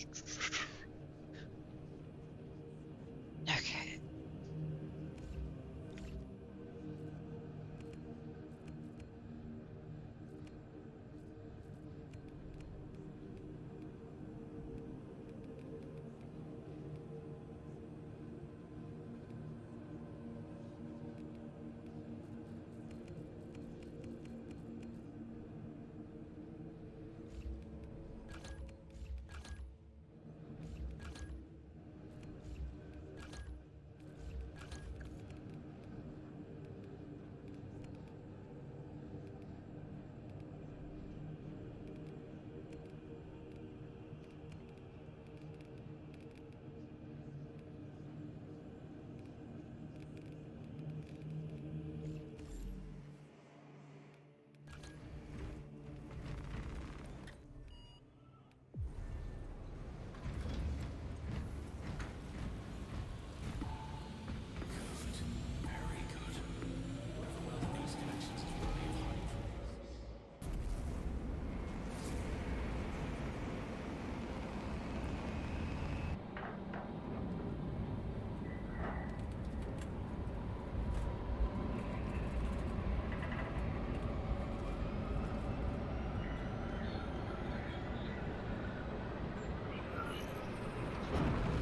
Okay.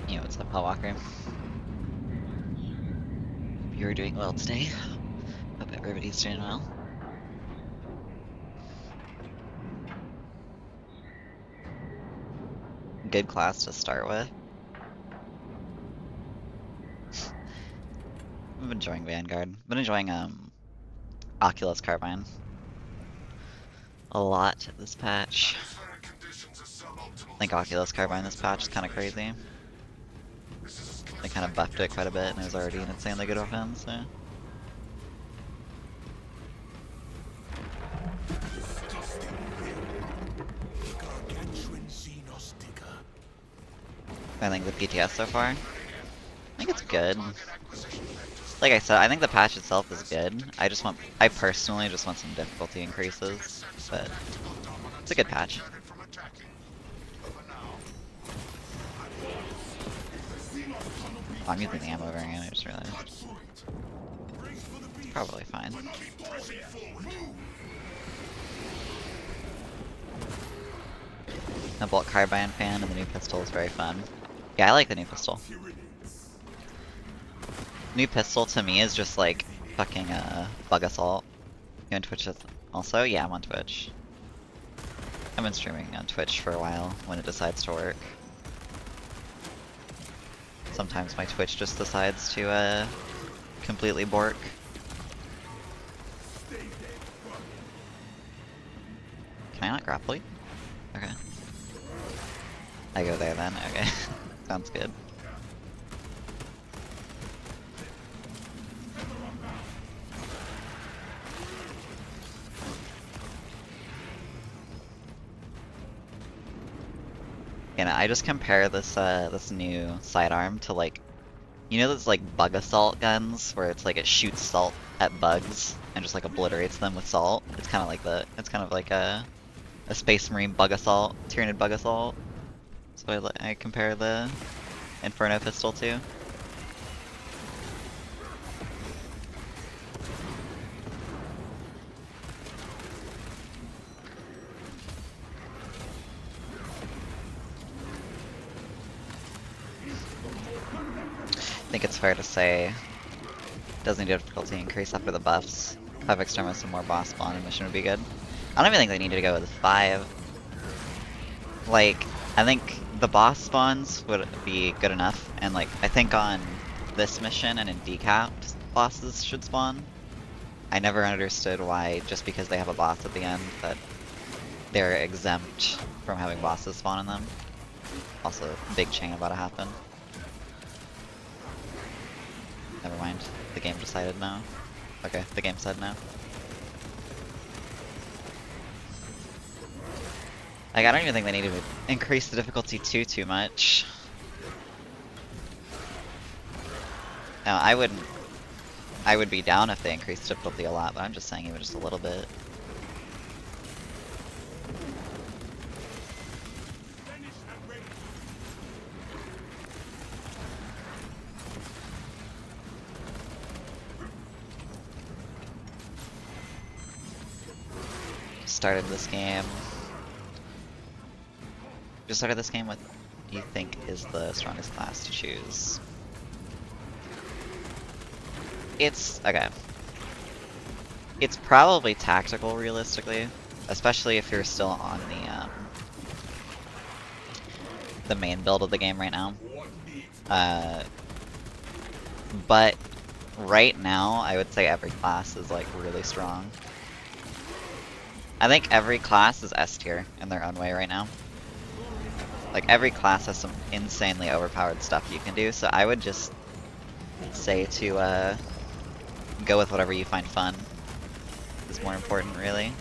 Yo, what's up, Paul Walker? Hope you're doing well today. Hope everybody's doing well. Good class to start with. I've been enjoying Vanguard. Been enjoying Oculus Carbine a lot this patch. I think Oculus Carbine this patch is kind of crazy. They kind of buffed it quite a bit, and it was already an insanely good offense. So. I think the PTS so far, I think it's good. Like I said, I think the patch itself is good. I personally just want some difficulty increases, but it's a good patch. Oh, I'm using the ammo variant, I just realized. It's probably fine. I'm a bolt carbine fan, and the new pistol is very fun. Yeah, I like the new pistol. New pistol to me is just like fucking bug assault. You on Twitch also? Yeah, I'm on Twitch. I've been streaming on Twitch for a while when it decides to work. Sometimes my Twitch just decides to completely bork. Can I not grapple you? Okay. I go there then, okay. Sounds good. And I just compare this this new sidearm to like, you know those like bug assault guns where it's like it shoots salt at bugs and just like obliterates them with salt. It's kind of like the, it's kind of like a Space Marine bug assault, Tyranid bug assault. So I compare the Inferno pistol to. I think it's fair to say doesn't need difficulty increase after the buffs. 5 extremis and more boss spawn and mission would be good. I don't even think they needed to go with 5. Like, I think the boss spawns would be good enough, and like, I think on this mission and in decapped, bosses should spawn. I never understood why, just because they have a boss at the end, that they're exempt from having bosses spawn in them. Also, big chain about to happen. Never mind, the game decided no. Okay, the game said no. Like, I don't even think they need to increase the difficulty too much. No, I would be down if they increased difficulty a lot, but I'm just saying even just a little bit. started this game. Just started this game. What do you think is the strongest class to choose? It's okay. It's probably tactical, realistically, especially if you're still on the main build of the game right now. But right now, I would say every class is like really strong. I think every class is S tier in their own way right now. Like every class has some insanely overpowered stuff you can do, so I would just say to go with whatever you find fun. Is more important, really.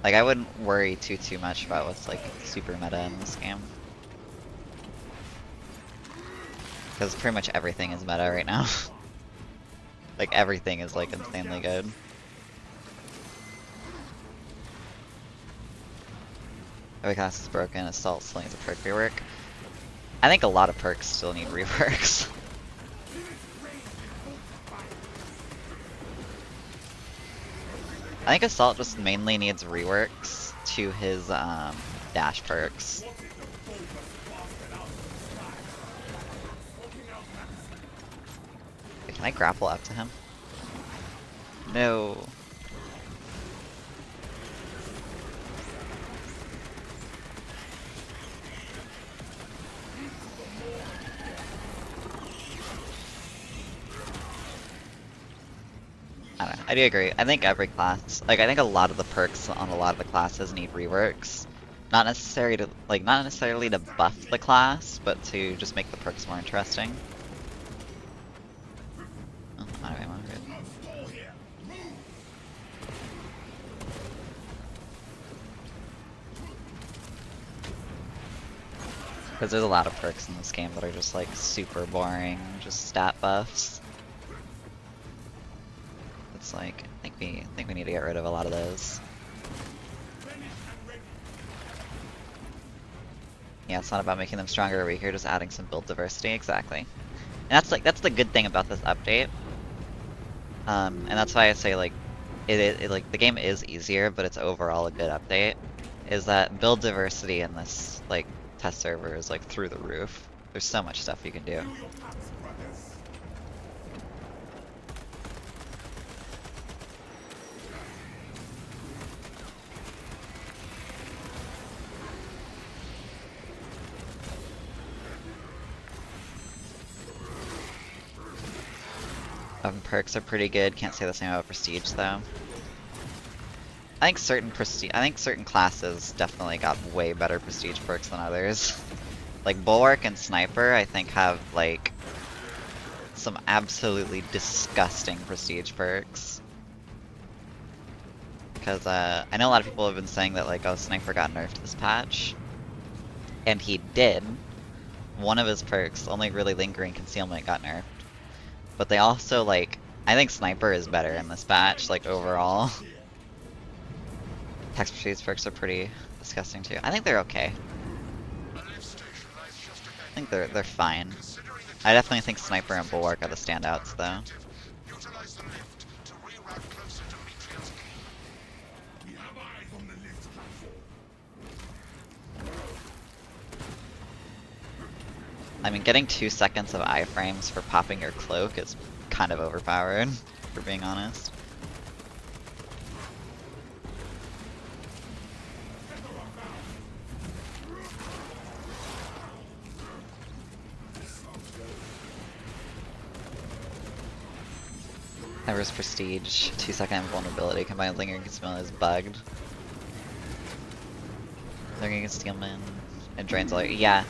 Like I wouldn't worry too much about what's like super meta in this game. Because pretty much everything is meta right now. Like everything is like insanely good. Every class is broken, Assault Sling is a perk rework. I think a lot of perks still need reworks. I think Assault just mainly needs reworks to his dash perks. Wait, can I grapple up to him? No. I don't know, I do agree. I think every class, like I think a lot of the perks on a lot of the classes need reworks. Not necessarily to buff the class, but to just make the perks more interesting. Oh, anyway, I'm good. Because there's a lot of perks in this game that are just like super boring, just stat buffs. It's like I think we need to get rid of a lot of those. Yeah, it's not about making them stronger or weaker, just adding some build diversity, exactly. And that's the good thing about this update. And that's why I say like like the game is easier, but it's overall a good update. Is that build diversity in this like test server is like through the roof. There's so much stuff you can do. Perks are pretty good. Can't say the same about prestige though. I think certain classes definitely got way better prestige perks than others. Like Bulwark and Sniper, I think have like some absolutely disgusting prestige perks. Because I know a lot of people have been saying that like, oh, Sniper got nerfed this patch, and he did. One of his perks, only really lingering concealment, got nerfed. But they also like, I think Sniper is better in this patch, like overall. Text prestige perks are pretty disgusting too. I think they're okay. I think they're fine. I definitely think Sniper and Bulwark are the standouts though. I mean, getting 2 seconds of iframes for popping your cloak is kind of overpowered, for being honest. Ever's prestige, 2-second invulnerability combined with lingering concealment is bugged. Lingering concealment, it drains all your, yeah.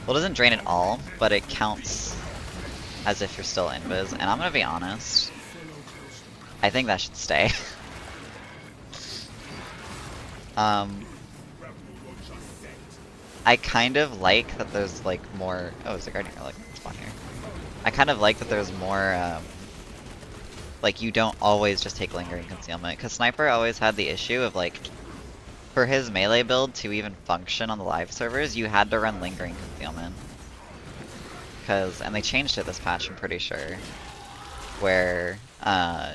Well, it doesn't drain at all, but it counts as if you're still invis, and I'm gonna be honest, I think that should stay. I kind of like that there's like more, oh, is the Guardian like spawn here? I kind of like that there's more, like you don't always just take lingering concealment, because Sniper always had the issue of like, for his melee build to even function on the live servers, you had to run lingering concealment. and they changed it this patch, I'm pretty sure, where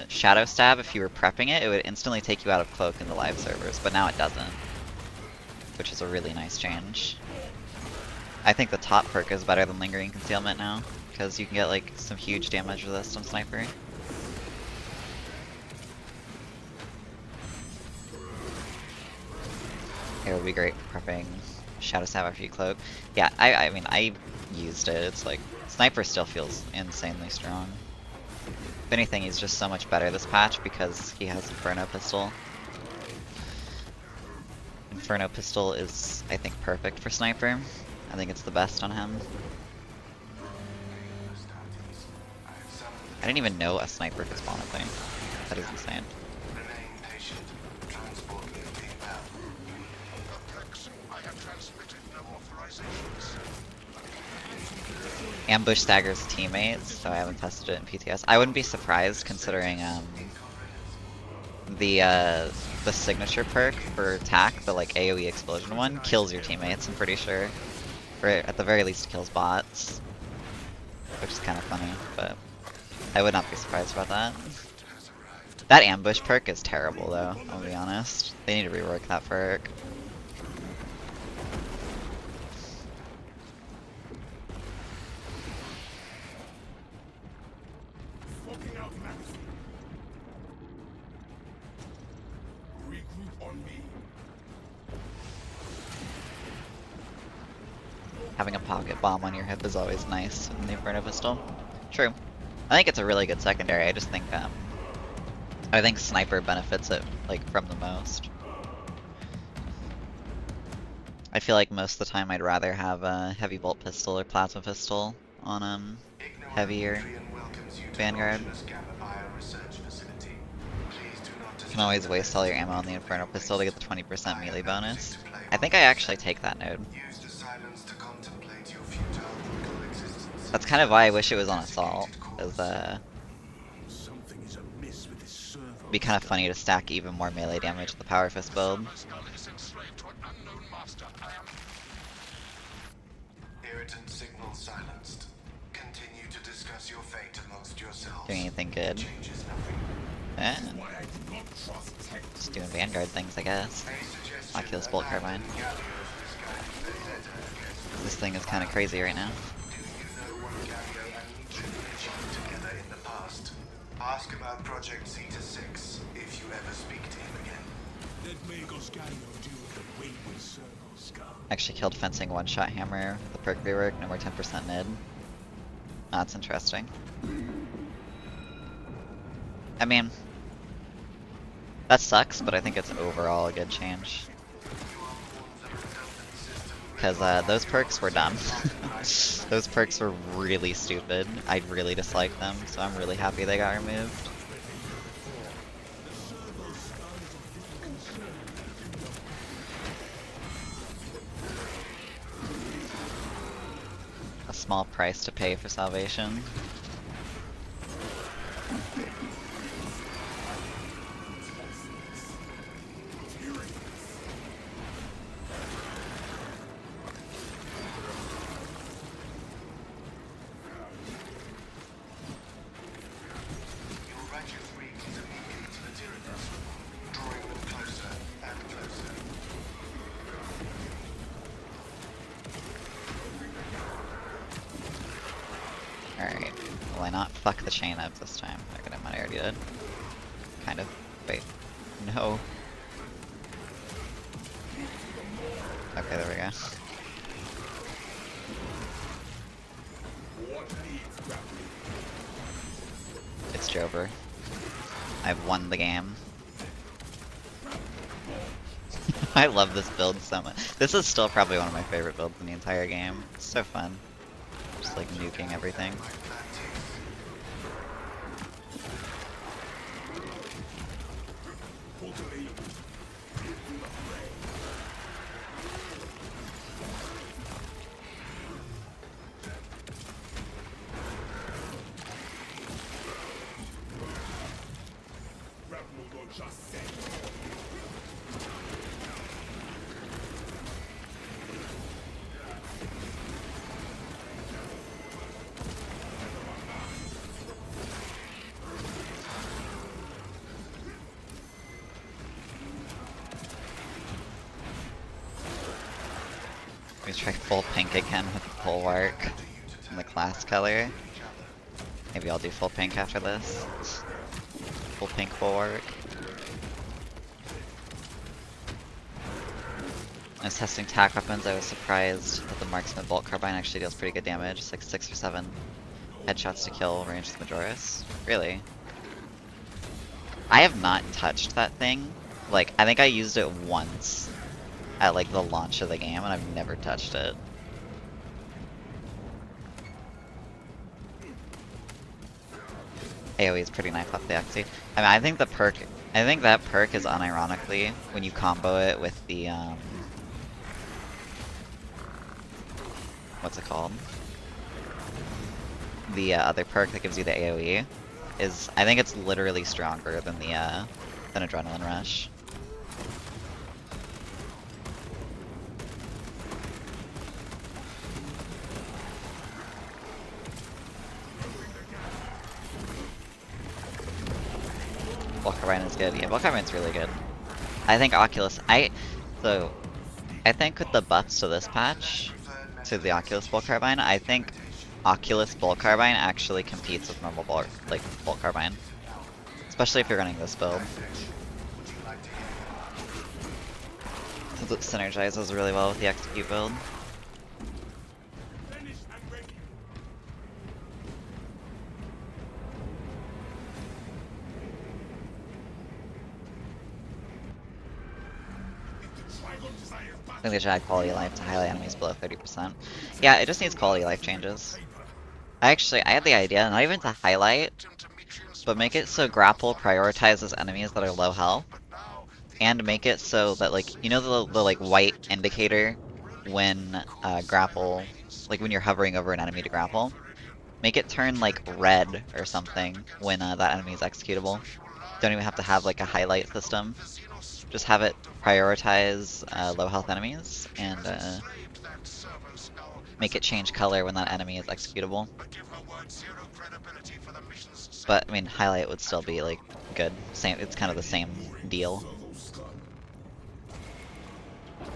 Shadow Stab, if you were prepping it, it would instantly take you out of Cloak in the live servers, but now it doesn't, which is a really nice change. I think the top perk is better than Lingering Concealment now, because you can get like some huge damage resist on Sniper. It would be great for prepping Shadow Stab after you Cloak. Yeah, I mean, I used it. It's like, Sniper still feels insanely strong. If anything, he's just so much better this patch because he has Inferno Pistol. Inferno Pistol is, I think, perfect for Sniper. I think it's the best on him. I didn't even know a Sniper could spawn a thing. That is insane. Ambush staggers teammates, so I haven't tested it in PTS. I wouldn't be surprised considering the signature perk for attack, the like AoE explosion one, kills your teammates, I'm pretty sure. Or at the very least kills bots. Which is kind of funny, but I would not be surprised about that. That ambush perk is terrible though, I'll be honest. They need to rework that perk. Having a pocket bomb on your hip is always nice in the Inferno Pistol. True. I think it's a really good secondary, I just think Sniper benefits it like from the most. I feel like most of the time I'd rather have a Heavy Bolt Pistol or Plasma Pistol on heavier Vanguard. You can always waste all your ammo on the Inferno Pistol to get the 20% melee bonus. I think I actually take that node. That's kind of why I wish it was on Assault, is it'd be kind of funny to stack even more melee damage with the Power Fist build. Doing anything good? Eh. Just doing Vanguard things, I guess. Oculus Bolt Carbine. This thing is kind of crazy right now. Ask about Project Zeta 6 if you ever speak to him again. Actually killed Fencing one-shot hammer, the perk rework, no more 10% mid. That's interesting. I mean, that sucks, but I think it's overall a good change. Because those perks were dumb. Those perks were really stupid. I really disliked them, so I'm really happy they got removed. A small price to pay for salvation. Alright, will I not fuck the chain up this time? Okay, I already did. Kind of. Wait. No. Okay, there we go. It's Jover. I've won the game. I love this build so much. This is still probably one of my favorite builds in the entire game. It's so fun. Just like nuking everything. We try full pink again with the bulwark and the class color. Maybe I'll do full pink after this. Full pink bulwark. I was testing tack weapons. I was surprised that the marksman bolt carbine actually deals pretty good damage. It's like 6 or 7 headshots to kill range with Majoris. Really? I have not touched that thing. Like, I think I used it once at like the launch of the game, and I've never touched it. AoE is pretty nice off the XC. I mean, I think that perk is unironically when you combo it with the what's it called? The other perk that gives you the AoE is, I think it's literally stronger than the than Adrenaline Rush. Bolt Carbine is good. Yeah, Bolt Carbine's really good. I think Oculus. I think with the buffs to this patch, to the Oculus Bolt Carbine, I think Oculus Bolt Carbine actually competes with normal Bolt Carbine, especially if you're running this build. Since it synergizes really well with the Execute build. I think they should add quality of life to highlight enemies below 30%. Yeah, it just needs quality of life changes. I had the idea, not even to highlight, but make it so grapple prioritizes enemies that are low health, and make it so that, like, you know the like white indicator when grapple, like when you're hovering over an enemy to grapple? Make it turn like red or something when that enemy is executable. Don't even have to have like a highlight system. Just have it prioritize low health enemies and make it change color when that enemy is executable. But I mean, highlight would still be like good. Same, it's kind of the same deal.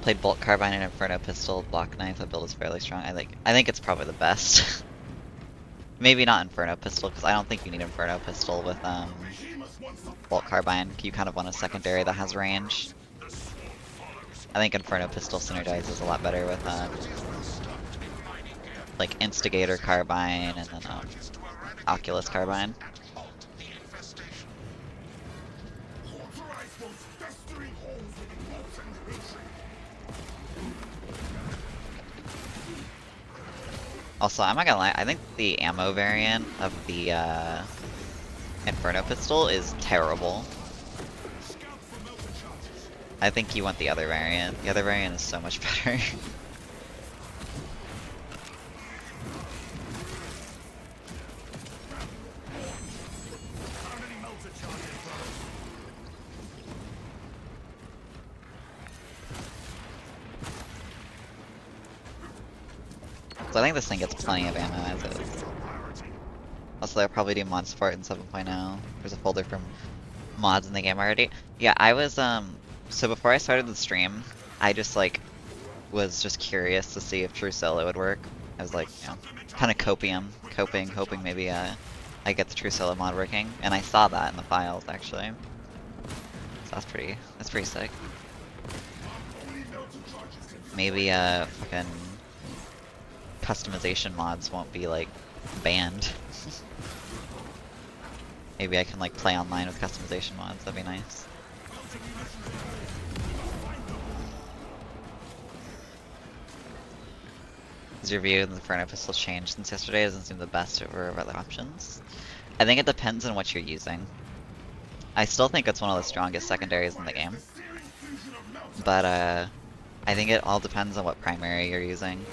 Played Bolt Carbine and Inferno Pistol, Block Knife. That build is fairly strong. I think it's probably the best. Maybe not Inferno Pistol, because I don't think you need Inferno Pistol with Bolt Carbine. You kind of want a secondary that has range. I think Inferno Pistol synergizes a lot better with like Instigator Carbine and then Oculus Carbine. Also, I'm not gonna lie, I think the ammo variant of the Inferno Pistol is terrible. I think you want the other variant. The other variant is so much better. So I think this thing gets plenty of ammo as is. Also, they'll probably do mod support in 7.0. There's a folder from mods in the game already. Yeah, I was, so before I started the stream, I just, like, was just curious to see if True Solo would work. I was like, you know, kind of coping, hoping maybe, I get the True Solo mod working. And I saw that in the files, actually. So that's pretty sick. Maybe, fucking customization mods won't be, like, banned. Maybe I can like play online with customization mods, that'd be nice. Has your view of the Inferno Pistol changed since yesterday? Doesn't seem the best over other options. I think it depends on what you're using. I still think it's one of the strongest secondaries in the game. But I think it all depends on what primary you're using.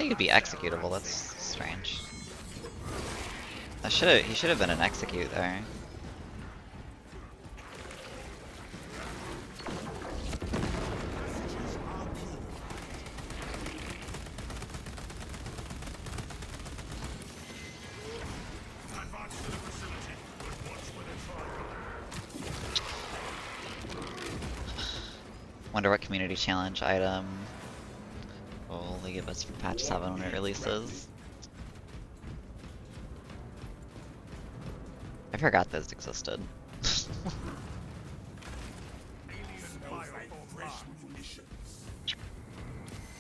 you could be executable, that's strange. He should have been an execute there. Wonder what community challenge item will they give us for patch 7 when it releases. I forgot those existed. It's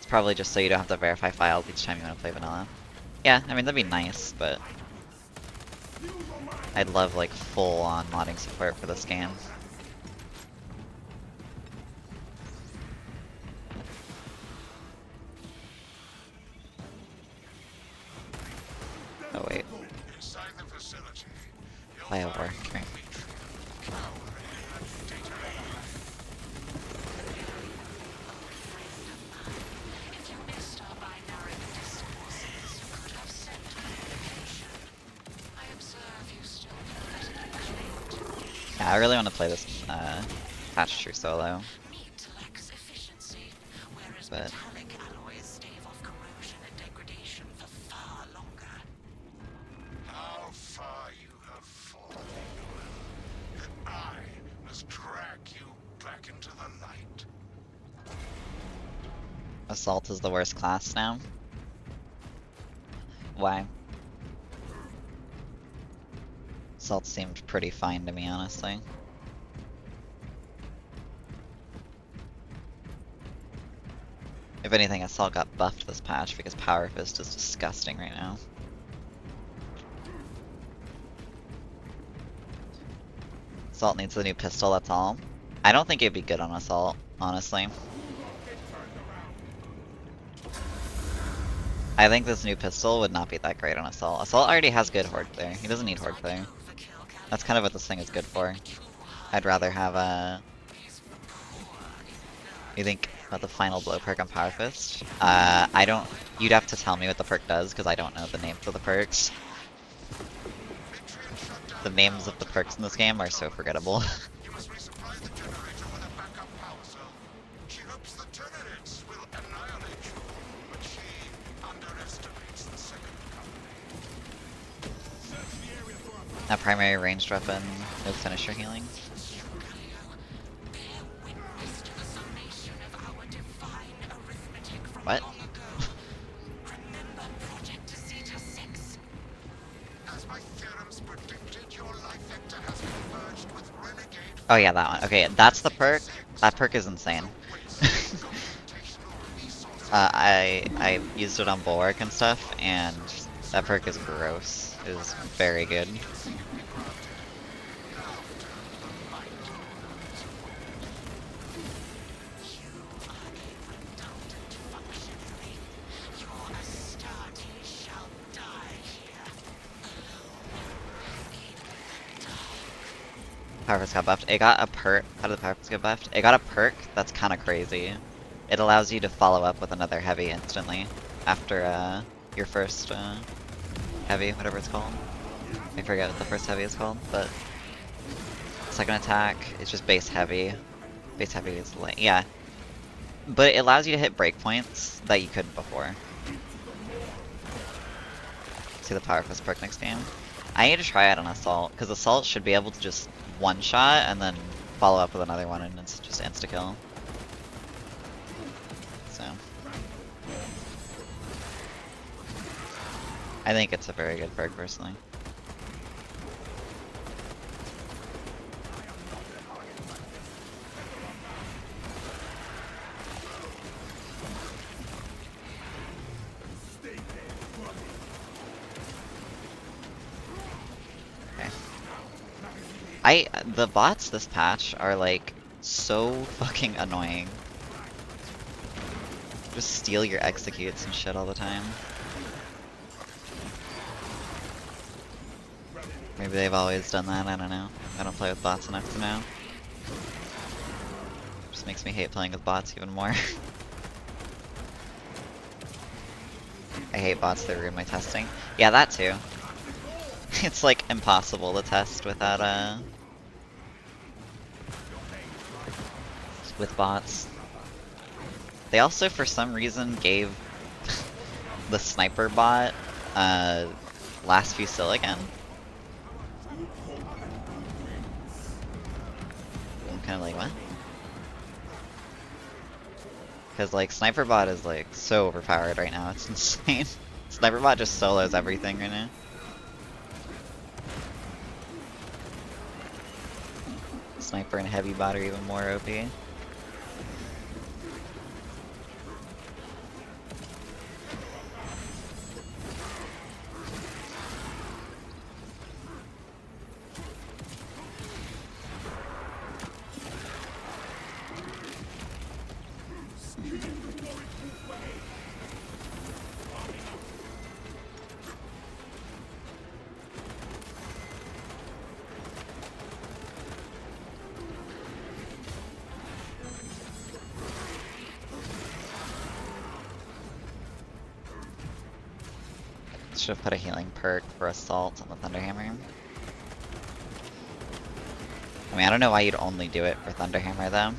probably just so you don't have to verify files each time you want to play vanilla. Yeah, I mean that'd be nice, but I'd love like full-on modding support for this game. Oh wait. Play a work, right? Yeah, I really want to play this patch through solo. But Assault is the worst class now? Why? Assault seemed pretty fine to me, honestly. If anything, Assault got buffed this patch because Power Fist is disgusting right now. Assault needs the new pistol, that's all. I don't think it'd be good on Assault, honestly. I think this new pistol would not be that great on Assault. Assault already has good Horde Clear. He doesn't need Horde Clear. That's kind of what this thing is good for. I'd rather have a... You think about the final blow perk on Power Fist? I don't... You'd have to tell me what the perk does, because I don't know the names of the perks. The names of the perks in this game are so forgettable. That primary ranged weapon, no finisher healing. What? Oh yeah, that one. Okay, that's the perk. That perk is insane. I used it on Bulwark and stuff, and that perk is gross. It is very good. Power Fist got buffed. It got a perk. How did the Power Fist get buffed? It got a perk that's kind of crazy. It allows you to follow up with another heavy instantly after your first heavy, whatever it's called. I forget what the first heavy is called, but second attack is just base heavy. Base heavy is light. Yeah, but it allows you to hit breakpoints that you couldn't before. See the Power Fist perk next game. I need to try it on Assault, because Assault should be able to just one-shot and then follow up with another one and it's just insta-kill. So I think it's a very good perk, personally. The bots this patch are like so fucking annoying. Just steal your executes and shit all the time. Maybe they've always done that, I don't know. I don't play with bots enough to know. Just makes me hate playing with bots even more. I hate bots that ruin my testing. Yeah, that too. It's like impossible to test without with bots. They also for some reason gave the sniper bot last fusil again. I'm kinda like, what? Cause like sniper bot is like so overpowered right now, it's insane. Sniper bot just solos everything right now. Sniper and heavy bot are even more OP. Should have put a healing perk for assault on the Thunderhammer. I mean, I don't know why you'd only do it for Thunderhammer though.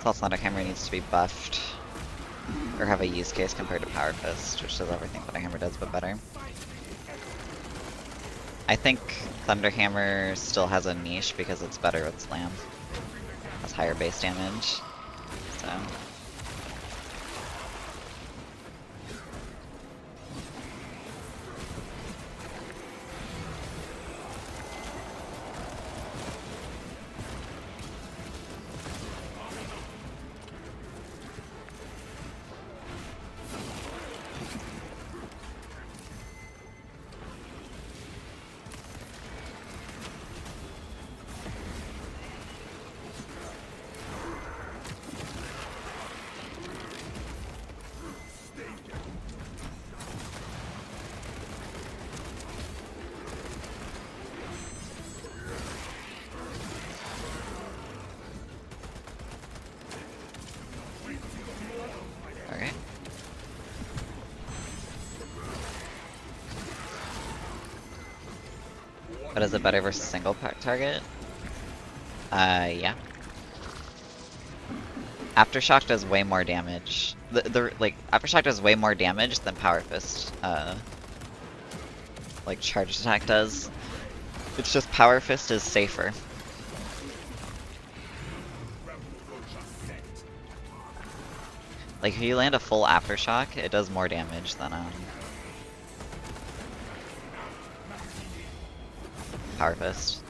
Assault Thunderhammer needs to be buffed, or have a use case compared to Power Fist, which does everything Thunderhammer does but better. I think Thunderhammer still has a niche because it's better with Slam. Has higher base damage, so... But is it better versus single target? Yeah. Aftershock does way more damage. Like Aftershock does way more damage than Power Fist. Like charged attack does. It's just Power Fist is safer. Like if you land a full Aftershock, it does more damage than Power Fist.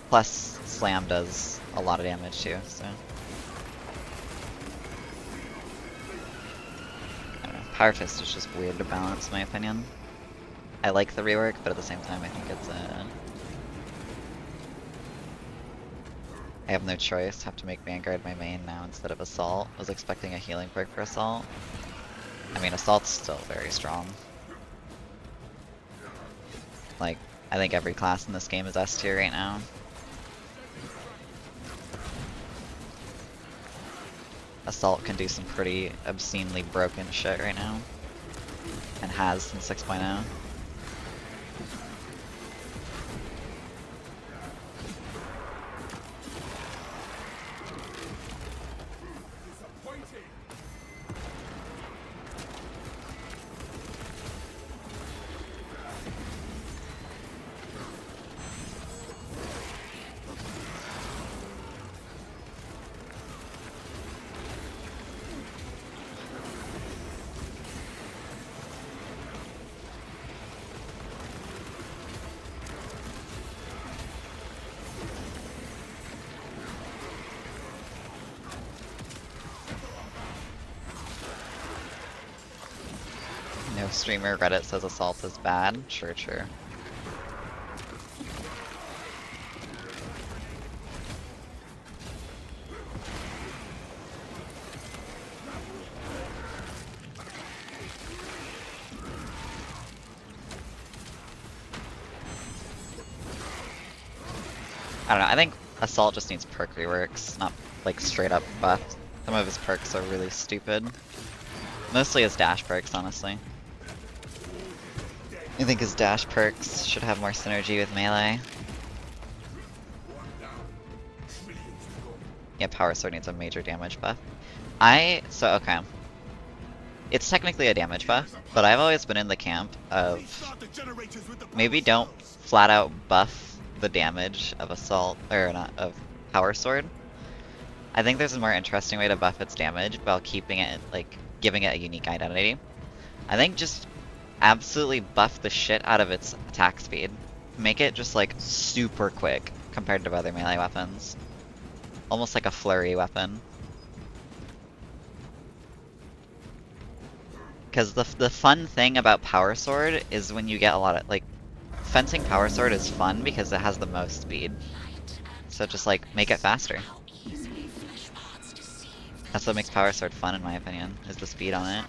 Plus, Slam does a lot of damage too, so... I don't know, Power Fist is just weird to balance, in my opinion. I like the rework, but at the same time I think it's I have no choice, have to make Vanguard my main now instead of Assault. I was expecting a healing perk for Assault. I mean, Assault's still very strong. Like, I think every class in this game is S tier right now. Assault can do some pretty obscenely broken shit right now. And has since 6.0. know, streamer Reddit says assault is bad. Sure. I don't know, I think assault just needs perk reworks, not like straight up buff. Some of his perks are really stupid. Mostly his dash perks, honestly. I think his dash perks should have more synergy with melee. Yeah, Power Sword needs a major damage buff. Okay. It's technically a damage buff, but I've always been in the camp of maybe don't flat out buff the damage of assault, or not, of Power Sword. I think there's a more interesting way to buff its damage while keeping it, like, giving it a unique identity. I think just absolutely buff the shit out of its attack speed. Make it just like super quick compared to other melee weapons. Almost like a flurry weapon. Because the fun thing about Power Sword is when you get a lot of, like, fencing Power Sword is fun because it has the most speed. So just like, make it faster. That's what makes Power Sword fun in my opinion, is the speed on it.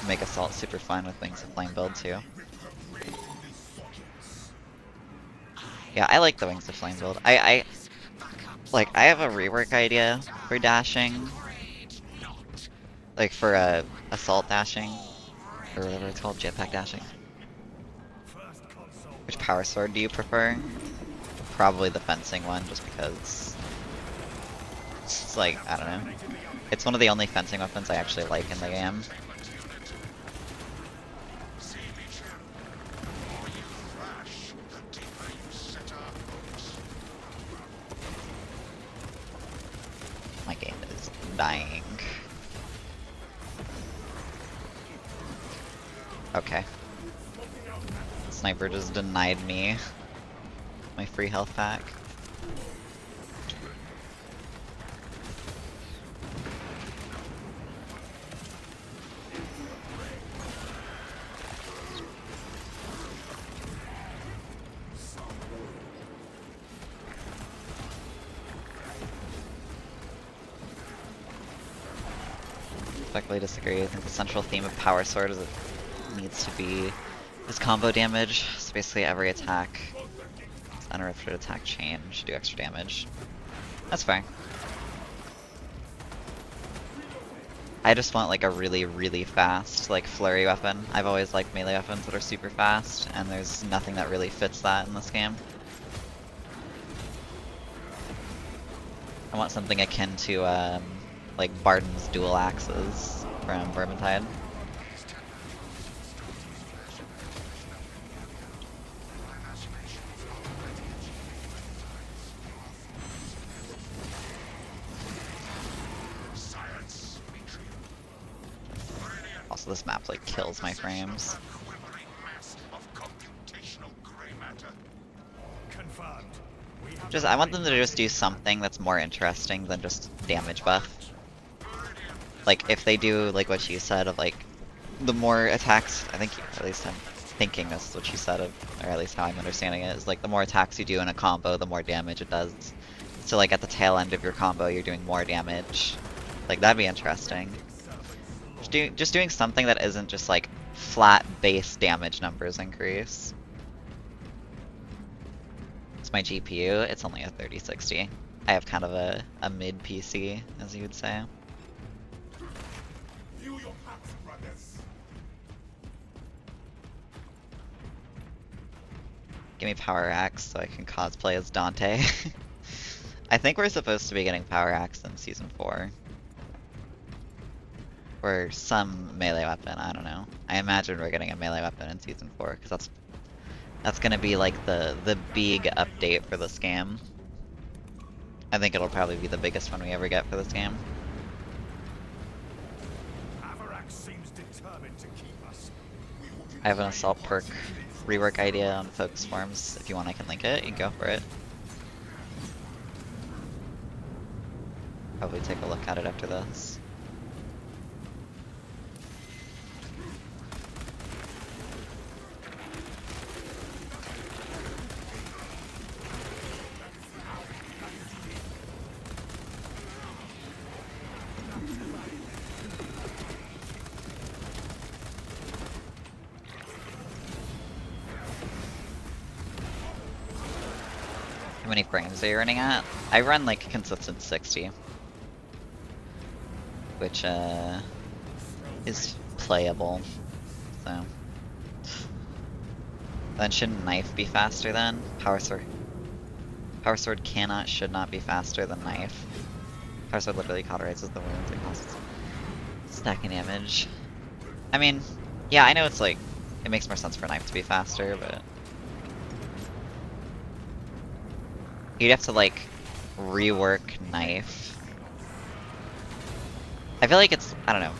Make Assault super fun with Wings of Flame build too. Yeah, I like the Wings of Flame build. I have a rework idea for dashing. Like for assault dashing. Or whatever it's called, jetpack dashing. Which Power Sword do you prefer? Probably the fencing one, just because it's like, I don't know. It's one of the only fencing weapons I actually like in the game. My game is dying. Okay. Sniper just denied me my free health pack. Respectfully disagree. I think the central theme of Power Sword is it needs to be this combo damage. So basically every attack, uninterrupted attack chain should do extra damage. That's fine. I just want like a really, really fast, like flurry weapon. I've always liked melee weapons that are super fast, and there's nothing that really fits that in this game. I want something akin to like Barden's dual axes from Vermintide. Also, this map like kills my frames. I want them to just do something that's more interesting than just damage buff. Like, if they do, like what she said, of like, the more attacks, I think, at least I'm thinking this is what she said, or at least how I'm understanding it, is like the more attacks you do in a combo, the more damage it does. So like at the tail end of your combo, you're doing more damage. Like, that'd be interesting. Just doing something that isn't just like flat base damage numbers increase. It's my GPU, it's only a 3060. I have kind of a mid PC, as you would say. Give me Power Axe so I can cosplay as Dante. I think we're supposed to be getting Power Axe in Season 4. Or some melee weapon, I don't know. I imagine we're getting a melee weapon in Season 4, because that's gonna be like the big update for this game. I think it'll probably be the biggest one we ever get for this game. I have an assault perk rework idea on focus forms. If you want, I can link it. You can go for it. Probably take a look at it after this. How many frames are you running at? I run like consistent 60. Which is playable. So. Then shouldn't knife be faster then? Power sword. Power sword cannot, should not be faster than knife. Power sword literally cauterizes the wounds, it causes stacking damage. I mean, yeah, I know it's like, it makes more sense for knife to be faster, but you'd have to like rework knife. I feel like it's, I don't know.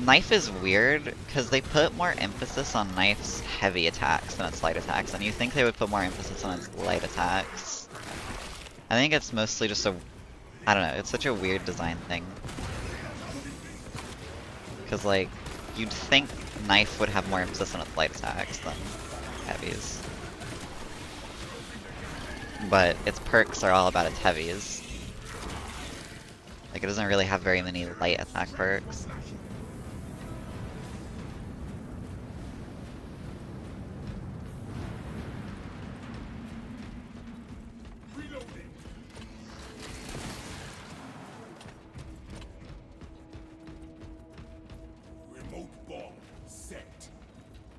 Knife is weird because they put more emphasis on knife's heavy attacks than its light attacks, and you think they would put more emphasis on its light attacks. I think it's mostly just a, I don't know, it's such a weird design thing. Because like, you'd think knife would have more emphasis on its light attacks than heavies. But its perks are all about its heavies. Like, it doesn't really have very many light attack perks.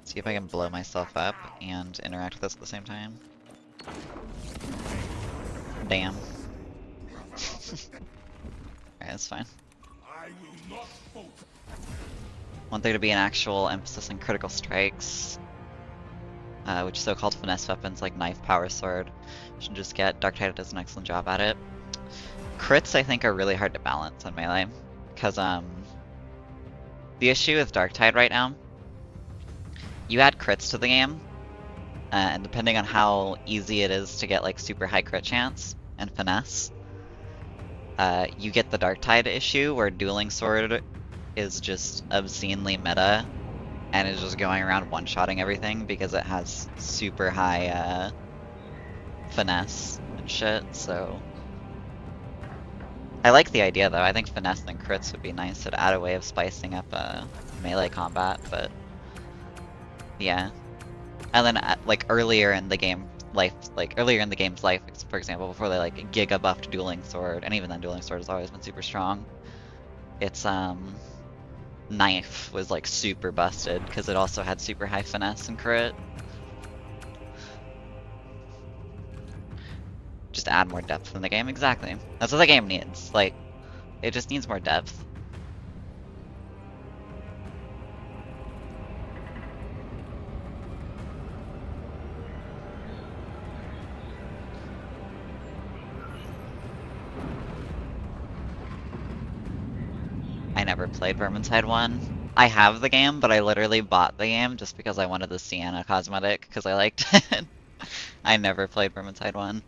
See if I can blow myself up and interact with this at the same time. Damn. Alright, that's fine. Want there to be an actual emphasis on critical strikes, which so-called finesse weapons like knife, power sword should just get. Darktide does an excellent job at it. Crits, I think, are really hard to balance on melee, because the issue with Darktide right now, you add crits to the game, and depending on how easy it is to get like super high crit chance and finesse, you get the Darktide issue where Dueling Sword is just obscenely meta and is just going around one-shotting everything because it has super high finesse and shit, so... I like the idea though. I think finesse and crits would be nice to add a way of spicing up melee combat, but yeah. And then like earlier in the game life, like earlier in the game's life, for example, before they like giga buffed Dueling Sword, and even then Dueling Sword has always been super strong. It's knife was like super busted because it also had super high finesse and crit. Just add more depth in the game, exactly. That's what the game needs. Like, it just needs more depth. I never played Vermintide 1. I have the game, but I literally bought the game just because I wanted the Sienna cosmetic, because I liked it. I never played Vermintide 1.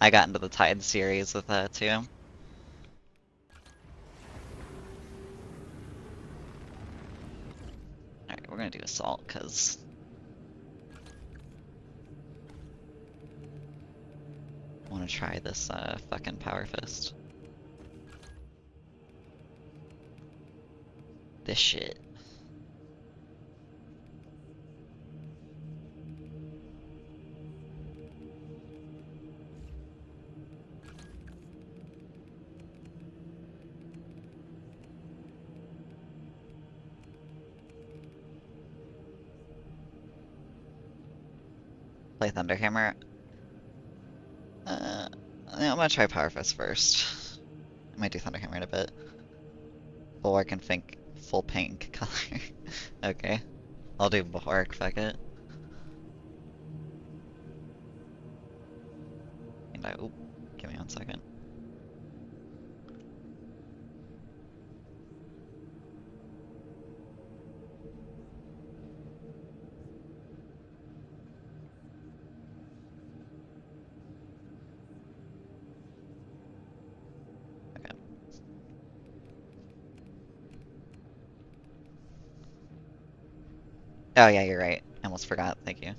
I got into the Tide series with that too. Alright, we're gonna do Assault, because... I want to try this fucking Power Fist. This shit. Play Thunderhammer. I'm gonna try Power Fist first. I might do Thunderhammer in a bit. Or I can think full pink color. Okay. I'll do Bulwark, fuck it. And oop, give me 1 second. Oh yeah, you're right. I almost forgot. Thank you.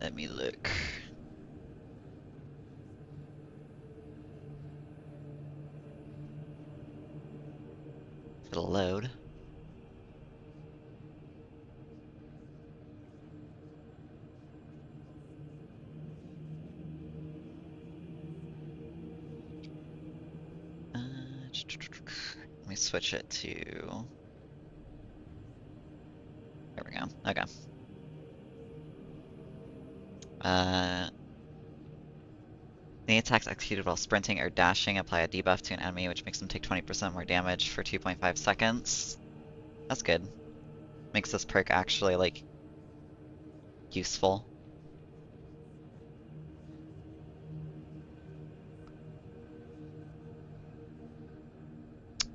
Let me look. It'll load. Let me switch it to... There we go. Okay. Any attacks executed while sprinting or dashing apply a debuff to an enemy, which makes them take 20% more damage for 2.5 seconds. That's good. Makes this perk actually, like, useful.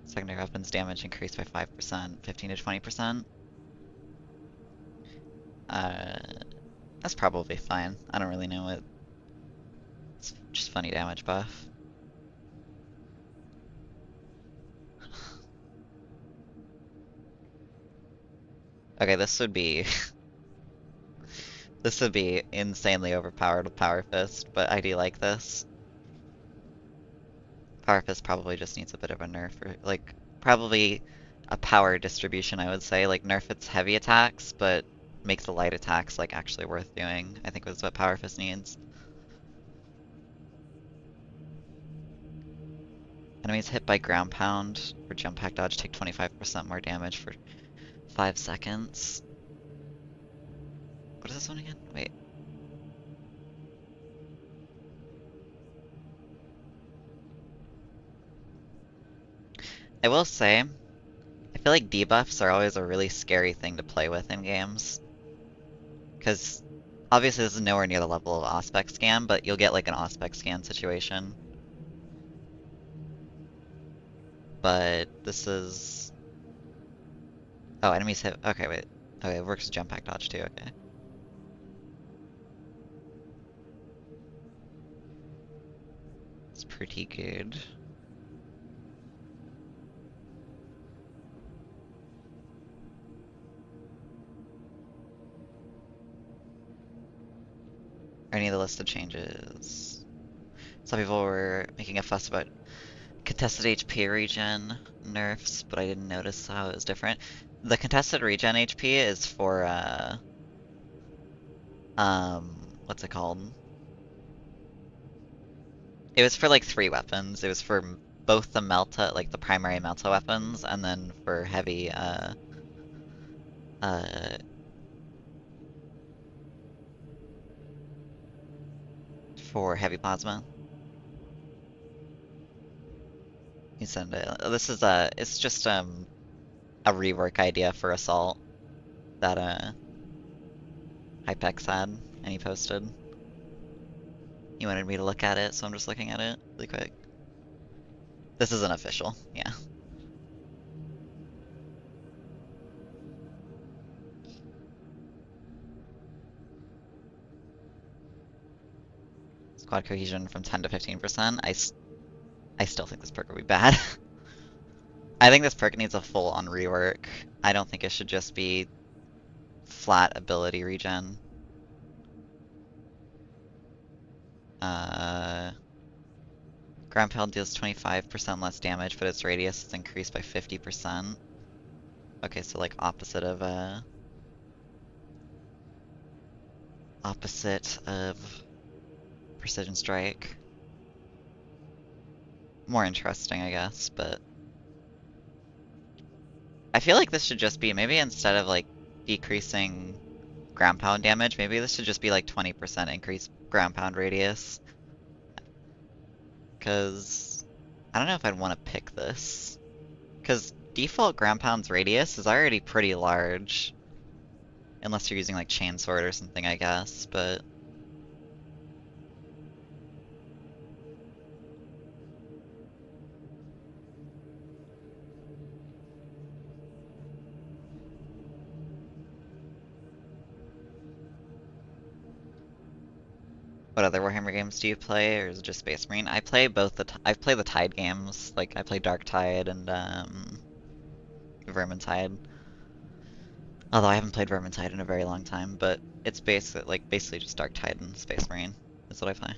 Secondary weapons damage increased by 5%, 15 to 20%. That's probably fine. I don't really know what. It's just funny damage buff. Okay, this would be this would be insanely overpowered with Power Fist, but I do like this. Power Fist probably just needs a bit of a nerf, or like probably a power distribution, I would say. Like nerf its heavy attacks, but make the light attacks like actually worth doing. I think was what Power Fist needs. Enemies hit by ground pound or jump pack dodge take 25% more damage for 5 seconds. What is this one again? Wait. I will say, I feel like debuffs are always a really scary thing to play with in games. Because obviously this is nowhere near the level of Aspect Scan, but you'll get like an Aspect Scan situation. But this is... Oh, enemies hit... Okay, wait. Okay, it works with jump pack dodge too, okay. It's pretty good. Are any of the listed changes? Some people were making a fuss about contested HP regen nerfs, but I didn't notice how it was different. The contested regen HP is for, what's it called? It was for like 3 weapons. It was for both the Melta, like the primary Melta weapons, and then for heavy, uh, for heavy plasma. You send it. This is it's just, a rework idea for Assault that, Hypex had, and he posted. He wanted me to look at it, so I'm just looking at it really quick. This isn't official, yeah. Squad cohesion from 10 to 15%. I still think this perk would be bad. I think this perk needs a full-on rework. I don't think it should just be flat ability regen. Ground pound deals 25% less damage, but its radius is increased by 50%. Okay, so like opposite of precision strike. More interesting, I guess, but I feel like this should just be, maybe instead of like decreasing ground pound damage, maybe this should just be like 20% increased ground pound radius. Because I don't know if I'd want to pick this. Because default ground pound's radius is already pretty large. Unless you're using like chainsword or something, I guess, but... What other Warhammer games do you play, or is it just Space Marine? I play both I play the Tide games, like I play Dark Tide and Vermintide. Although I haven't played Vermintide in a very long time, but it's basically just Dark Tide and Space Marine is what I play.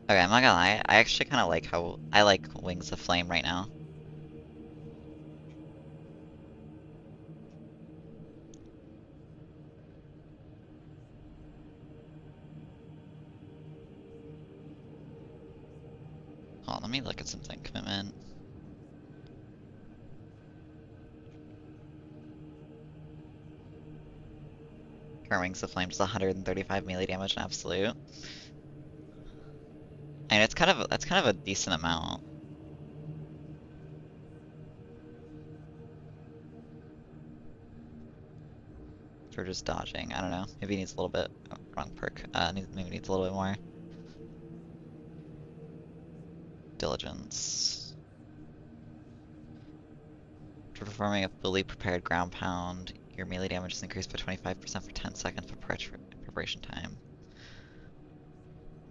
Okay, I'm not gonna lie, I actually kind of like how I like Wings of Flame right now. Hold on, let me look at something. Commitment. Current Wings of Flame does 135 melee damage in absolute. And that's kind of a decent amount. For just dodging. I don't know. Maybe he needs a little bit. Oh, wrong perk. Maybe needs a little bit more. Diligence. For performing a fully prepared ground pound, your melee damage is increased by 25% for 10 seconds for preparation time.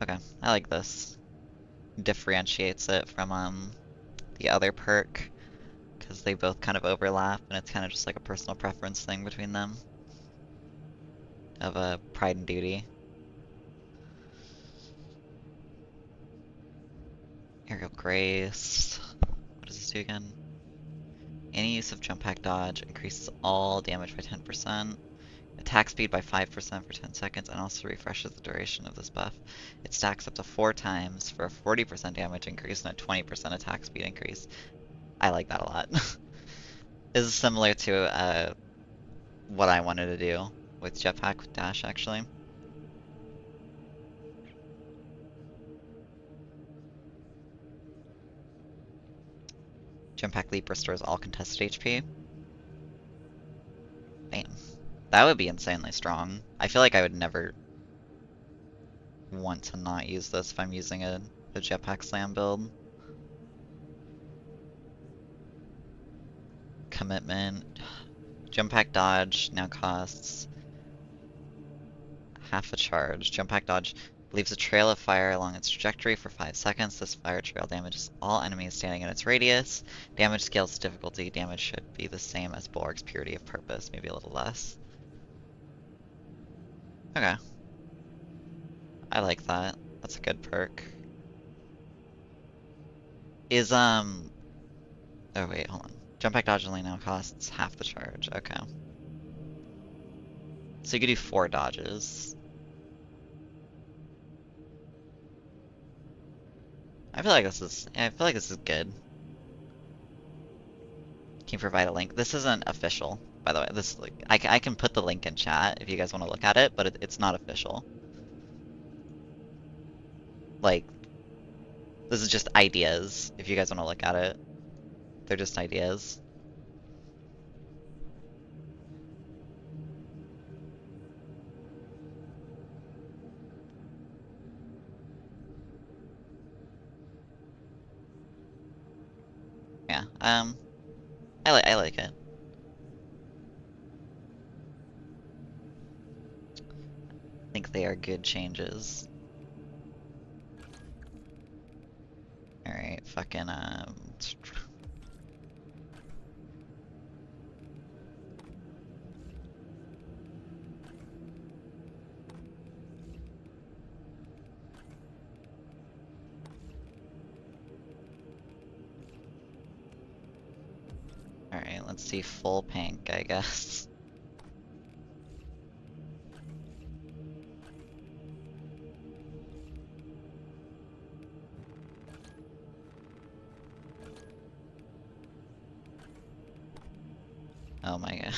Okay, I like this. Differentiates it from the other perk, because they both kind of overlap, and it's kind of just like a personal preference thing between them. Of a pride and duty. Aerial Grace. What does this do again? Any use of jump pack dodge increases all damage by 10%, attack speed by 5% for 10 seconds, and also refreshes the duration of this buff. It stacks up to 4 times for a 40% damage increase and a 20% attack speed increase. I like that a lot. This is similar to what I wanted to do with jetpack with dash, actually. Jetpack leap restores all contested HP. Damn. That would be insanely strong. I feel like I would never want to not use this if I'm using a jetpack slam build. Commitment. Jump pack dodge now costs half a charge. Jump pack dodge leaves a trail of fire along its trajectory for 5 seconds. This fire trail damages all enemies standing in its radius. Damage scales to difficulty. Damage should be the same as Bulwark's Purity of Purpose, maybe a little less. Okay. I like that. That's a good perk. Oh wait, hold on. Jump back dodge only now costs half the charge. Okay. So you could do 4 dodges. I feel like this is good. Can you provide a link? This isn't official, by the way. This I can put the link in chat if you guys want to look at it, but it's not official. Like, this is just ideas if you guys want to look at it. They're just ideas. Yeah, I like it. I think they are good changes. Alright, fucking, Alright, let's see full pink, I guess. Oh my god.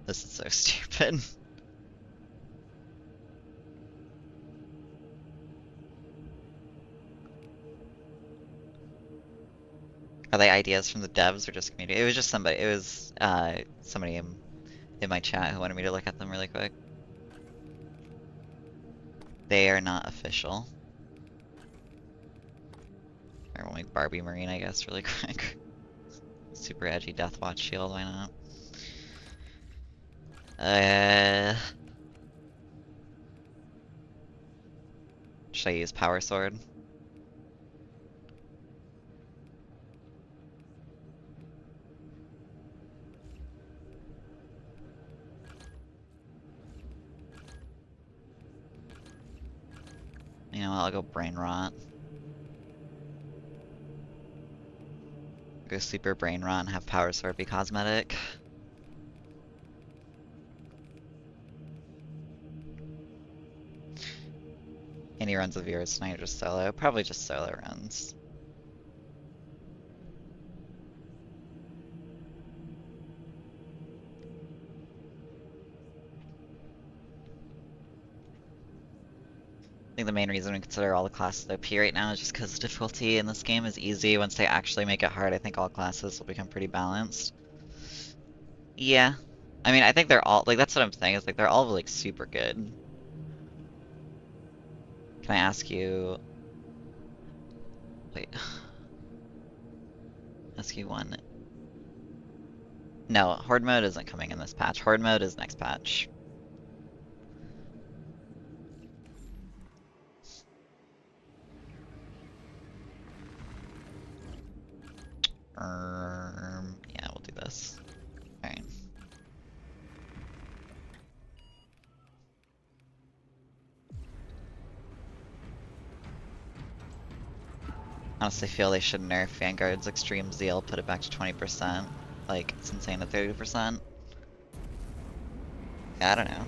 This is so stupid. Are they ideas from the devs or just community? It was just somebody. It was somebody in my chat who wanted me to look at them really quick. They are not official. Or we'll make Barbie Marine, I guess, really quick. Super edgy Deathwatch shield, why not? Should I use Power Sword? You know what, I'll go Brain Rot. Go Super Brain Rot and have Power Sword be cosmetic. Any runs of yours tonight or just solo? Probably just solo runs. I think the main reason we consider all the classes OP right now is just because difficulty in this game is easy. Once they actually make it hard, I think all classes will become pretty balanced. Yeah. I mean, I think they're all, like, that's what I'm saying, is like, they're all, like, super good. Can I ask you... Wait. Ask you one. No, Horde mode isn't coming in this patch. Horde mode is next patch. Yeah, we'll do this. Alright. Honestly feel they should nerf Vanguard's Extreme Zeal, put it back to 20%. Like, it's insane at 30%. Yeah, I don't know.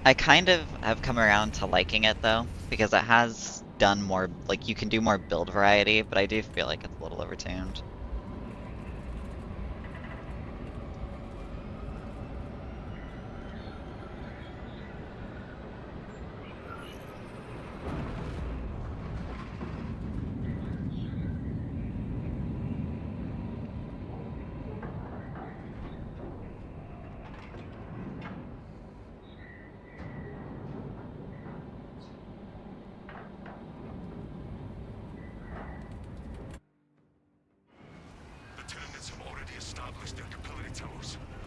I kind of have come around to liking it though, because it has done more, like, you can do more build variety, but I do feel like it's a little overtuned.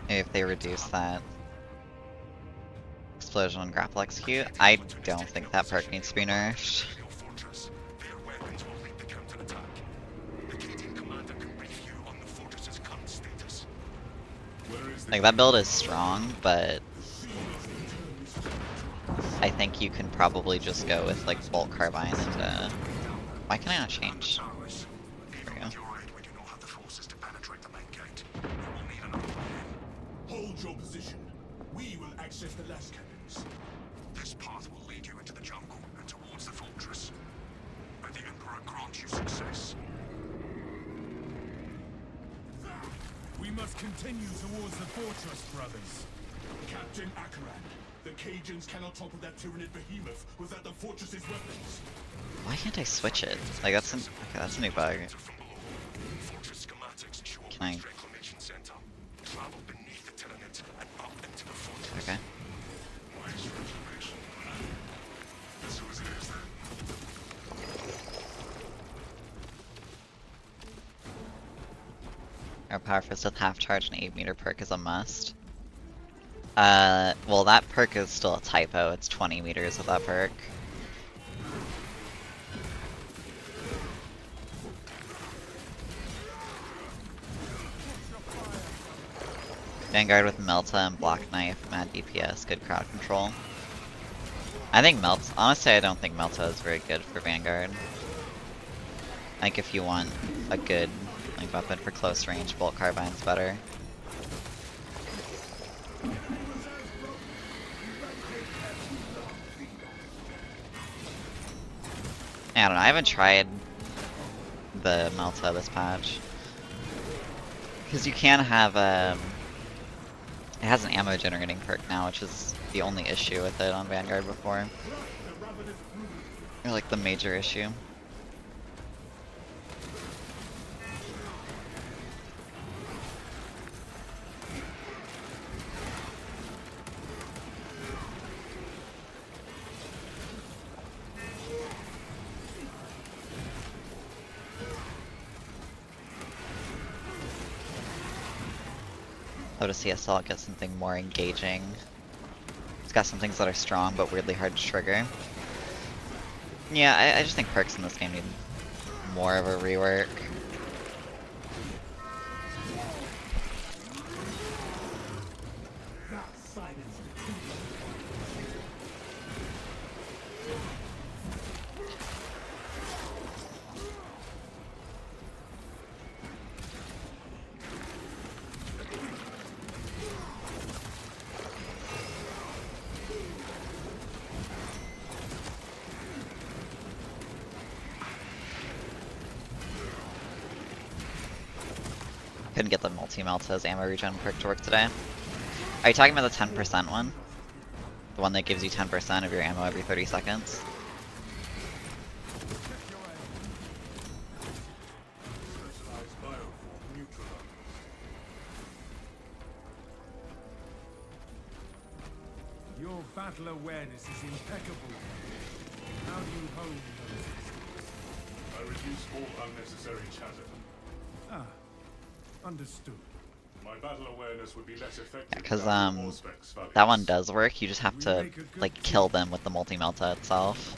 Maybe if they reduce that explosion on grapple execute, I don't think that perk needs to be nerfed. Like, that build is strong, but I think you can probably just go with, like, Bolt Carbine and, why can I not change? There we go. Hold your position. We will access the last cannons. This path will lead you into the jungle and towards the fortress. May the Emperor grant you success. We must continue towards the fortress, brothers. Captain Akaran, the Cajuns cannot topple that Tyranid behemoth without the fortress's weapons. Why can't I switch it? Like, that's an, okay, that's a new bug. Can I? Okay. Our Power Fist with half charge and 8-meter perk is a must. Well, that perk is still a typo. It's 20 meters with that perk. Vanguard with Melta and Block Knife, mad DPS, good crowd control. I think honestly I don't think Melta is very good for Vanguard. I think if you want a good like weapon for close range, Bolt Carbine's better. I don't know, I haven't tried the Melta this patch. Because you can have it has an ammo generating perk now, which is the only issue with it on Vanguard before. Or like the major issue. Love to see Assault get something more engaging. It's got some things that are strong but weirdly hard to trigger. Yeah, I just think perks in this game need more of a rework. Couldn't get the multi-Melta's ammo regen perk to work today. Are you talking about the 10% one? The one that gives you 10% of your ammo every 30 seconds? Your battle awareness is impeccable. How do you hone those skills? I reduce all unnecessary chatter. Ah, understood. My battle awareness would be less effective. Because that one does work. You just have to like kill them with the multi-Melta itself.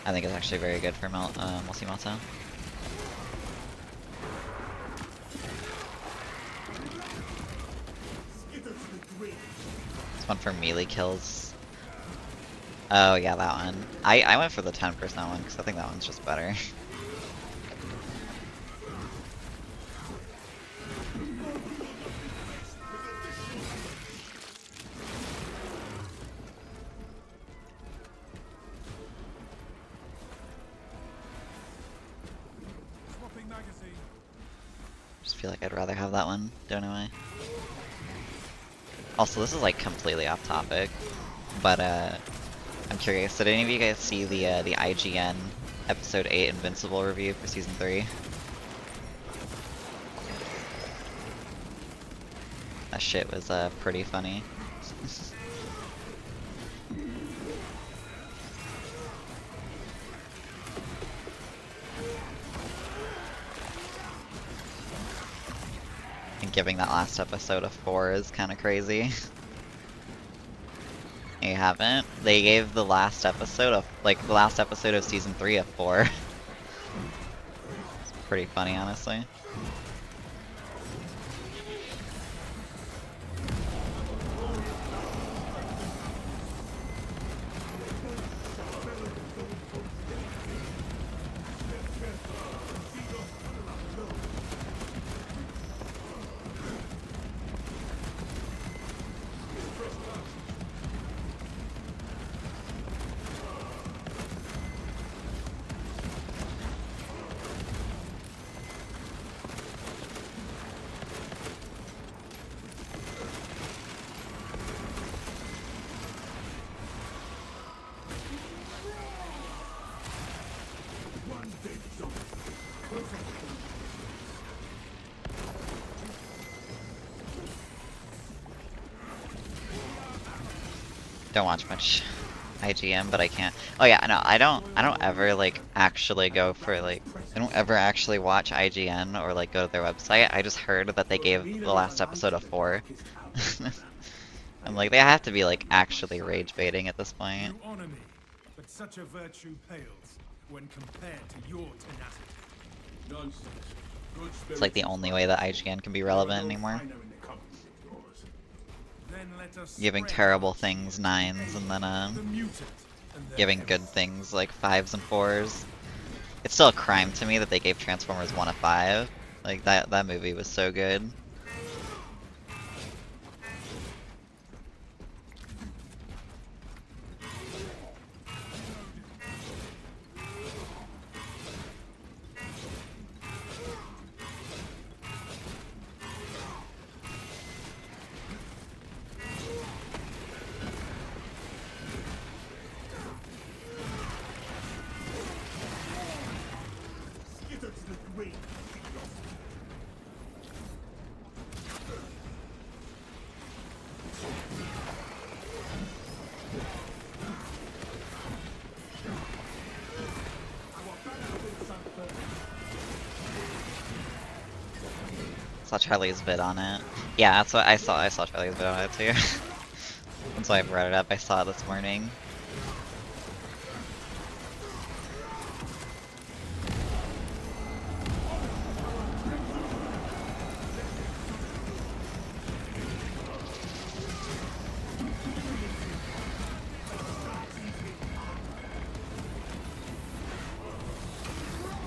I think it's actually very good for multi-Melta. This one for melee kills. Oh yeah, that one. I went for the 10% one because I think that one's just better. Just feel like I'd rather have that one, don't I? Also, this is like completely off topic, but I'm curious. Did any of you guys see the IGN episode 8 Invincible review for season 3? That shit was pretty funny. And giving that last episode a 4 is kind of crazy. You haven't? They gave the last episode of the last episode of season 3 a 4. It's pretty funny, honestly. Don't watch much IGN, but I can't. Oh yeah, no, I don't ever like actually go for like, I don't ever actually watch IGN or like go to their website. I just heard that they gave the last episode a 4. I'm like, they have to be like actually rage baiting at this point. You honor me, but such a virtue pales when compared to your tenacity. Nonsense. Good It's like the only way that IGN can be relevant anymore. Giving terrible things 9s and then giving good things like 5s and 4s. It's still a crime to me that they gave Transformers 1 a 5. Like that movie was so good. saw Charlie's vid on it. Yeah, that's what I saw. I saw Charlie's vid on it too. That's why I brought it up. I saw it this morning.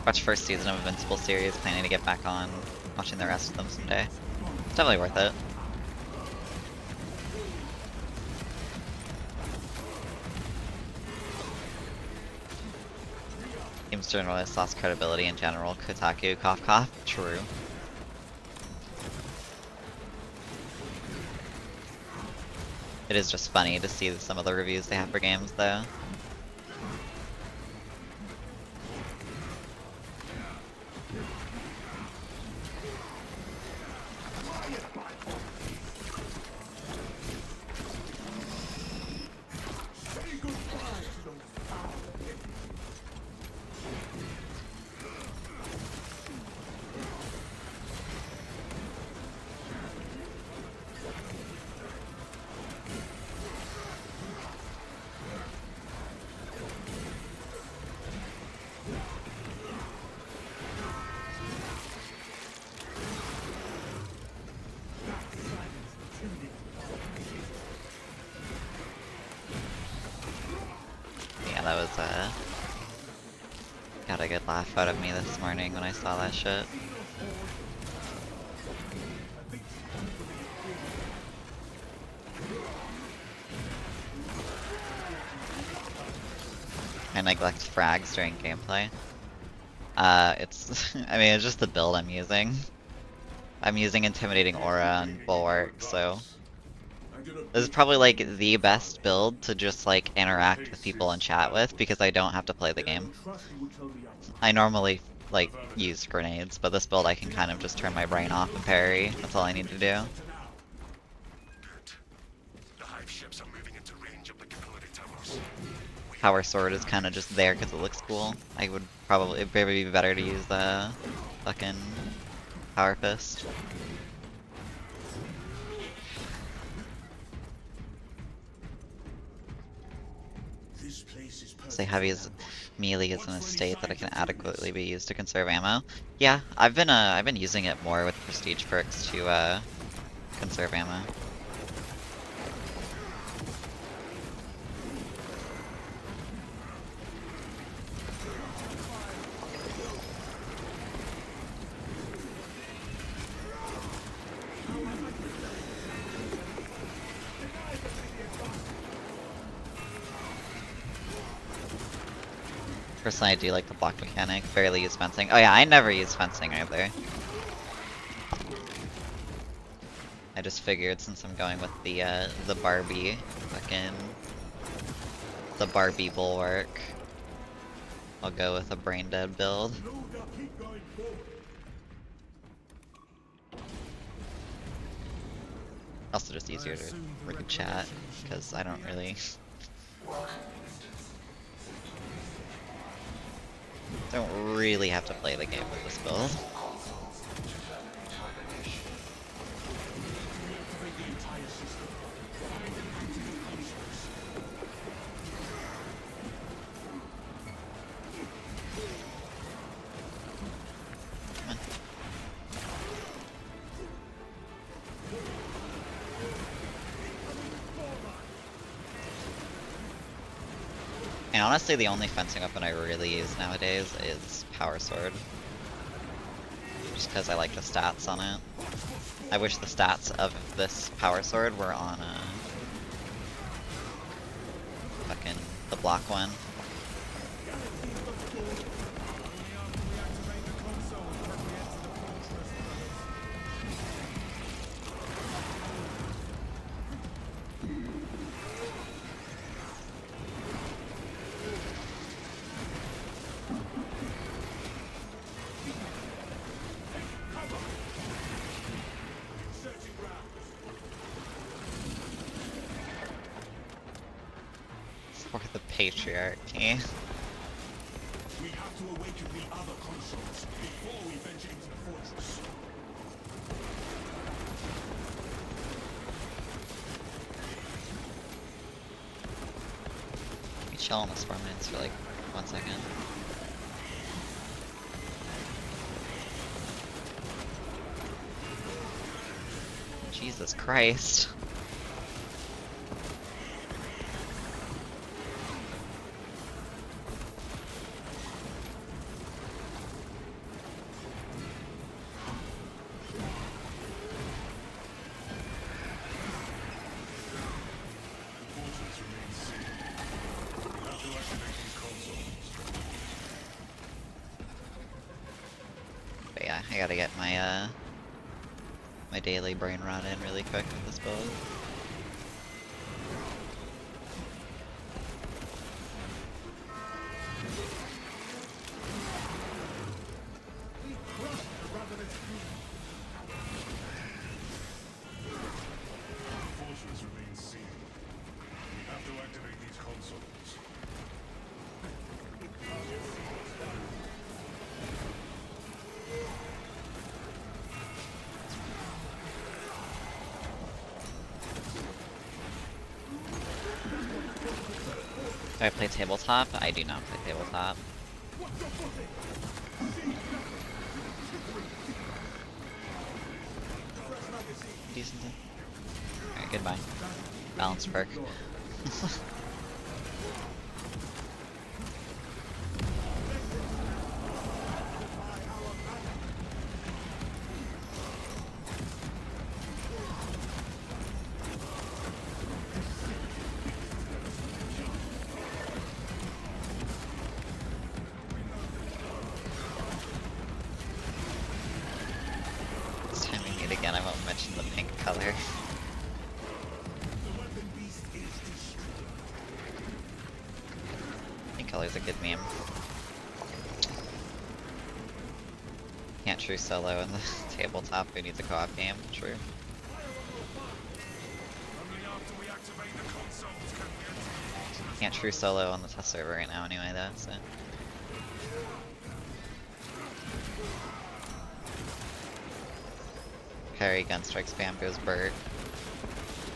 Watch first season of Invincible series, planning to get back on watching the rest of them someday. It's definitely worth it. Games journalists lost credibility in general. Kotaku, cough cough. True. It is just funny to see some of the reviews they have for games though. That was got a good laugh out of me this morning when I saw that shit. I neglect frags during gameplay. It's I mean it's just the build I'm using. I'm using Intimidating Aura and Bulwark, so this is probably like the best build to just like interact with people and chat with because I don't have to play the game. I normally like use grenades, but this build I can kind of just turn my brain off and parry. That's all I need to do. Power Sword is kind of just there because it looks cool. I would probably, it'd be better to use the fucking Power Fist. Say Heavy's melee is in a state that it can adequately be used to conserve ammo. Yeah, I've been using it more with prestige perks to conserve ammo. Personally, I do like the block mechanic. Barely use fencing. Oh yeah, I never use fencing either. I just figured since I'm going with the Barbie, the Barbie bulwark, I'll go with a brain dead build. Also just easier to freaking chat because I don't really. Don't really have to play the game with this build. Come on. And honestly, the only fencing weapon I really use nowadays is Power Sword. Just because I like the stats on it. I wish the stats of this Power Sword were on fucking the block one. For the patriarchy. We have to awaken the other consoles before we venture into the fortress. chill on this 4 minutes for like 1 second. Jesus Christ. But yeah, I gotta get my my daily brain rot in really quick with this build. Fortress remains sealed. We have to activate these consoles. Do I play tabletop? I do not play tabletop. Decent. Alright, goodbye. Balanced perk. This time we meet again, I won't mention the pink color. Pink color's a good meme. Can't true solo in the tabletop, who needs a co-op game? True. Can't true solo on the test server right now anyway though, so. Parry, gun strike, spam goes bird.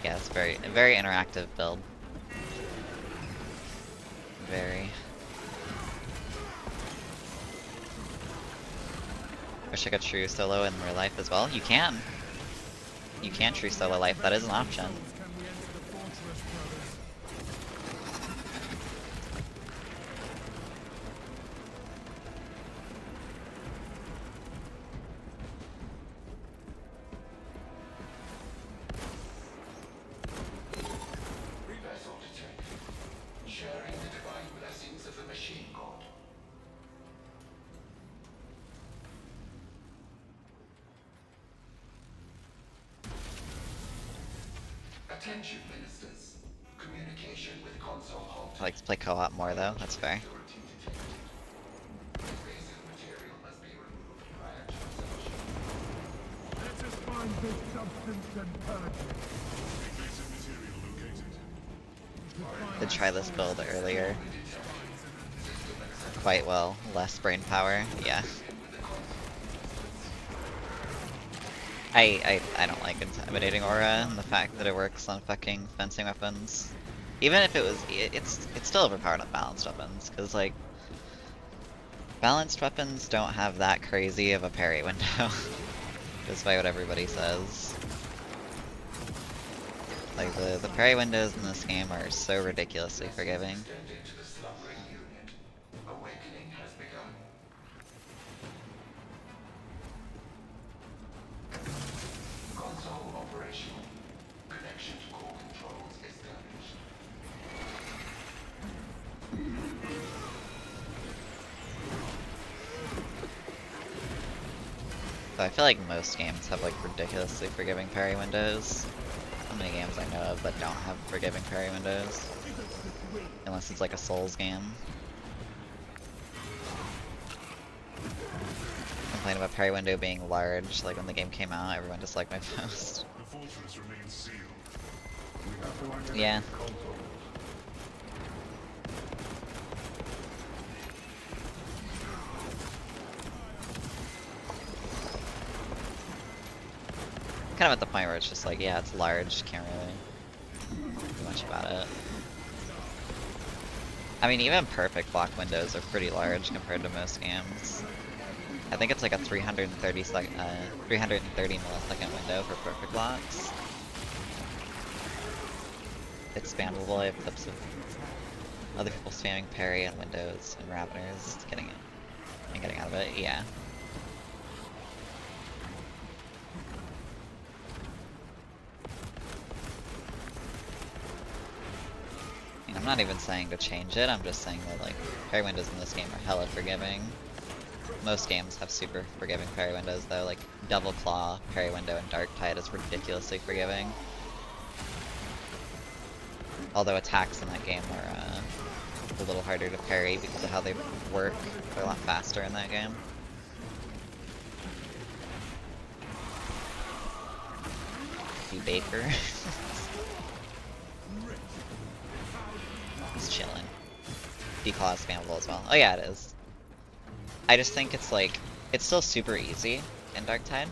Yeah, it's a very interactive build. Very. Wish I could true solo in real life as well. You can. You can true solo life, that is an option. Sharing the divine blessings of the machine god. Attention, ministers. Communication with console halt. I like to play co-op more though, that's fair. Invasive material must be removed prior to consumption. Let us find this substance and purge it. Invasive material located. Did try this build earlier. Quite well, less brain power, yeah. I don't like intimidating aura and the fact that it works on fucking fencing weapons. Even if it was, it's still overpowered on balanced weapons, cause like balanced weapons don't have that crazy of a parry window, despite what everybody says. Like the parry windows in this game are so ridiculously forgiving. Extended to the slumbering unit. Awakening has begun. Console operational. Connection to core controls established. So I feel like most games have like ridiculously forgiving parry windows. How many games I know of that don't have forgiving parry windows? Unless it's like a Souls game. Complain about parry window being large, like when the game came out, everyone disliked my post. The fortress remains sealed. We have to activate Yeah. these consoles. Kind of at the point where it's just like, yeah, it's large, can't really do much about it. I mean, even perfect block windows are pretty large compared to most games. I think it's like a 330 millisecond window for perfect blocks. It's spammable. I have clips of other people spamming parry and windows and raveners, getting it and getting out of it. Yeah. And I'm not even saying to change it. I'm just saying that like parry windows in this game are hella forgiving. Most games have super forgiving parry windows though, like Double Claw, parry window, and Dark Tide is ridiculously forgiving. Although attacks in that game are a little harder to parry because of how they work. They're a lot faster in that game. D Baker. He's chilling. D-Claw is spammable as well. Oh yeah, it is. I just think it's like, it's still super easy in Dark Tide,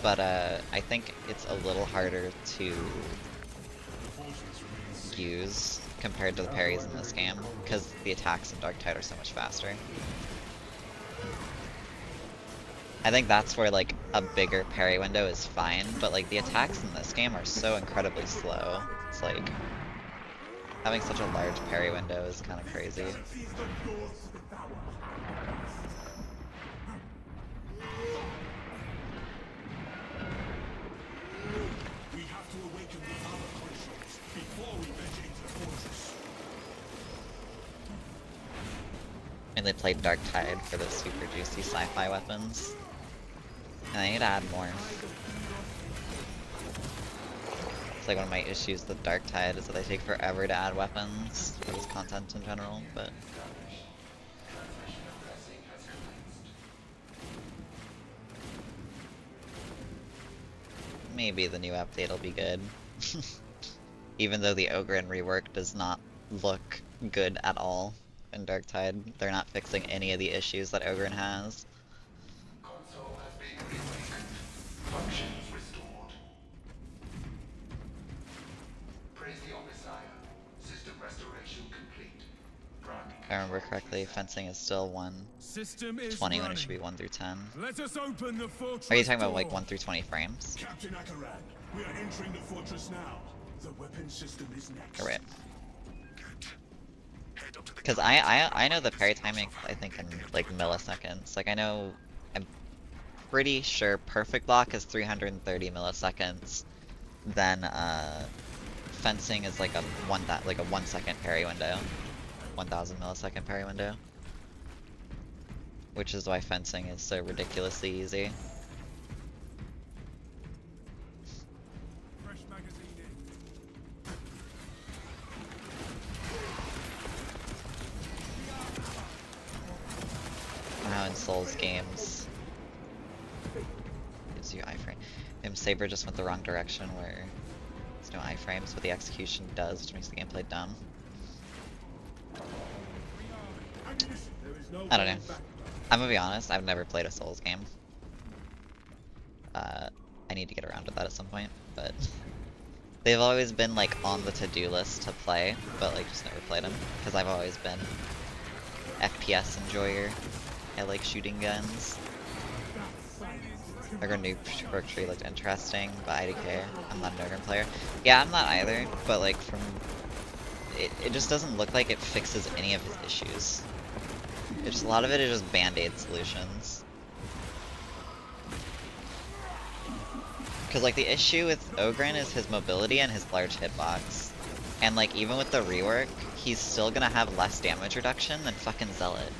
but I think it's a little harder to use compared to the parries in this game, because the attacks in Dark Tide are so much faster. I think that's where like a bigger parry window is fine, but like the attacks in this game are so incredibly slow. It's like, having such a large parry window is kind of crazy. And they played Dark Tide for the super juicy sci-fi weapons. And I need to add more. It's like one of my issues with Dark Tide is that they take forever to add weapons for this content in general, but maybe the new update will be good. Even though the Ogre and rework does not look good at all in Dark Tide, they're not fixing any of the issues that Ogre has. Console has been reawakened. Functions restored. Praise the Omnissiah. System restoration complete. If I remember correctly, fencing is still 120 when it should be 1 through 10. Let us open the fortress. Are you talking about like 1 through 20 frames? Captain Akaran, we are entering the fortress now. The weapon system is next. Alright. Because I know the parry timing, I think, in like milliseconds. Like I know, I'm pretty sure perfect block is 330 milliseconds. Then fencing is like a 1 second parry window, 1000 millisecond parry window. Which is why fencing is so ridiculously easy. Now in Souls games, gives you iframe. Saber just went the wrong direction where there's no iframes, but the execution does, which makes the gameplay dumb. I don't know. I'm gonna be honest, I've never played a Souls game. I need to get around to that at some point, but they've always been like on the to-do list to play, but like just never played them, because I've always been FPS enjoyer. I like shooting guns. Ogre new perk tree looked interesting, but IDK. I'm not an Ogre player. Yeah, I'm not either, but like from it just doesn't look like it fixes any of his issues. It's just, a lot of it is just band-aid solutions. Cause like the issue with Ogren is his mobility and his large hitbox. And like even with the rework, he's still gonna have less damage reduction than fucking Zealot.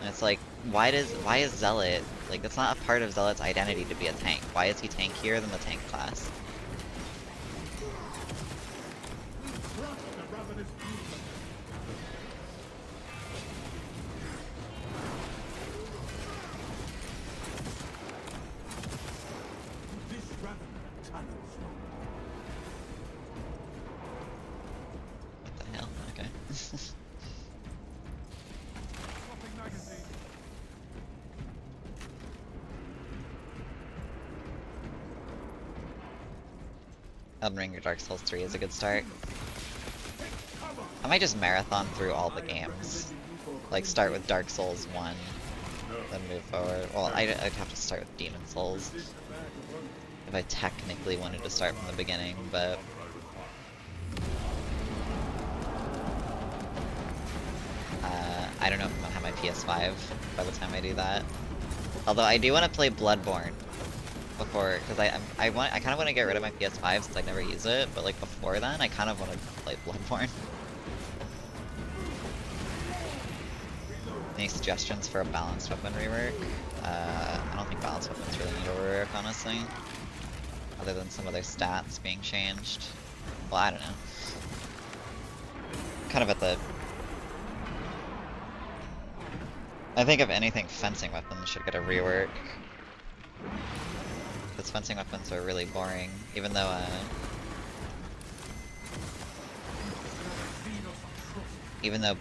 And it's like, why is Zealot, like that's not a part of Zealot's identity to be a tank. Why is he tankier than the tank class? What the hell? Okay. Elden Ring or Dark Souls 3 is a good start. I might just marathon through all the games. Like start with Dark Souls 1, then move forward. Well, I'd have to start with Demon Souls if I technically wanted to start from the beginning, but I don't know if I'm gonna have my PS5 by the time I do that. Although I do want to play Bloodborne before, because I kind of want to get rid of my PS5 since I never use it. But like before then, I kind of want to play Bloodborne. Any suggestions for a balanced weapon rework? I don't think balanced weapons really need a rework, honestly. Other than some of their stats being changed. Well, I don't know. Kind of at the... I think if anything, fencing weapons should get a rework. Because fencing weapons are really boring, even though,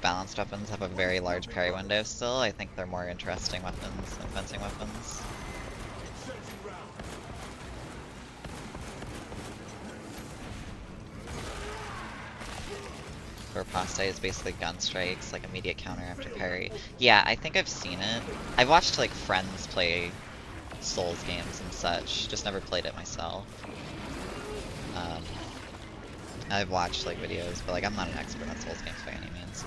balanced weapons have a very large parry window still, I think they're more interesting weapons than fencing weapons. Riposte is basically gun strikes, like immediate counter after parry. Yeah, I think I've seen it. I've watched like friends play Souls games and such, just never played it myself. I've watched like videos, but like I'm not an expert on Souls games by any means.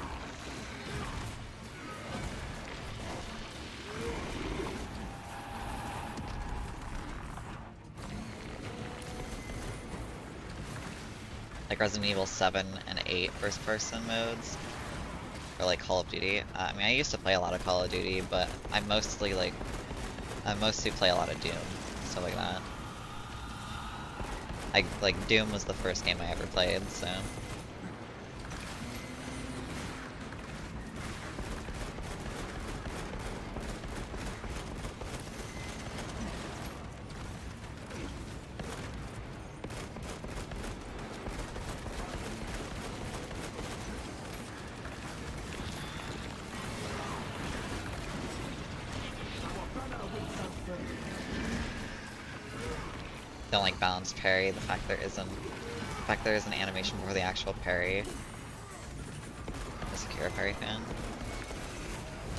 Like Resident Evil 7 and 8 first person modes, or like Call of Duty. I mean, I used to play a lot of Call of Duty, but I mostly play a lot of Doom, stuff like that. Like Doom was the first game I ever played, so. Don't like balanced parry, the fact there is an animation for the actual parry. I'm a Sekiro parry fan.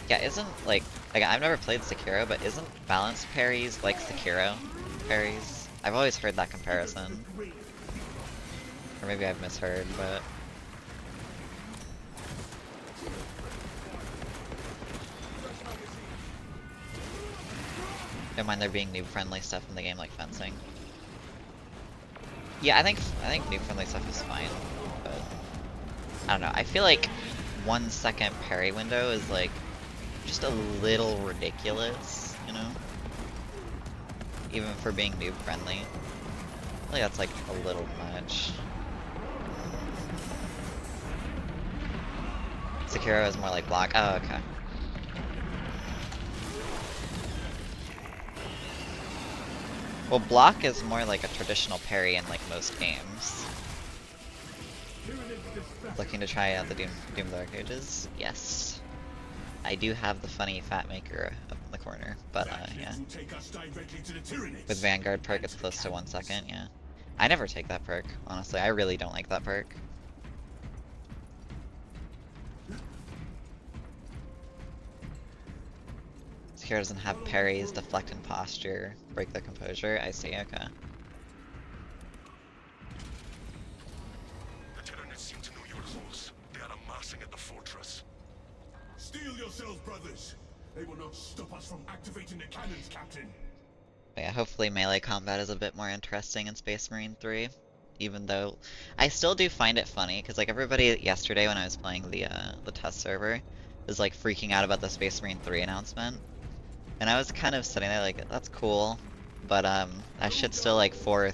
Yeah, isn't like I've never played Sekiro, but isn't balanced parries like Sekiro parries? I've always heard that comparison. Or maybe I've misheard, but don't mind there being noob friendly stuff in the game like fencing. Yeah, I think noob friendly stuff is fine, but I don't know. I feel like 1 second parry window is like just a little ridiculous, you know? Even for being noob friendly. I feel like that's like a little much. Sekiro is more like block. Oh, okay. Well, block is more like a traditional parry in like most games. Looking to try out the Doom Dark Ages? Yes. I do have the funny fat maker up in the corner, but yeah. With Vanguard perk, it's close to 1 second, yeah. I never take that perk, honestly. I really don't like that perk. Sekiro doesn't have parries, deflect and posture, break the composure. I see, okay. The Tyranids seem to know your rules. They are amassing at the fortress. Steel yourselves, brothers. They will not stop us from activating the cannons, Captain. But yeah, hopefully melee combat is a bit more interesting in Space Marine 3. Even though I still do find it funny, because like everybody yesterday when I was playing the test server was like freaking out about the Space Marine 3 announcement. And I was kind of sitting there like, that's cool, but that shit's still like 3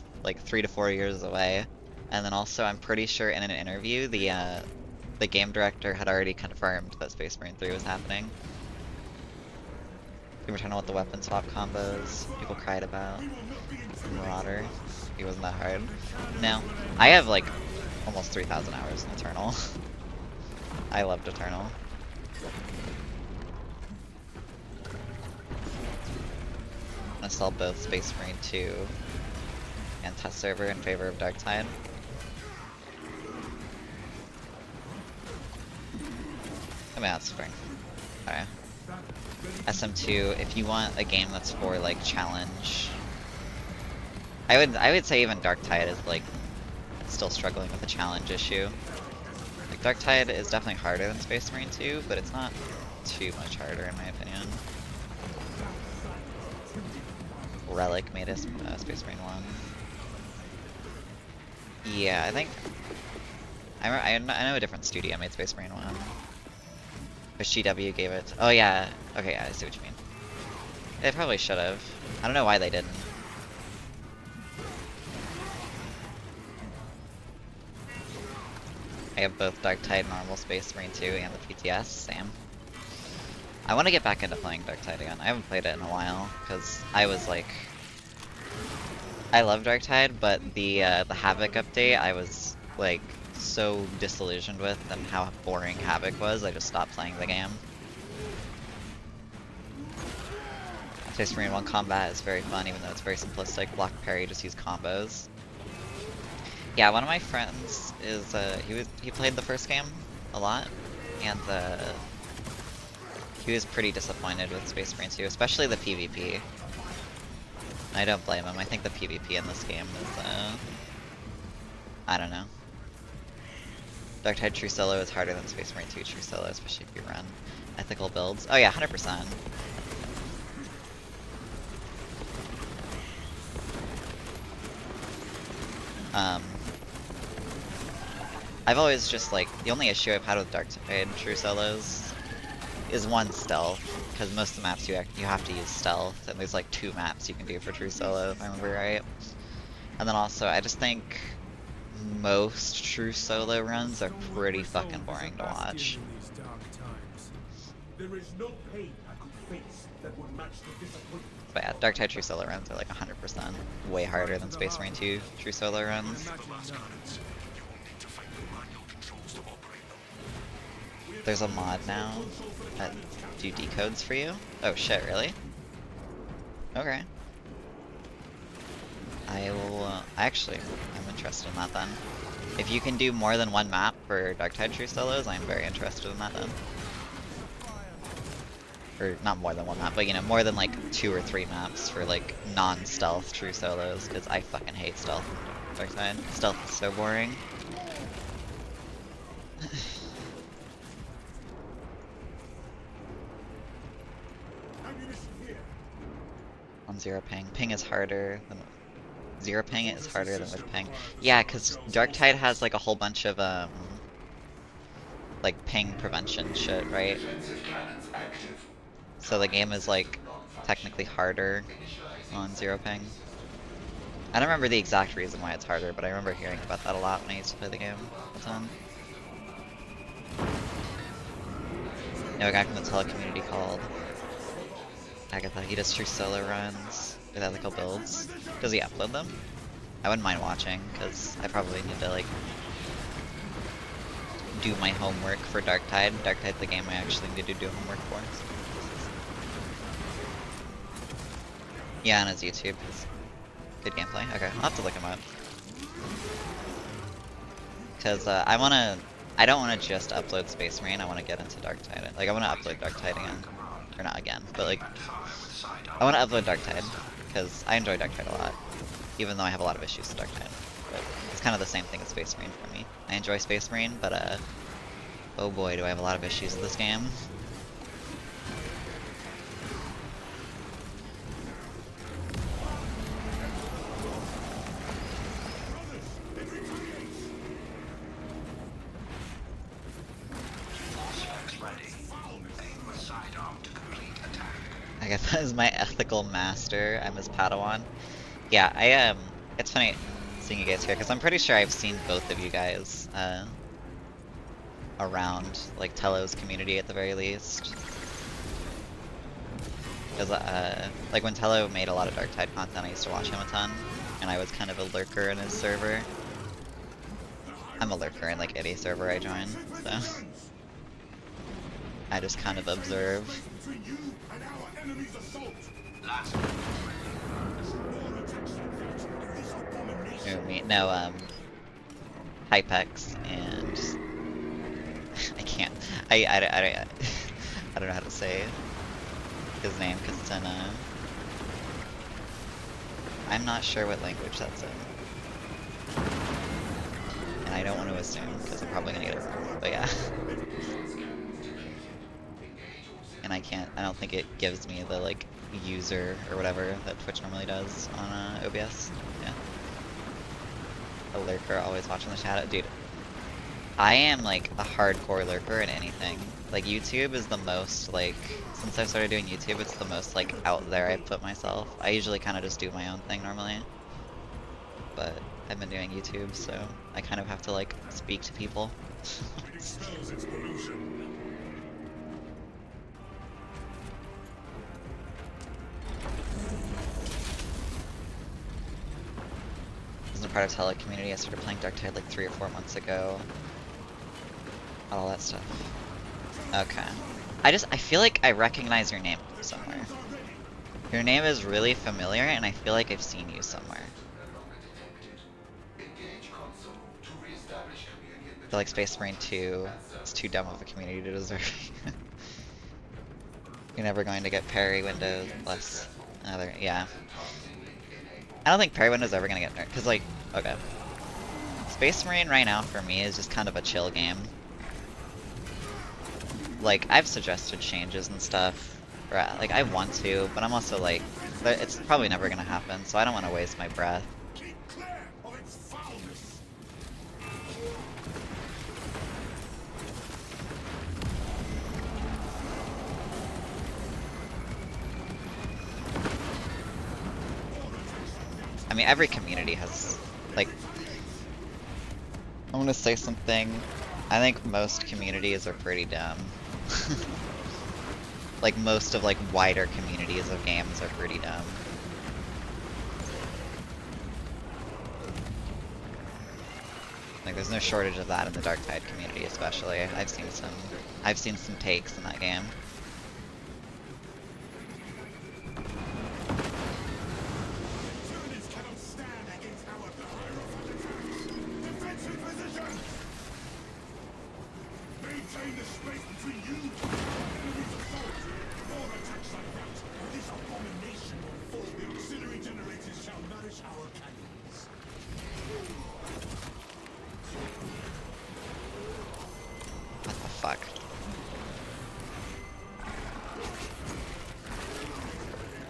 to 4 years away. And then also, I'm pretty sure in an interview, the game director had already confirmed that Space Marine 3 was happening. We were talking about the weapon swap combos people cried about. Marauder, it wasn't that hard. No, I have like almost 3,000 hours in Eternal. I loved Eternal. I'm gonna sell both Space Marine 2 and Test Server in favor of Darktide. that's spring. Okay. SM2, if you want a game that's for like challenge, I would say even Darktide is like still struggling with the challenge issue. Like Darktide is definitely harder than Space Marine 2, but it's not too much harder in my opinion. Relic made us Space Marine 1. Yeah, I think I know a different studio made Space Marine 1. But GW gave it. Oh yeah. Okay, yeah, I see what you mean. They probably should have. I don't know why they didn't. I have both Darktide, normal Space Marine 2, and the PTS. Same. I want to get back into playing Darktide again. I haven't played it in a while because I was like, I love Darktide, but the Havoc update, I was like so disillusioned with and how boring Havoc was. I just stopped playing the game. Space Marine 1 combat is very fun, even though it's very simplistic. Block parry, just use combos. Yeah, one of my friends is he played the first game a lot, and he was pretty disappointed with Space Marine 2, especially the PvP. I don't blame him. I think the PvP in this game is I don't know. Darktide True Solo is harder than Space Marine 2 True Solo, especially if you run ethical builds. Oh yeah, 100%. I've always just like, the only issue I've had with Darktide True Solos is one, stealth, because most of the maps you have to use stealth, and there's like 2 maps you can do for True Solo, if I remember right. And then also, I just think most True Solo runs are pretty fucking boring to watch. But yeah, Darktide True Solo runs are like 100% way harder than Space Marine 2 True Solo runs. There's a mod now that do decodes for you? Oh shit, really? Okay. I will, I'm interested in that then. If you can do more than 1 map for Darktide True Solos, I'm very interested in that then. Or not more than 1 map, but you know, more than like 2 or 3 maps for like non-stealth True Solos, because I fucking hate stealth in Darktide. Stealth is so boring. On 0 ping. Ping is harder than 0 ping is harder than with ping. Yeah, because Darktide has like a whole bunch of like ping prevention shit, right? So the game is like technically harder on 0 ping. I don't remember the exact reason why it's harder, but I remember hearing about that a lot when I used to play the game a ton. I know a guy from the tele community called Agatha. He does True Solo runs with ethical builds. Does he upload them? I wouldn't mind watching, because I probably need to like do my homework for Darktide. Darktide's the game I actually need to do homework for. Yeah, on his YouTube. It's good gameplay. Okay, I'll have to look him up. Because I don't want to just upload Space Marine, I want to get into Darktide. Like, I want to upload Darktide again. Or not again, but like, I want to upload Darktide, because I enjoy Darktide a lot. Even though I have a lot of issues with Darktide. But it's kind of the same thing as Space Marine for me. I enjoy Space Marine, but oh boy, do I have a lot of issues with this game. I guess that is my ethical master. I'm his Padawan. Yeah, it's funny seeing you guys here, because I'm pretty sure I've seen both of you guys around, like, Telo's community at the very least. Because, like, when Telo made a lot of Darktide content, I used to watch him a ton, and I was kind of a lurker in his server. I'm a lurker in, like, any server I join, so I just kind of observe. No, Hypex and I I don't know how to say his name because it's in I'm not sure what language that's in. And I don't want to assume because I'm probably gonna get it wrong. But yeah. And I don't think it gives me the like user or whatever that Twitch normally does on OBS. Yeah. A lurker always watching the chat. Dude, I am like a hardcore lurker in anything. Like YouTube is the most like, since I started doing YouTube, it's the most like out there I put myself. I usually kind of just do my own thing normally. But I've been doing YouTube, so I kind of have to like speak to people. It smells its pollution. Wasn't a part of Tele community. I started playing Darktide like 3 or 4 months ago. All that stuff. Okay. I feel like I recognize your name somewhere. Your name is really familiar, and I feel like I've seen you somewhere. I feel like Space Marine 2 is too dumb of a community to deserve. You're never going to get Parry window less another, yeah. I don't think Parry window's ever gonna get nerfed, cause like, okay. Space Marine right now for me is just kind of a chill game. Like, I've suggested changes and stuff, or like I want to, but I'm also like, it's probably never gonna happen, so I don't want to waste my breath. Keep clear of its foulness. I mean, every community has, like, I'm gonna say something. I think most communities are pretty dumb. Like, most of, like, wider communities of games are pretty dumb. Like, there's no shortage of that in the Darktide community, especially. I've seen some takes in that game. Maintain the space between you and the enemy's authority. More attacks like that, and this abomination will fall. The auxiliary generators shall nourish our cannons. What the fuck?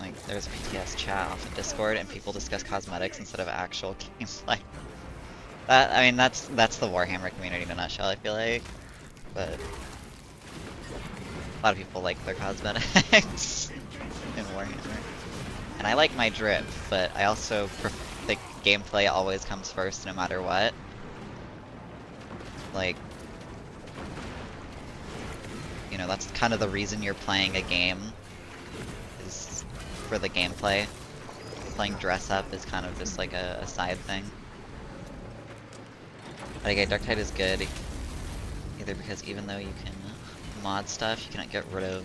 Like, there's PTS chat off in Discord, and people discuss cosmetics instead of actual gameplay. That, I mean, that's the Warhammer community in a nutshell, I feel like. But a lot of people like their cosmetics in Warhammer. And I like my drip, but I also think gameplay always comes first no matter what. Like, you know, that's kind of the reason you're playing a game, is for the gameplay. Playing dress up is kind of just like a side thing. But again, Darktide is good. Either because even though you can mod stuff, you cannot get rid of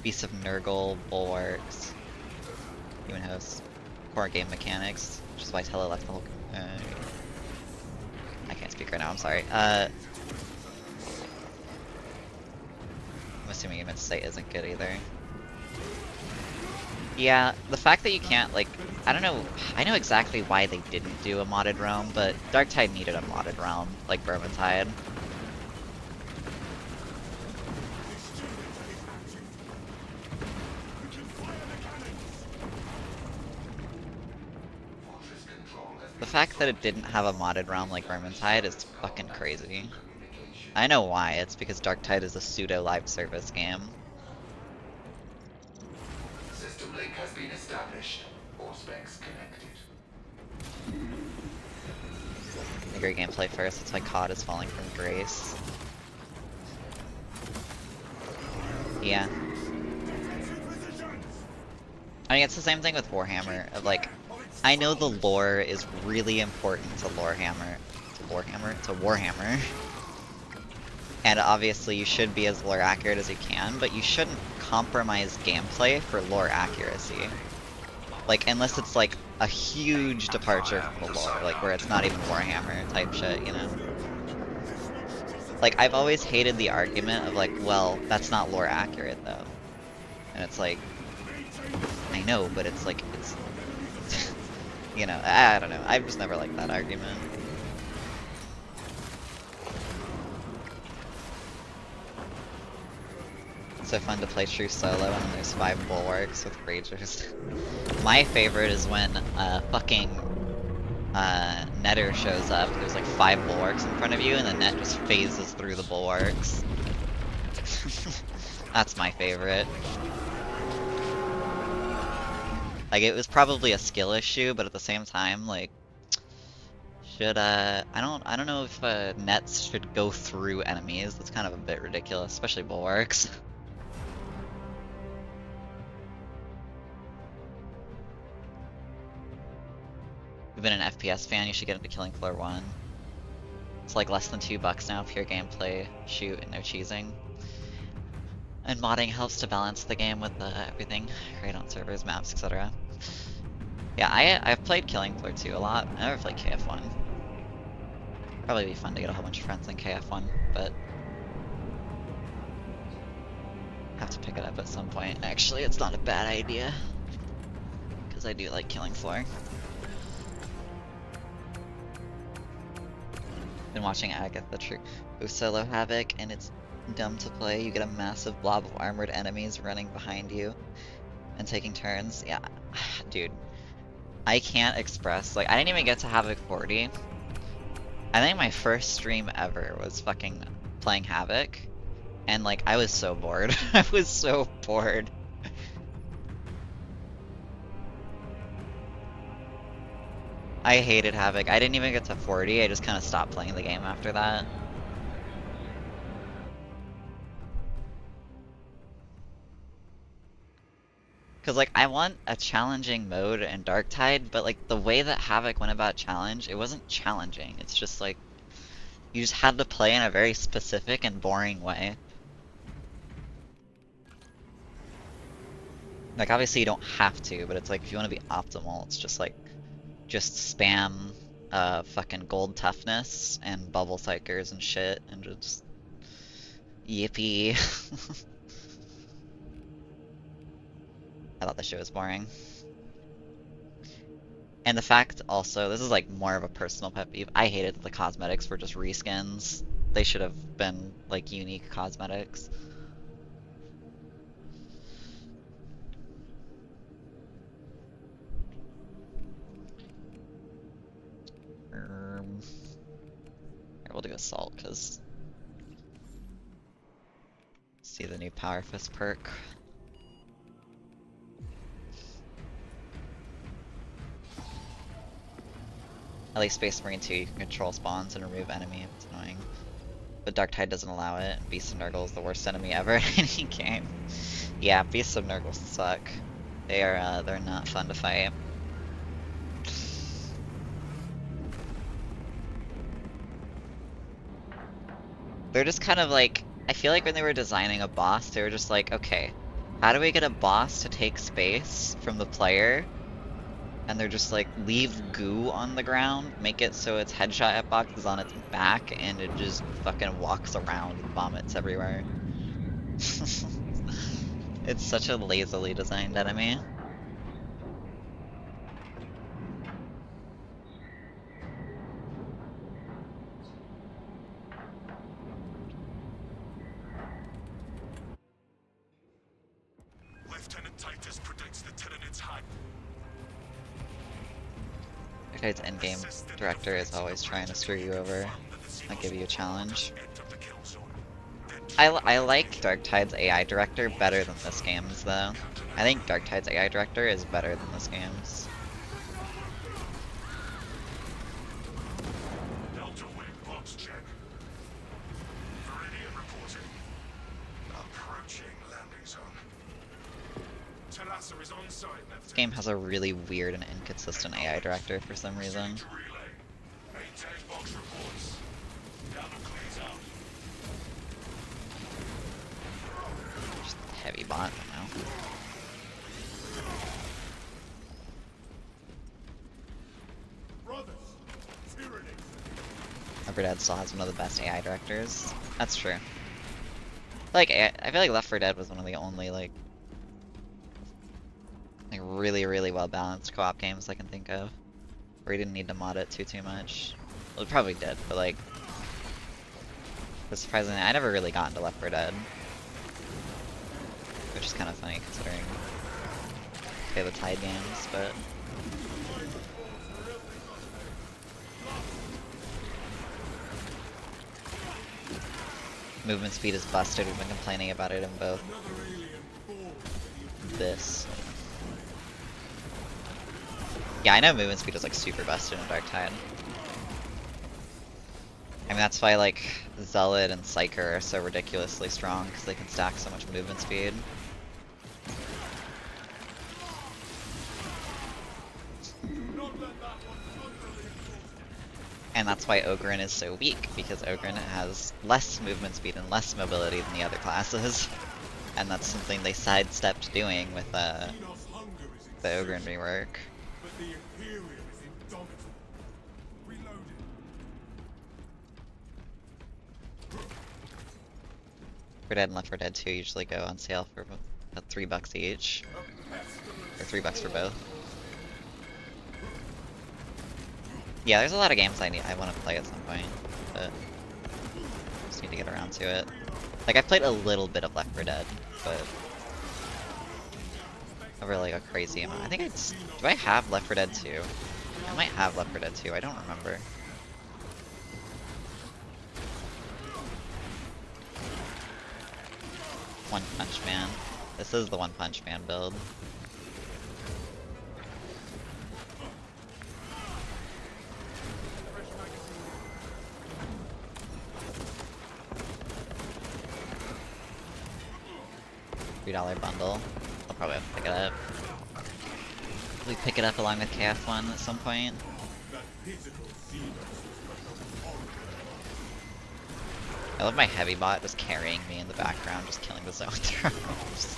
Beasts of Nurgle, Bulwarks, even has core game mechanics, which is why Tele left the whole... I can't speak right now, I'm sorry. I'm assuming you meant to say isn't good either. Yeah, the fact that you can't, like, I don't know, I know exactly why they didn't do a modded realm, but Darktide needed a modded realm, like Vermintide. The fact that it didn't have a modded realm like Vermintide is fucking crazy. I know why, it's because Darktide is a pseudo live service game. System link has been established. All specs connected. Great gameplay first, that's why COD is falling from grace. Yeah. I mean, it's the same thing with Warhammer, of like, I know the lore is really important to Warhammer, and obviously you should be as lore accurate as you can, but you shouldn't compromise gameplay for lore accuracy. Like, unless it's like a huge departure from the lore, like where it's not even Warhammer type shit, you know? Like, I've always hated the argument of like, well, that's not lore accurate though. And it's like, I know, but it's like, it's, you know, I don't know. I've just never liked that argument. It's so fun to play true solo and there's 5 bulwarks with ragers. My favorite is when fucking netter shows up. There's like 5 bulwarks in front of you and the net just phases through the bulwarks. That's my favorite. Like, it was probably a skill issue, but at the same time, like, should I don't know if nets should go through enemies. That's kind of a bit ridiculous, especially bulwarks. You've been an FPS fan, you should get into Killing Floor 1. It's like less than $2 now, pure gameplay, shoot, and no cheesing. And modding helps to balance the game with everything, create on servers, maps, etc. Yeah, I've played Killing Floor 2 a lot. I never played KF1. Probably be fun to get a whole bunch of friends in KF1, but have to pick it up at some point. Actually, it's not a bad idea, because I do like Killing Floor. Been watching Agatha True solo Havoc, and it's dumb to play. You get a massive blob of armored enemies running behind you and taking turns. Yeah, dude, I can't express, like, I didn't even get to Havoc 40. I think my first stream ever was fucking playing Havoc, and like, I was so bored. I was so bored. I hated Havoc. I didn't even get to 40, I just kind of stopped playing the game after that. Cause like, I want a challenging mode in Darktide, but like, the way that Havoc went about challenge, it wasn't challenging. It's just like, you just had to play in a very specific and boring way. Like, obviously you don't have to, but it's like, if you want to be optimal, it's just like, just spam fucking gold toughness and bubble psychers and shit, and just yippee. I thought the shit was boring. And the fact also, this is like more of a personal pet peeve, I hated that the cosmetics were just reskins. They should have been like unique cosmetics. We'll do Assault, because see the new Power Fist perk. At least Space Marine 2, you can control spawns and remove enemy if it's annoying. But Darktide doesn't allow it. Beast of Nurgle is the worst enemy ever in any game. Yeah, Beasts of Nurgle suck. They're not fun to fight. They're just kind of like, I feel like when they were designing a boss, they were just like, okay, how do we get a boss to take space from the player? And they're just like, leave goo on the ground, make it so its headshot hitbox is on its back, and it just fucking walks around and vomits everywhere. It's such a lazily designed enemy. Lieutenant Titus predicts the Tyranids hide. Darktide's endgame director is always trying to screw you over, not give you a challenge. I like Darktide's AI director better than this game's though. I think Darktide's AI director is better than this game's. Delta Wing box check. Viridian reporting. Approaching landing zone. Terrassa is on site, Lieutenant. This game has a really weird and inconsistent AI director for some reason. Maintain box reports. Down the clears out. Just heavy bot, I don't know. Dead still has one of the best AI directors. That's true. Like, I feel like Left 4 Dead was one of the only, like really, really well-balanced co-op games I can think of. Where you didn't need to mod it too much. Well, it probably did, but like... But surprisingly, I never really got into Left 4 Dead. Which is kind of funny considering they have the Tide games, but... Movement speed is busted, we've been complaining about it in both this. Yeah, I know movement speed is like super busted in Dark Tide. I mean, that's why like Zealot and Psyker are so ridiculously strong, because they can stack so much movement speed. And that's why Ogryn is so weak, because Ogryn has less movement speed and less mobility than the other classes. And that's something they sidestepped doing with the Ogryn rework. For Dead and Left 4 Dead 2 usually go on sale for about $3 each. Or $3 for both. Yeah, there's a lot of games I want to play at some point, but just need to get around to it. Like, I've played a little bit of Left 4 Dead, but never like a crazy amount. I think it's... Do I have Left 4 Dead 2? I might have Left 4 Dead 2, I don't remember. One Punch Man. This is the One Punch Man build. $3 bundle. I'll probably have to pick it up. We pick it up along with KF1 at some point. I love my heavy bot just carrying me in the background, just killing the zone throws.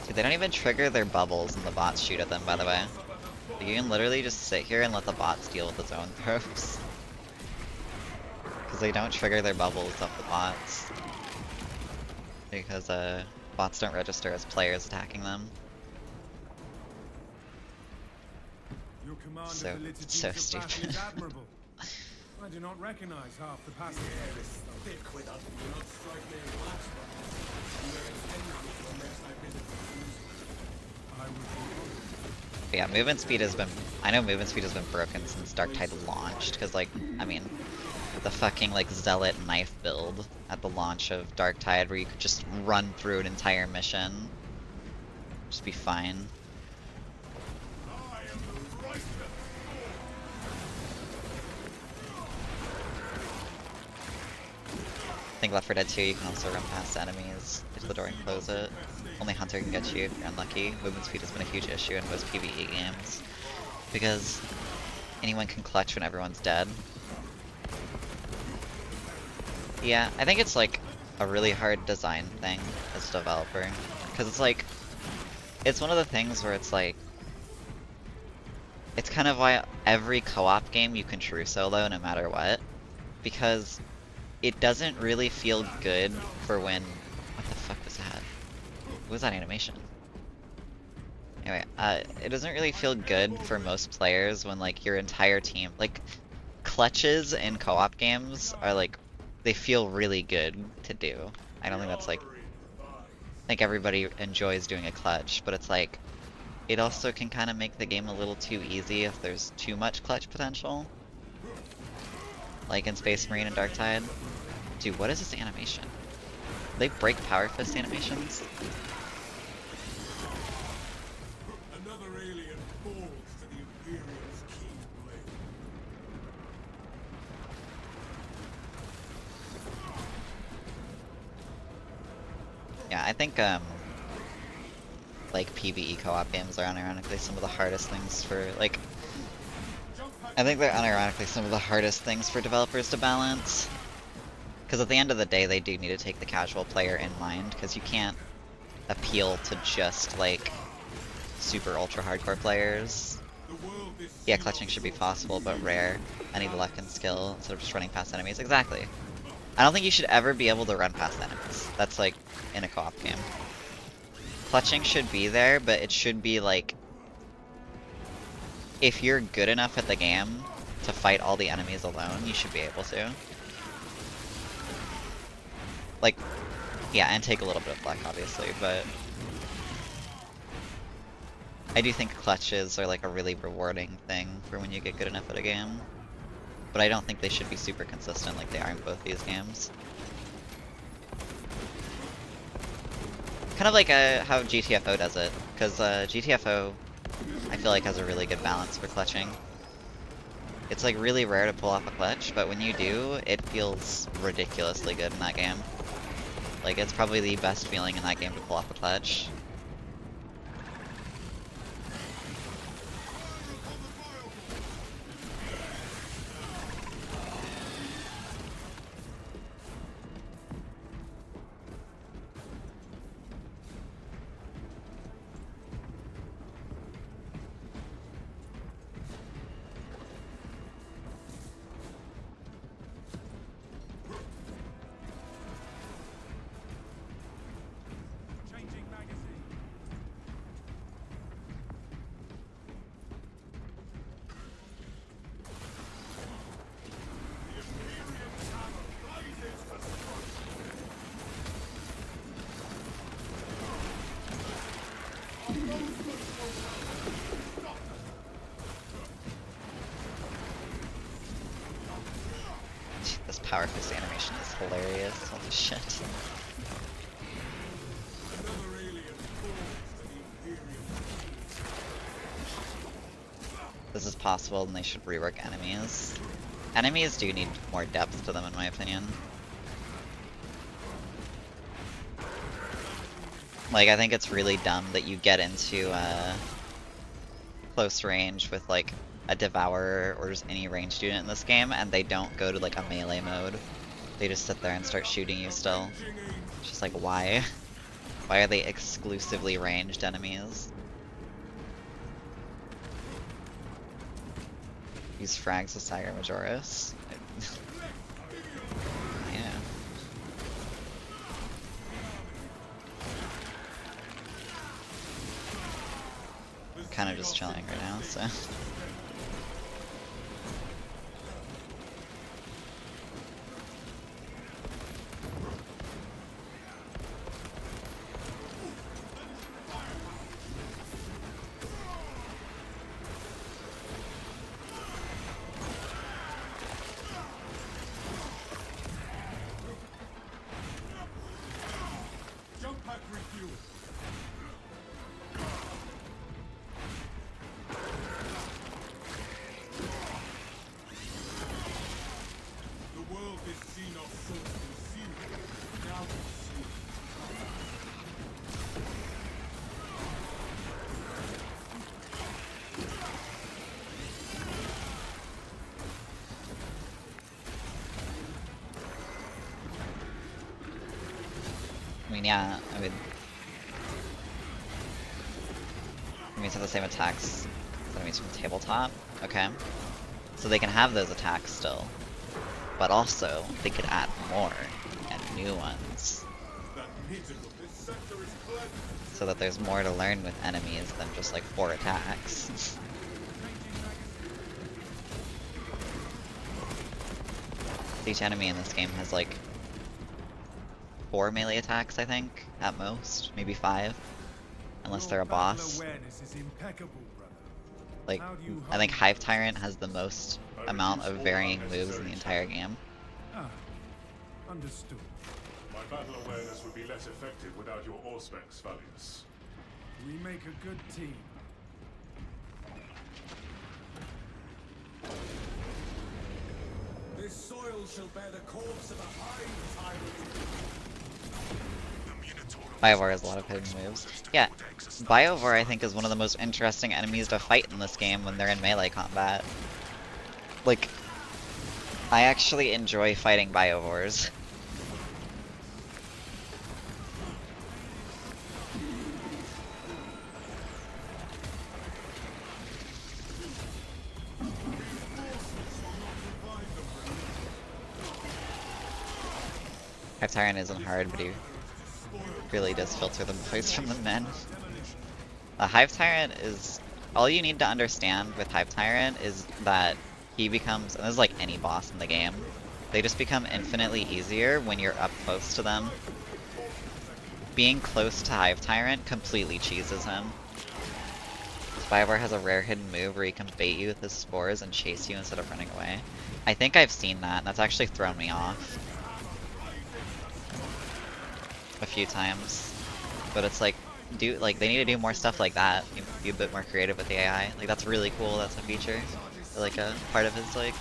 Dude, they don't even trigger their bubbles and the bots shoot at them, by the way. You can literally just sit here and let the bots deal with the zone throws. Because they don't trigger their bubbles off the bots. Because bots don't register as players attacking them. So stupid. I do not recognize half the passengers. Yeah, movement speed has been... I know movement speed has been broken since Dark Tide launched, because like, I mean, the fucking like Zealot knife build at the launch of Dark Tide where you could just run through an entire mission. Just be fine. I think Left 4 Dead 2 you can also run past enemies, get to the door and close it. Only Hunter can get you if you're unlucky. Movement speed has been a huge issue in most PvE games, because anyone can clutch when everyone's dead. Yeah, I think it's like a really hard design thing as a developer, because it's like, it's one of the things where it's like, it's kind of why every co-op game you can true solo no matter what, because it doesn't really feel good for when... What the fuck was that? What was that animation? Anyway, it doesn't really feel good for most players when like your entire team... Like, clutches in co-op games are like... They feel really good to do. I don't think that's like... I think everybody enjoys doing a clutch, but it's like... It also can kind of make the game a little too easy if there's too much clutch potential. Like in Space Marine and Dark Tide. Dude, what is this animation? Do they break Power Fist animations? Another alien falls to the Imperial's keen blade. Yeah, I think like PvE co-op games are unironically some of the hardest things for like... I think they're unironically some of the hardest things for developers to balance. Because at the end of the day, they do need to take the casual player in mind, because you can't... appeal to just like super ultra hardcore players. Yeah, clutching should be possible, but rare. I need luck and skill instead of just running past enemies. Exactly. I don't think you should ever be able to run past enemies. That's like in a co-op game. Clutching should be there, but it should be like, if you're good enough at the game to fight all the enemies alone, you should be able to. Like, yeah, and take a little bit of luck, obviously, but I do think clutches are like a really rewarding thing for when you get good enough at a game. But I don't think they should be super consistent like they are in both these games. Kind of like how GTFO does it, because GTFO I feel like has a really good balance for clutching. It's like really rare to pull off a clutch, but when you do, it feels ridiculously good in that game. Like, it's probably the best feeling in that game to pull off a clutch. This power fist animation is hilarious. Holy shit. This is possible, and they should rework enemies. Enemies do need more depth to them, in my opinion. Like, I think it's really dumb that you get into close range with like a devourer or just any ranged unit in this game, and they don't go to like a melee mode. They just sit there and start shooting you still. It's just like, why? Why are they exclusively ranged enemies? Use frags with Sagar Majoris. Yeah. Kind of just chilling right now, so. I mean, yeah, enemies have the same attacks as enemies from tabletop. Okay. So they can have those attacks still. But also, they could add more and new ones. So that there's more to learn with enemies than just like 4 attacks. Each enemy in this game has like 4 melee attacks, I think, at most, maybe 5, unless they're a boss. Like, I think Hive Tyrant has the most amount of varying moves in the entire game. Ah, understood. My battle awareness would be less effective without your Auspex, Valius. We make a good team. This soil shall bear the corpse of a Hive Tyrant. Biovore has a lot of hidden moves. Yeah, Biovore I think is one of the most interesting enemies to fight in this game when they're in melee combat. Like, I actually enjoy fighting Biovores. Hive Tyrant isn't hard, but he really does filter the boys from the men. A Hive Tyrant is... all you need to understand with Hive Tyrant is that he becomes, and this is like any boss in the game, they just become infinitely easier when you're up close to them. Being close to Hive Tyrant completely cheeses him. Spyware has a rare hidden move where he can bait you with his spores and chase you instead of running away. I think I've seen that, and that's actually thrown me off a few times. But it's like, they need to do more stuff like that. Be a bit more creative with the AI. Like, that's really cool. That's a feature, or like a part of his like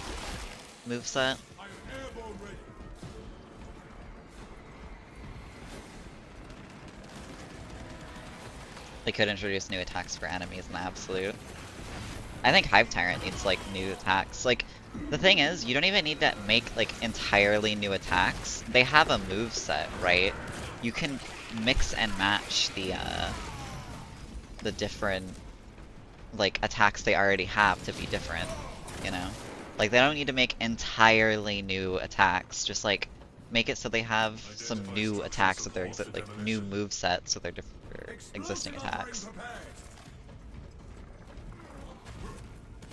moveset. They could introduce new attacks for enemies in the absolute. I think Hive Tyrant needs like new attacks. Like, the thing is, you don't even need to make like entirely new attacks. They have a move set, right? You can mix and match the different like attacks they already have to be different, you know? Like, they don't need to make entirely new attacks. Just like make it so they have some new attacks with their like new move sets with their different existing attacks.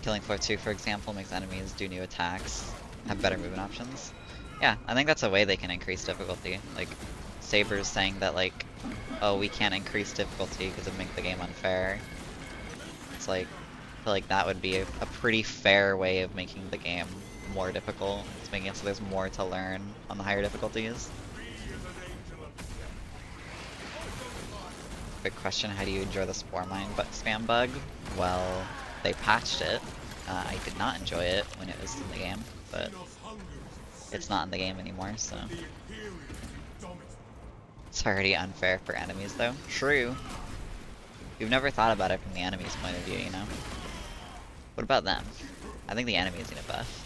Killing Floor 2, for example, makes enemies do new attacks, have better movement options. Yeah, I think that's a way they can increase difficulty. Like, Saber's saying that, like, oh, we can't increase difficulty because it makes the game unfair. It's like, I feel like that would be a pretty fair way of making the game more difficult. It's making it so there's more to learn on the higher difficulties. Quick question, how do you enjoy the Spore Mine spam bug? Well, they patched it. I did not enjoy it when it was in the game, but it's not in the game anymore, so... It's already unfair for enemies, though. True. You've never thought about it from the enemy's point of view, you know? What about them? I think the enemies need a buff.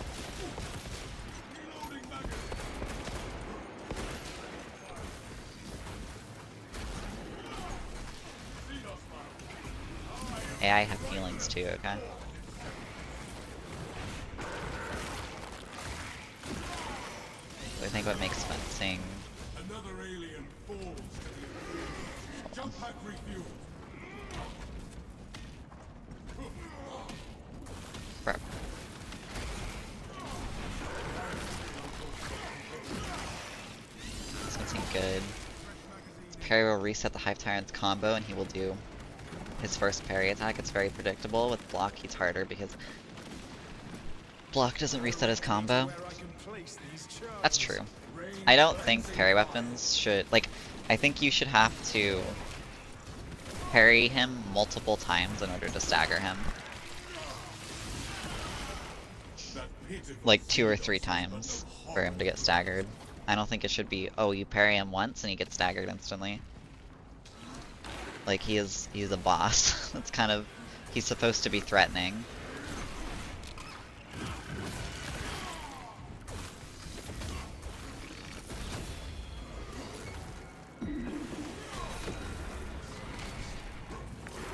AI have feelings too, okay? What do you think what makes fencing? Another alien falls. Jump pack refuel. Prep. This one seemed good. Parry will reset the Hive Tyrant's combo and he will do his first parry attack. It's very predictable. With block, he's harder because block doesn't reset his combo. That's true. I don't think parry weapons should, like, I think you should have to parry him multiple times in order to stagger him. Like 2 or 3 times for him to get staggered. I don't think it should be, oh, you parry him once and he gets staggered instantly. Like, he's a boss. That's kind of, he's supposed to be threatening.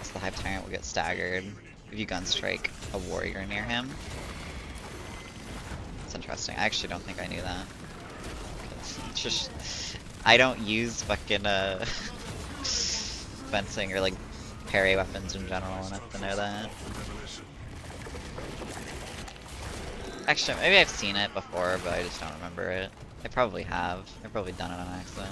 So the Hive Tyrant will get staggered if you gunstrike a warrior near him. That's interesting. I actually don't think I knew that. It's just, I don't use fucking fencing or like parry weapons in general enough to know that. Actually, maybe I've seen it before, but I just don't remember it. I probably have. I've probably done it on accident.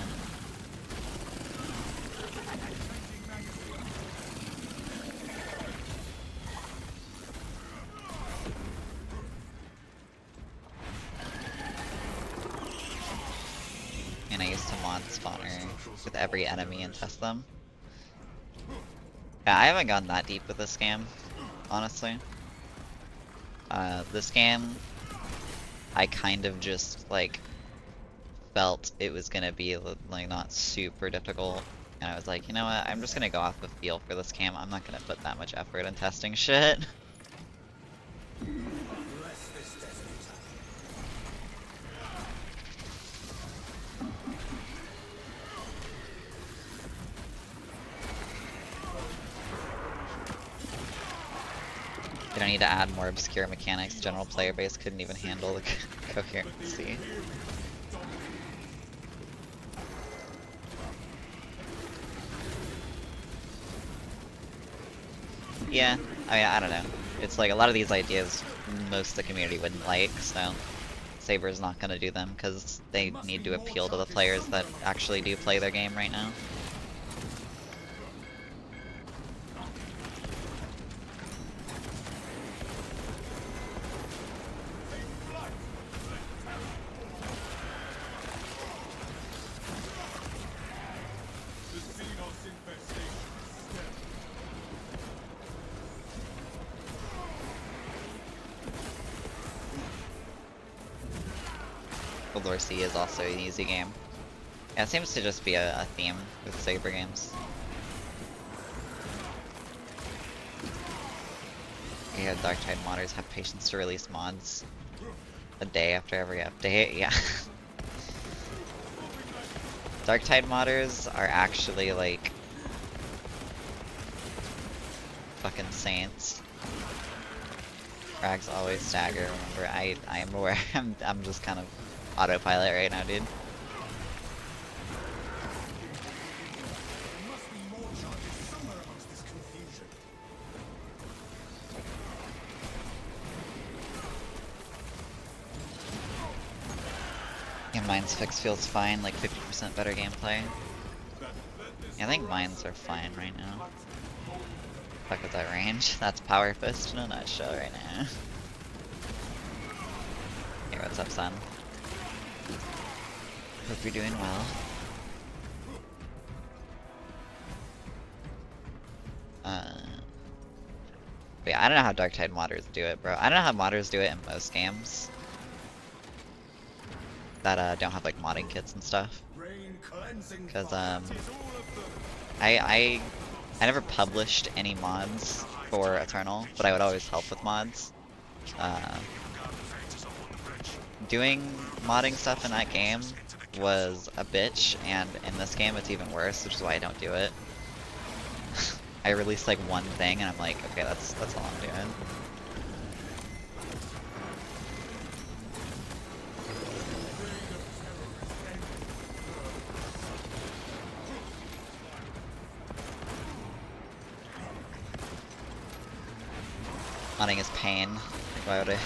And I used to mod spawner with every enemy and test them. Yeah, I haven't gone that deep with this game, honestly. This game, I kind of just, like, felt it was gonna be, like, not super difficult. And I was like, you know what, I'm just gonna go off the feel for this game. I'm not gonna put that much effort in testing shit. You don't need to add more obscure mechanics. General player base couldn't even handle the coherency. Actually, maybe I've seen it before, but I just don't remember it. I probably have. I've probably done it on accident. You know, Yeah, I mean, I don't know. It's like a lot of these ideas most of the community wouldn't like, so Saber's not gonna do them because they need to appeal to the players that actually do play their game right now. Cold C is also an easy game. Yeah, it seems to just be a theme with Saber games. Yeah, Darktide modders have patience to release mods a day after every update, yeah. Darktide modders are actually like fucking saints. Frags always stagger, remember, I am aware, I'm just kind of autopilot right now, dude. Yeah, Mine's fix feels fine, like 50% better gameplay. Yeah, I think mines are fine right now. Fuck with that range. That's Power Fist in a nutshell right now. Hey, what's up, son? Hope you're doing well. But yeah, I don't know how Darktide modders do it, bro. I don't know how modders do it in most games that don't have like modding kits and stuff. Cause I never published any mods for Eternal, but I would always help with mods. Doing modding stuff in that game was a bitch, and in this game it's even worse, which is why I don't do it. I released like one thing, and I'm like, okay, that's all I'm doing. Modding is pain. Like, why would I?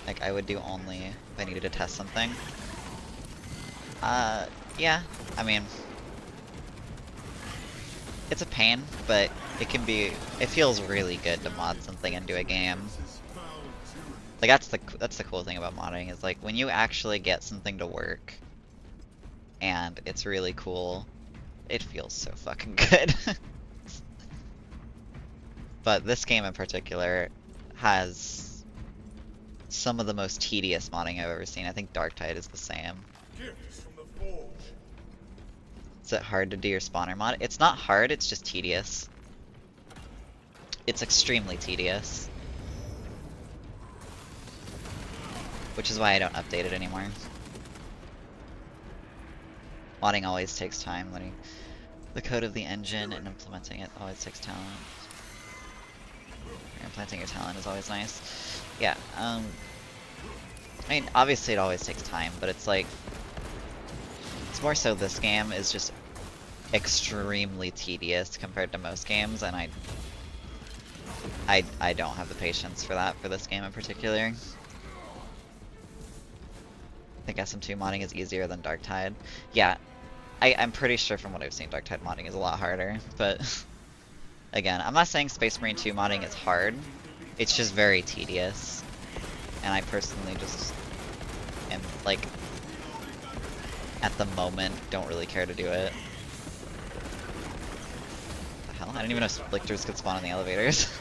Like, I would do only if I needed to test something. Yeah. I mean, it's a pain, but it can be. It feels really good to mod something into a game. Like that's the cool thing about modding is like when you actually get something to work, and it's really cool. It feels so fucking good. But this game in particular has some of the most tedious modding I've ever seen. I think Darktide is the same. Is it hard to do your spawner mod? It's not hard, it's just tedious. It's extremely tedious. Which is why I don't update it anymore. Modding always takes time. Learning the code of the engine and implementing it always takes talent. Implanting your talent is always nice. Yeah, I mean, obviously it always takes time, but it's like, it's more so this game is just extremely tedious compared to most games, and I don't have the patience for that for this game in particular. I think SM2 modding is easier than Darktide. Yeah, I'm pretty sure from what I've seen, Darktide modding is a lot harder, but again, I'm not saying Space Marine 2 modding is hard, it's just very tedious, and I personally just am, like, at the moment, don't really care to do it. What the hell? I didn't even know Splicters could spawn in the elevators.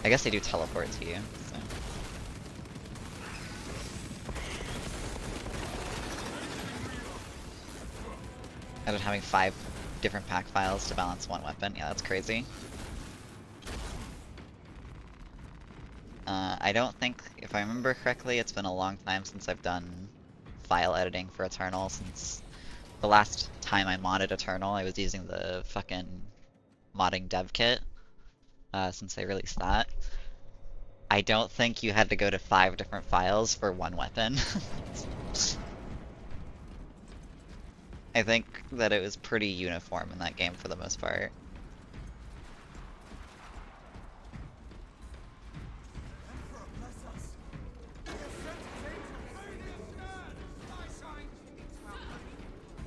I guess they do teleport to you, so. Imagine having 5 different pack files to balance one weapon. Yeah, that's crazy. I don't think, if I remember correctly, it's been a long time since I've done file editing for Eternal, since the last time I modded Eternal, I was using the fucking modding dev kit, since they released that. I don't think you had to go to 5 different files for one weapon. I think that it was pretty uniform in that game for the most part.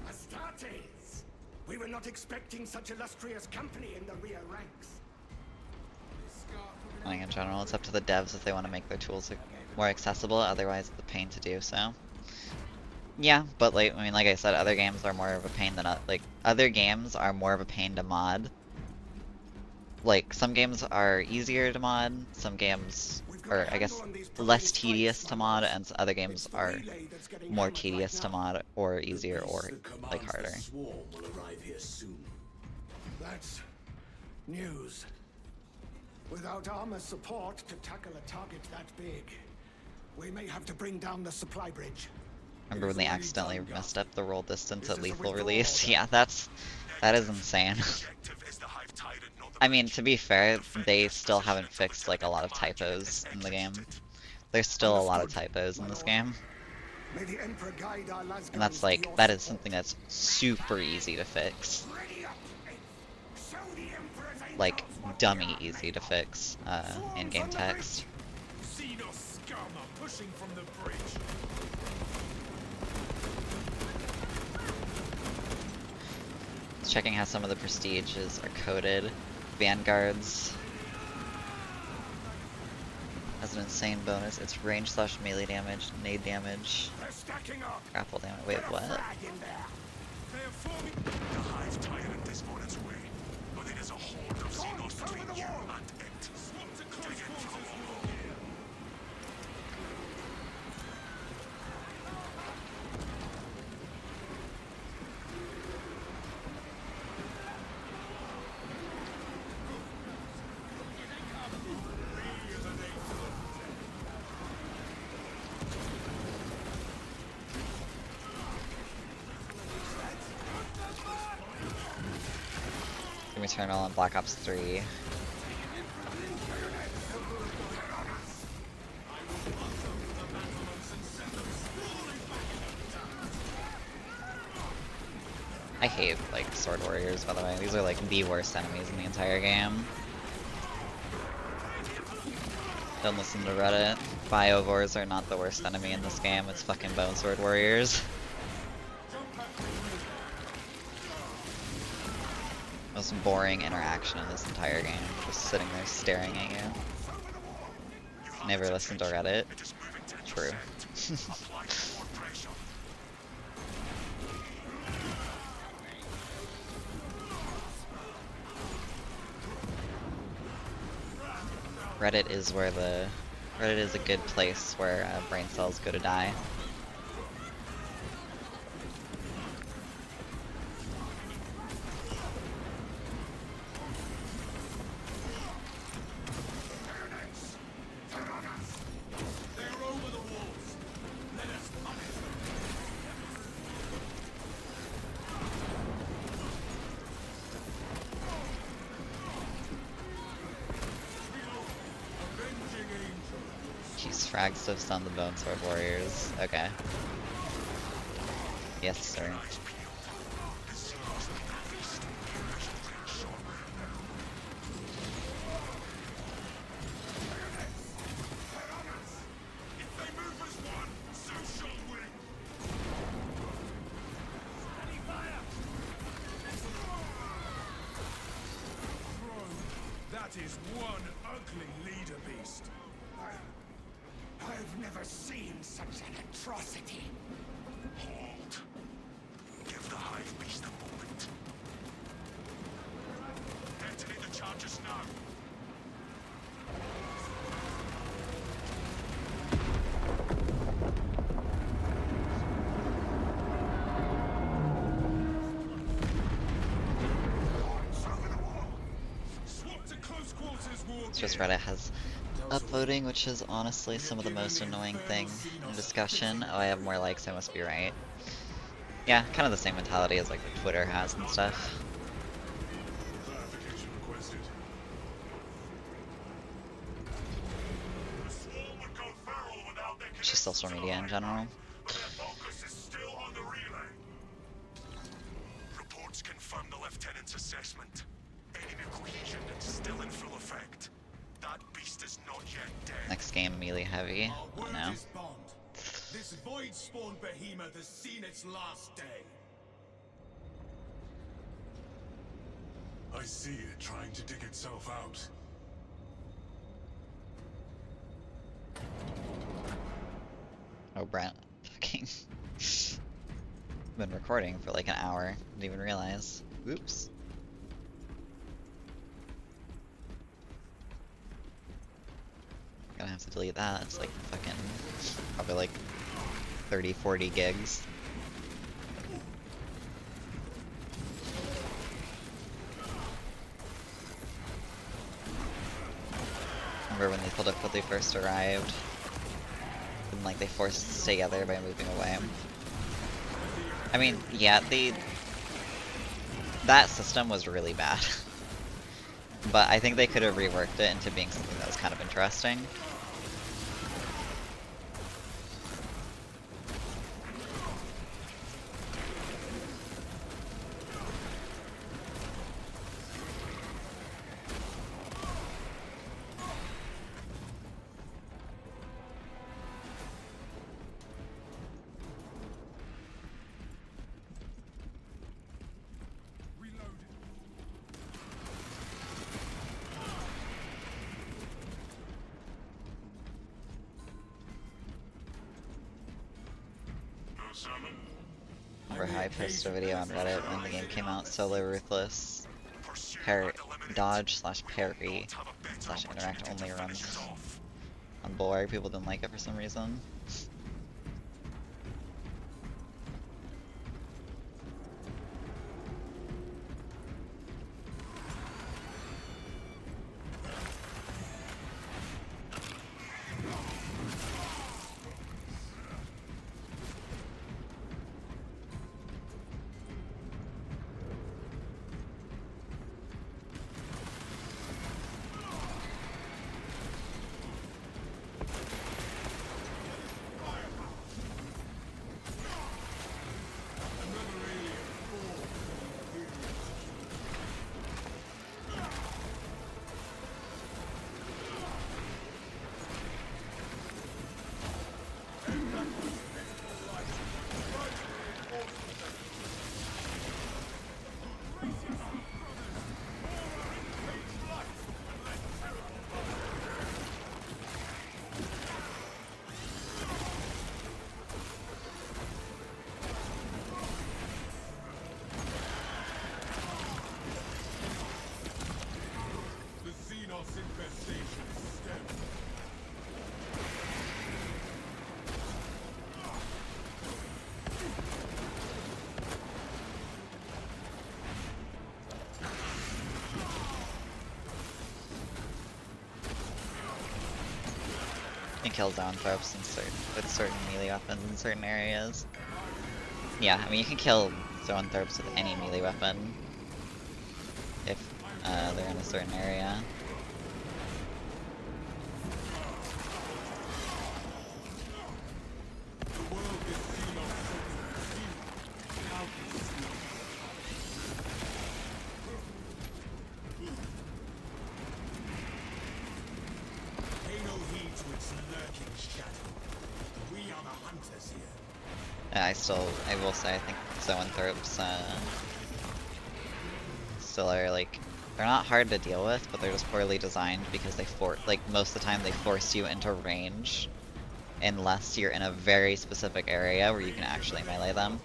Astartes! We were not expecting such illustrious company in the rear ranks. I think in general, it's up to the devs if they want to make their tools more accessible, otherwise it's a pain to do so. Yeah, but like, I mean, like I said, other games are more of a pain than, like, other games are more of a pain to mod. Like, some games are easier to mod, some games are, I guess, less tedious to mod, and other games are more tedious to mod, or easier, or, like, harder. Swarm will arrive here soon. That's news. Without armor support to tackle a target that big, we may have to bring down the supply bridge. Remember when they accidentally messed up the roll distance at lethal release? Yeah, that is insane. I mean, to be fair, they still haven't fixed like a lot of typos in the game. There's still a lot of typos in this game. And that's like, that is something that's super easy to fix. Like, dummy easy to fix in-game text. Pushing from the bridge. Checking how some of the prestiges are coded. Vanguards has an insane bonus. It's range slash melee damage, nade damage, grapple damage. Wait, what? The hive tired at this monet's way, but it is a horde of Xenos between you and it. Take it from the wall. Doom Eternal on Black Ops 3. I hate, like, Sword Warriors, by the way. These are, like, the worst enemies in the entire game. Don't listen to Reddit. Biovores are not the worst enemy in this game, it's fucking Bone Sword Warriors. Most boring interaction in this entire game. Just sitting there staring at you. Never listen to Reddit. True. Reddit is where Reddit is a good place where brain cells go to die. Jeez, frag stuffs on the Bone Sword Warriors. Okay. Yes, sir. That is one ugly leader beast. I've never seen such an atrocity. Hold. Give the hive beast a moment. Detonate the charges now. It's just Reddit has uploading, which is honestly some of the most annoying thing in discussion. Oh, I have more likes, I must be right. Yeah, kind of the same mentality as like what Twitter has and stuff. It's just social media in general. beast is not yet dead. Next game, melee heavy. Our Oh word no. is bond. This void spawn behemoth has seen its last day. I see it trying to dig itself out. Oh, Brent. Fucking. Been recording for like an hour. Didn't even realize. Oops. Gonna have to delete that. It's like fucking. Probably like 30-40 gigs. Remember when they pulled up when they first arrived? And like they forced us together by moving away. I mean, yeah, that system was really bad. But I think they could have reworked it into being something that was kind of interesting. Remember how I posted a video on Reddit when the game came out, Solo Ruthless, dodge/parry / interact only runs on Bulwark. People didn't like it for some reason. You can kill Zoanthropes with certain melee weapons in certain areas. Yeah, I mean you can kill Zoanthropes with any melee weapon if they're in a certain area. I will say, I think Zoanthropes still are like, they're not hard to deal with, but they're just poorly designed because they most of the time they force you into range unless you're in a very specific area where you can actually melee them.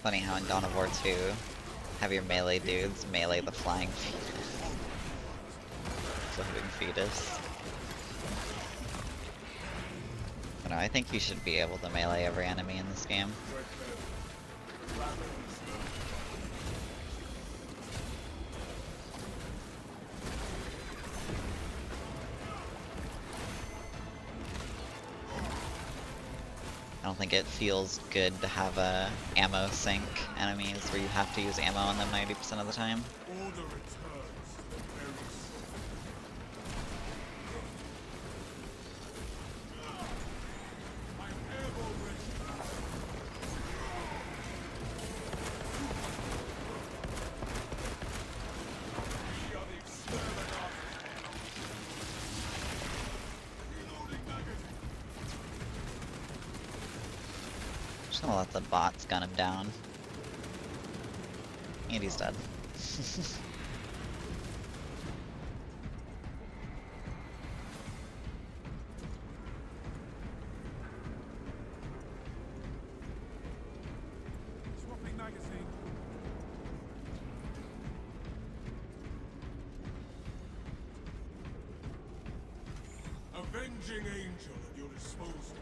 funny how in Dawn of War 2, have your melee dudes melee the flying fetus. Floating fetus. I don't know, I think you should be able to melee every enemy in this game. I don't think it feels good to have a ammo sink enemies where you have to use ammo on them 90% of the time. Order returns very soon. I'm airborne ready. We are the exterminator. Reloading magazine. Just gonna let the bots gun him down. And he's dead. Swapping magazine. Avenging angel at your disposal.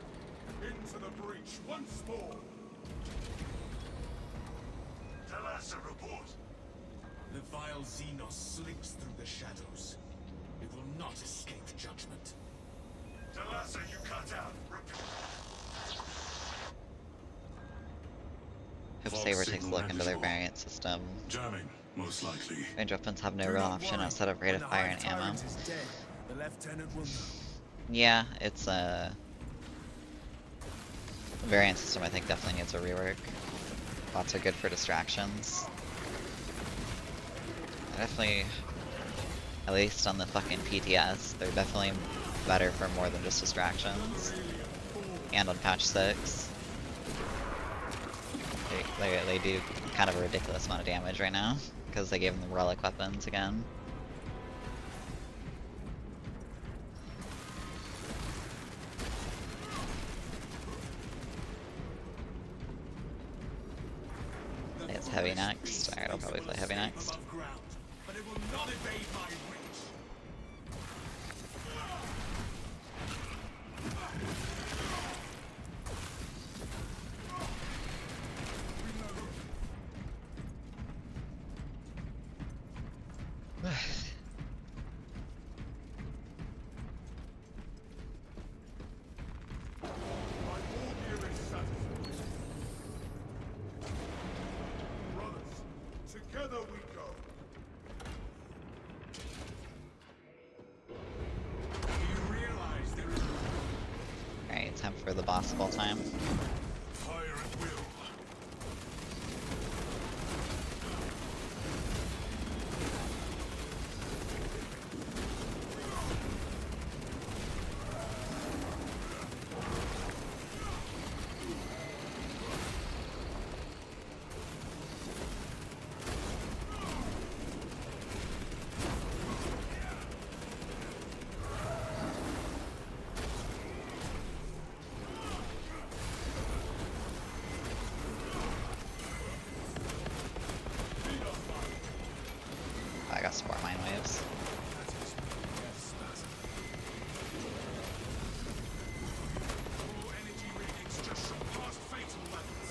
Into the breach once more. Talassa report. The vile Xenos slinks through the shadows. It will not escape judgment. Talassa, you cut out. Repeat. Hope False Saber takes a signal look into their manageable. variant system. Jamming, most likely. Range weapons have no real option outside of rate of fire and ammo. Is dead. The lieutenant will know. Yeah, it's a variant system. I think definitely needs a rework. Bots are good for distractions. They're definitely, at least on the fucking PTS, they're definitely better for more than just distractions. And on patch 6, they do kind of a ridiculous amount of damage right now because they gave them the relic weapons again. It's heavy next. Alright, I'll probably play heavy next. Above ground, but it will not evade my reach. My order is satisfied. Brothers, together we go. Do you realize there is Alright, time for the boss ball time. Fire at will. I got some more mine waves. All energy readings just surpassed fatal levels.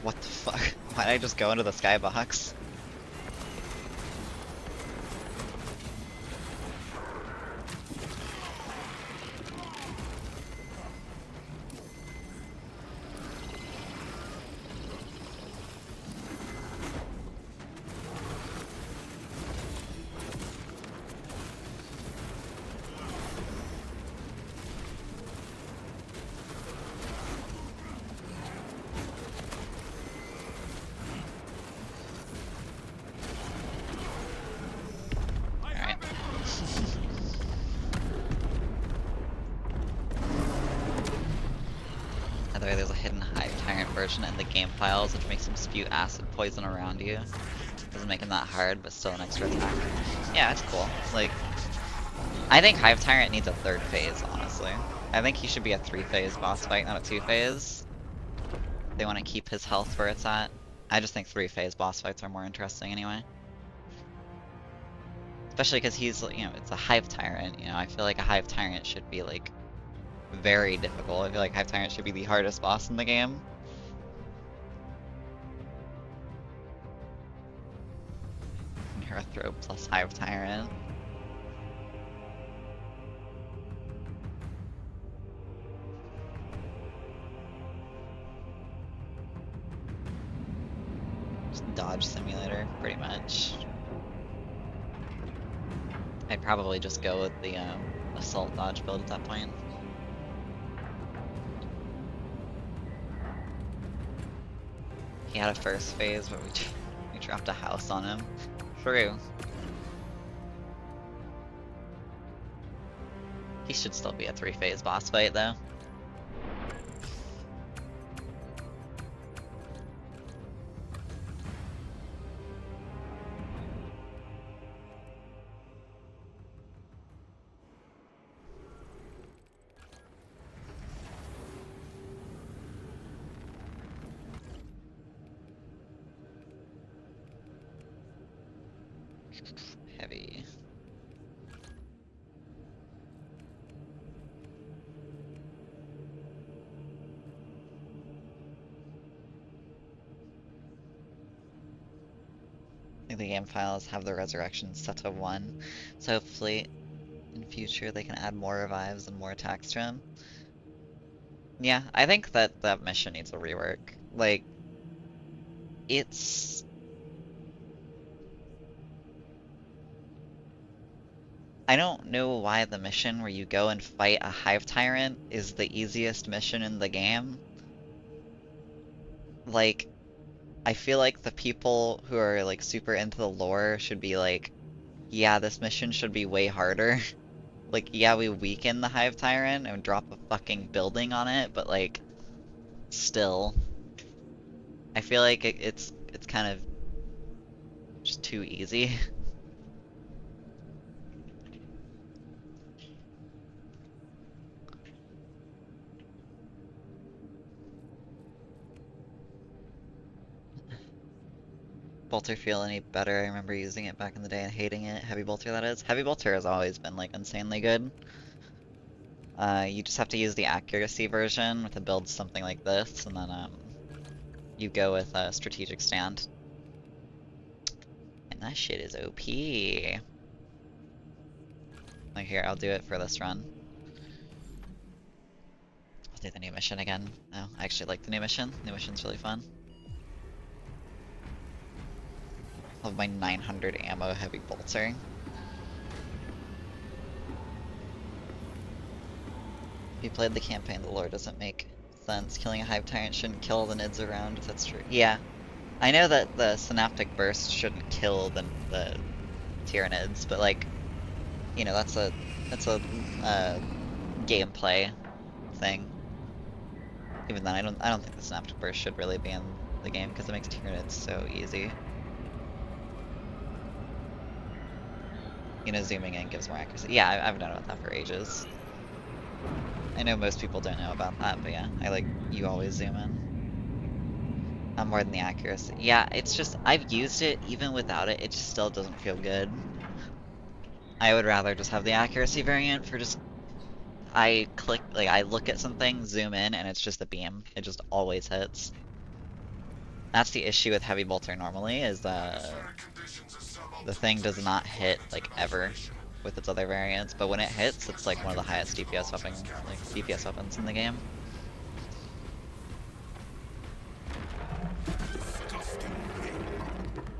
What the fuck? Why did I just go into the skybox? Alright. By the way, there's a hidden Hive Tyrant version in the game files, which makes him spew acid poison around you. Doesn't make him that hard, but still an extra attack. Yeah, it's cool. Like, I think Hive Tyrant needs a 3rd phase, honestly. I think he should be a 3-phase boss fight, not a 2-phase. They want to keep his health where it's at. I just think 3-phase boss fights are more interesting anyway. Especially because he's, you know, it's a Hive Tyrant, you know, I feel like a Hive Tyrant should be, like, very difficult. I feel like Hive Tyrant should be the hardest boss in the game. Hero Throw plus Hive Tyrant. Just dodge simulator, pretty much. I'd probably just go with the assault dodge build at that point. He had a 1st phase, but we dropped a house on him. True. He should still be a 3-phase boss fight, though. Heavy. I think the game files have the resurrection set to 1, so hopefully in future they can add more revives and more attacks to him. Yeah, I think that that mission needs a rework. Like, it's... I don't know why the mission where you go and fight a Hive Tyrant is the easiest mission in the game. Like, I feel like the people who are like super into the lore should be like, yeah, this mission should be way harder. Like, yeah, we weaken the Hive Tyrant and drop a fucking building on it, but like, still. I feel like it's kind of just too easy. Bolter feel any better? I remember using it back in the day and hating it. Heavy Bolter, that is. Heavy Bolter has always been, like, insanely good. You just have to use the accuracy version with a build something like this, and then, you go with a strategic stand. And that shit is OP. Like, here, I'll do it for this run. I'll do the new mission again. No, I actually like the new mission. New mission's really fun. Of my 900 ammo heavy bolter. If you played the campaign, the lore doesn't make sense. Killing a Hive Tyrant shouldn't kill the nids around, if that's true. Yeah. I know that the Synaptic Burst shouldn't kill the Tyranids, but like, you know, that's a gameplay thing. Even then, I don't think the Synaptic Burst should really be in the game because it makes Tyranids so easy. You know, zooming in gives more accuracy. Yeah, I've known about that for ages. I know most people don't know about that, but yeah, you always zoom in. More than the accuracy. Yeah, it's just, I've used it, even without it, it just still doesn't feel good. I would rather just have the accuracy variant for just, I look at something, zoom in, and it's just a beam. It just always hits. That's the issue with heavy bolter normally, is the thing does not hit like ever with its other variants, but when it hits, it's like one of the highest DPS weapons, like DPS weapons in the game.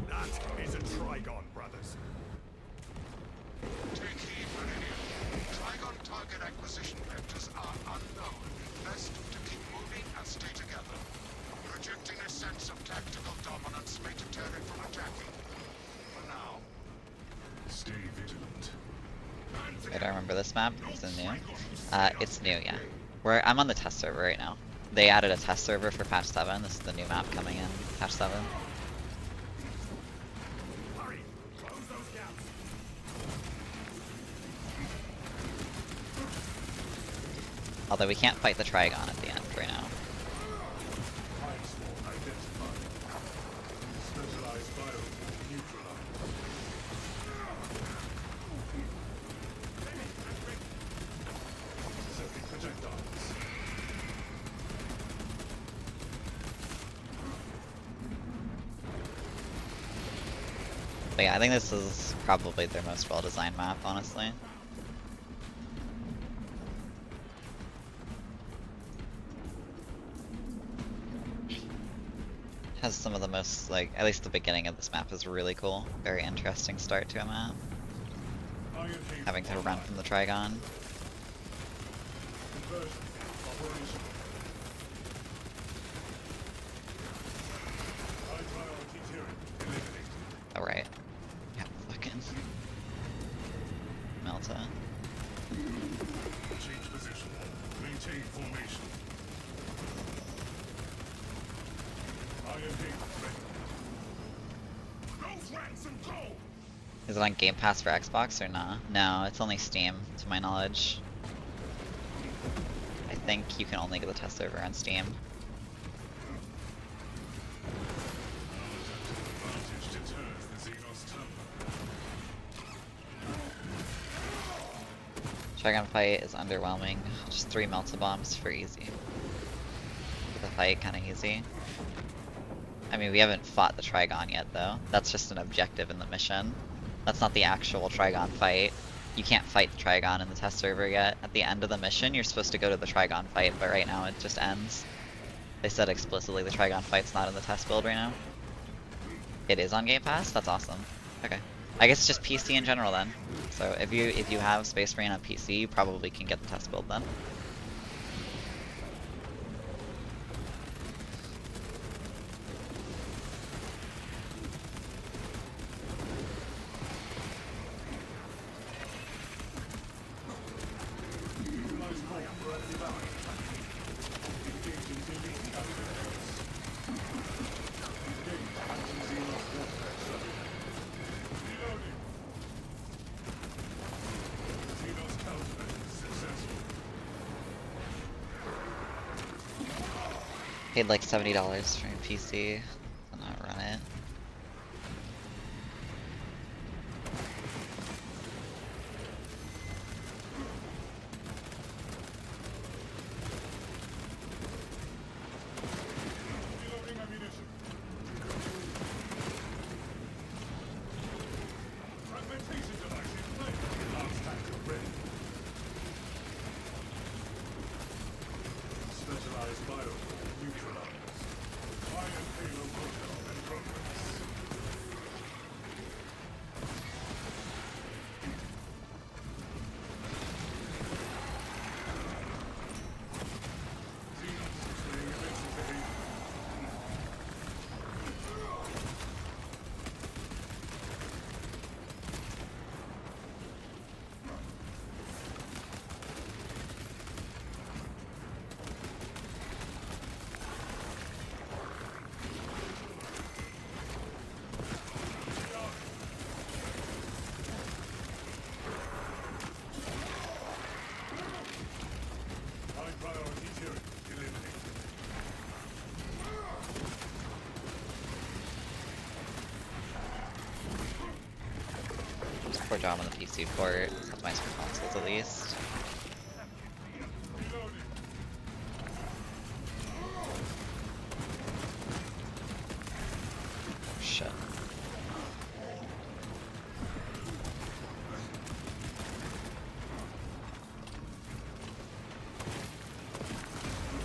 That is a Trigon, brothers. Take heed, Meridian. Trigon target acquisition vectors are unknown. Best to keep moving and stay together. Projecting a sense of tactical dominance may deter it from attacking. For now. Stay vigilant. I don't remember this map. Is it new? It's new, yeah. I'm on the test server right now. They added a test server for patch 7. This is the new map coming in patch 7. Hurry! Close those gaps! Although we can't fight the Trigon at the end right now. Identified. Specialized bio neutralized. Intercepting projectiles. But yeah, I think this is probably their most well-designed map, honestly. Has some of the most, like, at least the beginning of this map is really cool. Very interesting start to a map. Iron Hate Having to run from the Trigon. conversion operational. High priority tiering eliminated. Oh, right. Yeah, fucking. Melta. Change position. Maintain formation. Iron Hate ready. Those ransom go! Is it on Game Pass for Xbox or nah? No, it's only Steam, to my knowledge. I think you can only get the test server on Steam. Advantage deters the Xenos turn. Trigon fight is underwhelming. Just 3 Melta bombs for easy. Make the fight kinda easy. I mean, we haven't fought the Trigon yet, though. That's just an objective in the mission. That's not the actual Trigon fight. You can't fight the Trigon in the test server yet. At the end of the mission, you're supposed to go to the Trigon fight, but right now it just ends. They said explicitly the Trigon fight's not in the test build right now. It is on Game Pass? That's awesome. Okay. I guess it's just PC in general then. So if you have Space Marine on PC, you probably can get the test build then. Paid like $70 for your PC. I'll not run it. Reloading ammunition. Fragmentation device in play. Last tank ready. Specialized bio neutralized. Iron payload protocol in progress. Xenos displaying evasive behavior. High priority tiering eliminated. Just poor job on the PC port. It's optimized for consoles at least. Reloading. shit.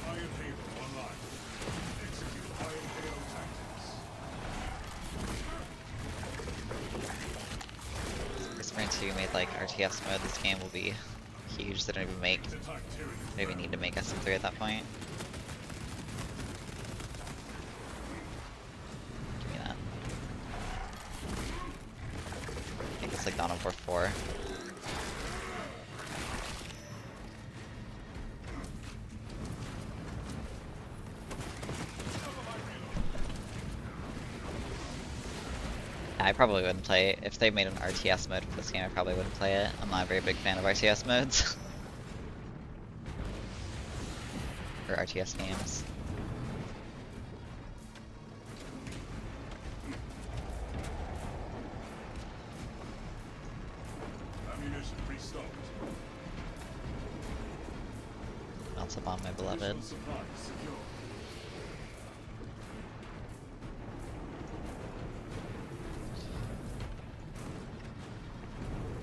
Iron Halo online. Execute Iron Halo tactics. If Sprint 2 made like RTS mode, this game will be huge. They don't even make, Attack Tyranny. they don't even need to make SM3 at that point. Give me that. I think it's like Dawn of War 4. I probably wouldn't play it. If they made an RTS mode for this game, I probably wouldn't play it. I'm not a very big fan of RTS modes. Or RTS games. Ammunition restocked. Melts up on my beloved. Additional supplies secure.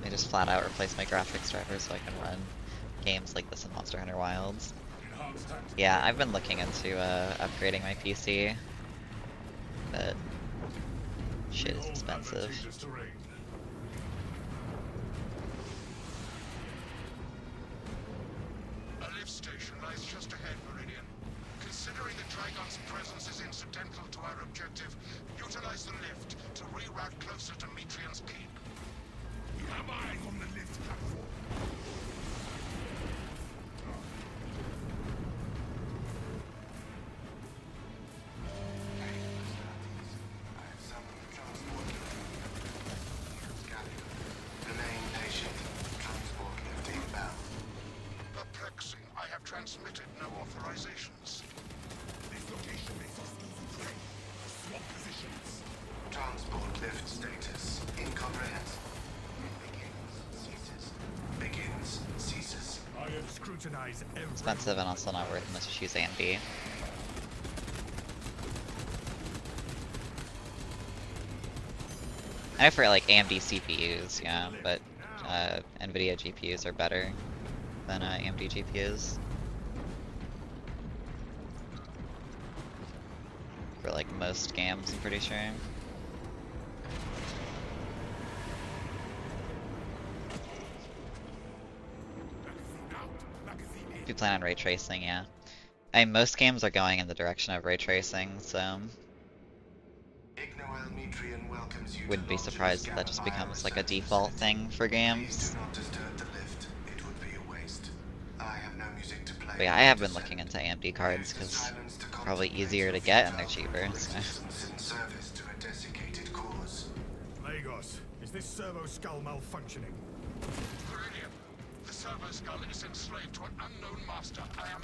They just flat out replace my graphics driver so I can run games like this in Monster Hunter Wilds. Enhanced tactics. Yeah, I've been looking into upgrading my PC, but shit is Behold expensive. advantageous terrain. A lift station lies just ahead, Meridian. Considering the Trigon's presence is incidental to our objective, utilize the lift to reroute closer to Metrian's keep. We have eyes on the lift platform. Remain patient. Transport lift inbound. Perplexing. I have transmitted no authorizations. This location makes us easy prey. Swap positions. Transport lift status. Incomprehensible. Begins. Ceases. I have scrutinized every... Expensive and also not worth unless you choose AMD. I know for like AMD CPUs, yeah, but NVIDIA GPUs are better than AMD GPUs. For like most games, I'm pretty sure. Do plan on ray tracing, yeah. I mean, most games are going in the direction of ray tracing, so Ignoel Metrian welcomes you wouldn't to be surprised if that just becomes like a default thing for Please games. do not disturb the lift. It would be a waste. I have no music to play. But yeah, I have been looking into AMD cards because probably easier to get and they're cheaper. So. Resistance in service to a desiccated cause. Lagos, is this servo skull malfunctioning? Meridian, the servo skull is enslaved to an unknown master. I am...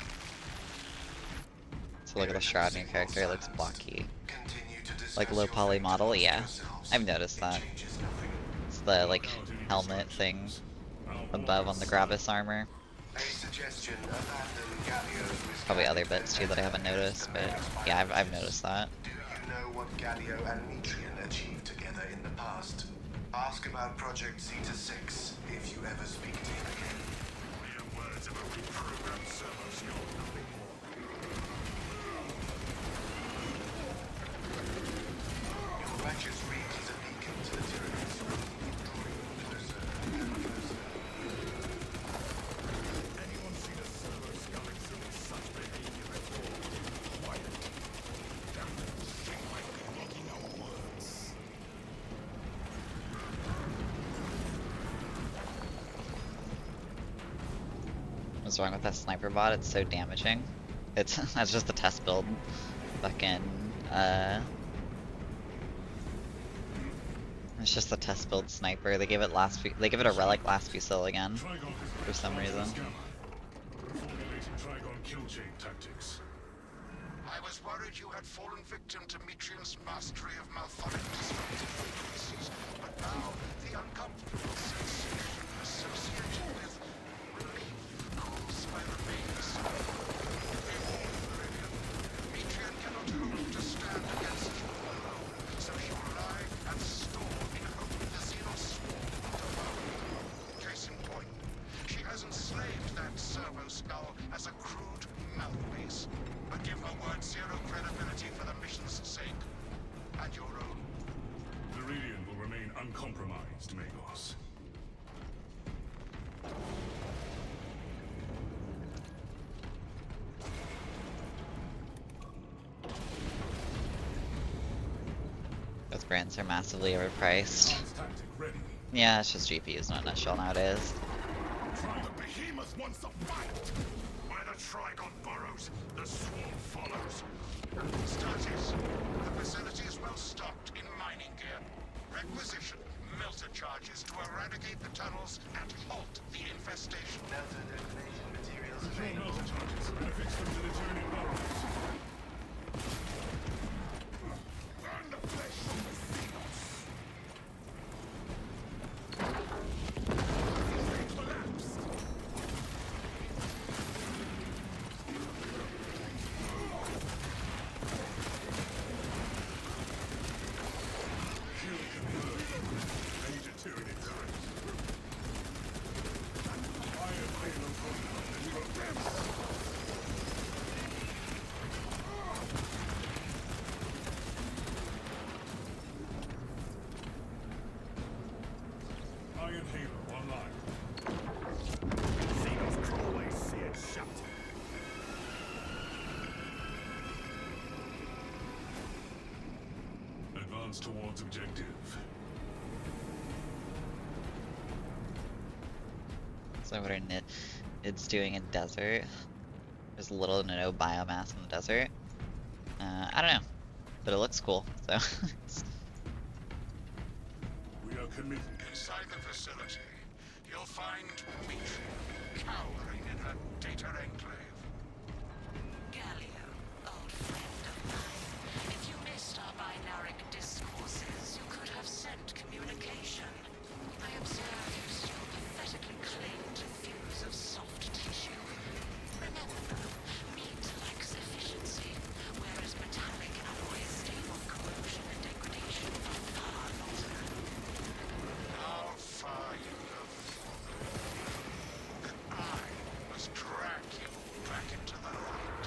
So look at the shroud in your character, it looks blocky. Continue to discuss Like low your poly fate model, amongst yeah. yourselves. I've noticed It that. changes nothing. It's the like helmet thing above on the Gravis armor. A suggestion, abandon Gallio's with Probably other bits too that I haven't noticed, but yeah, I've noticed that. Do you know what Gallio and Metrian achieved together in the past? Ask about Project Zeta 6 if you ever speak to him again. Mere words of a reprogrammed servo skull, nothing more. Your righteous read is a beacon to the Tyranids. Closer and closer. Anyone seen a servo skull exhibit such behavior before? Quiet. Damn it, they might be making our words. What's wrong with that sniper bot? It's so damaging. It's that's just a test build. Fucking it's just a test build sniper. They gave it they give it a relic last fusil again Trigon for some reason. Formulating Trigon kill chain tactics. I was worried you had fallen victim to Metrian's mastery of malphonic disruptive frequencies, but now the uncomfortable sensation associated with relief caused by the main Behold, Meridian. Metrian cannot hope to stand against you alone, so she will brands are massively overpriced. Advanced tactic ready. Yeah, it's just GPUs in a nutshell nowadays. The behemoth wants a fight! Where the Trigon burrows, the swarm follows. Status. The facility is well stocked in mining gear. Requisition. Melter charges to eradicate the tunnels and halt the infestation. Melter detonation materials Control available. melter charges and affix them to the journey burrows. Burn the flesh of the Xenos! They collapsed! Kill confirmed. Major tyranny dies. Iron Halo protocol in progress. Iron Halo online. Xenos could always see it shut. Advance towards objective. So what are it's doing in desert? There's little to no biomass in the desert. I don't know, but it looks cool. So We are committed. Inside the facility, you'll find Mitri cowering in her data enclave. Galio, old friend of mine. If you missed our binaric discourses, you could have sent communication. I observe you still pathetically cling to thews of soft tissue. Remember, meat lacks efficiency, whereas metallic alloys stay on corrosion and degradation for far longer. How far you have fallen. I must drag you back into the light.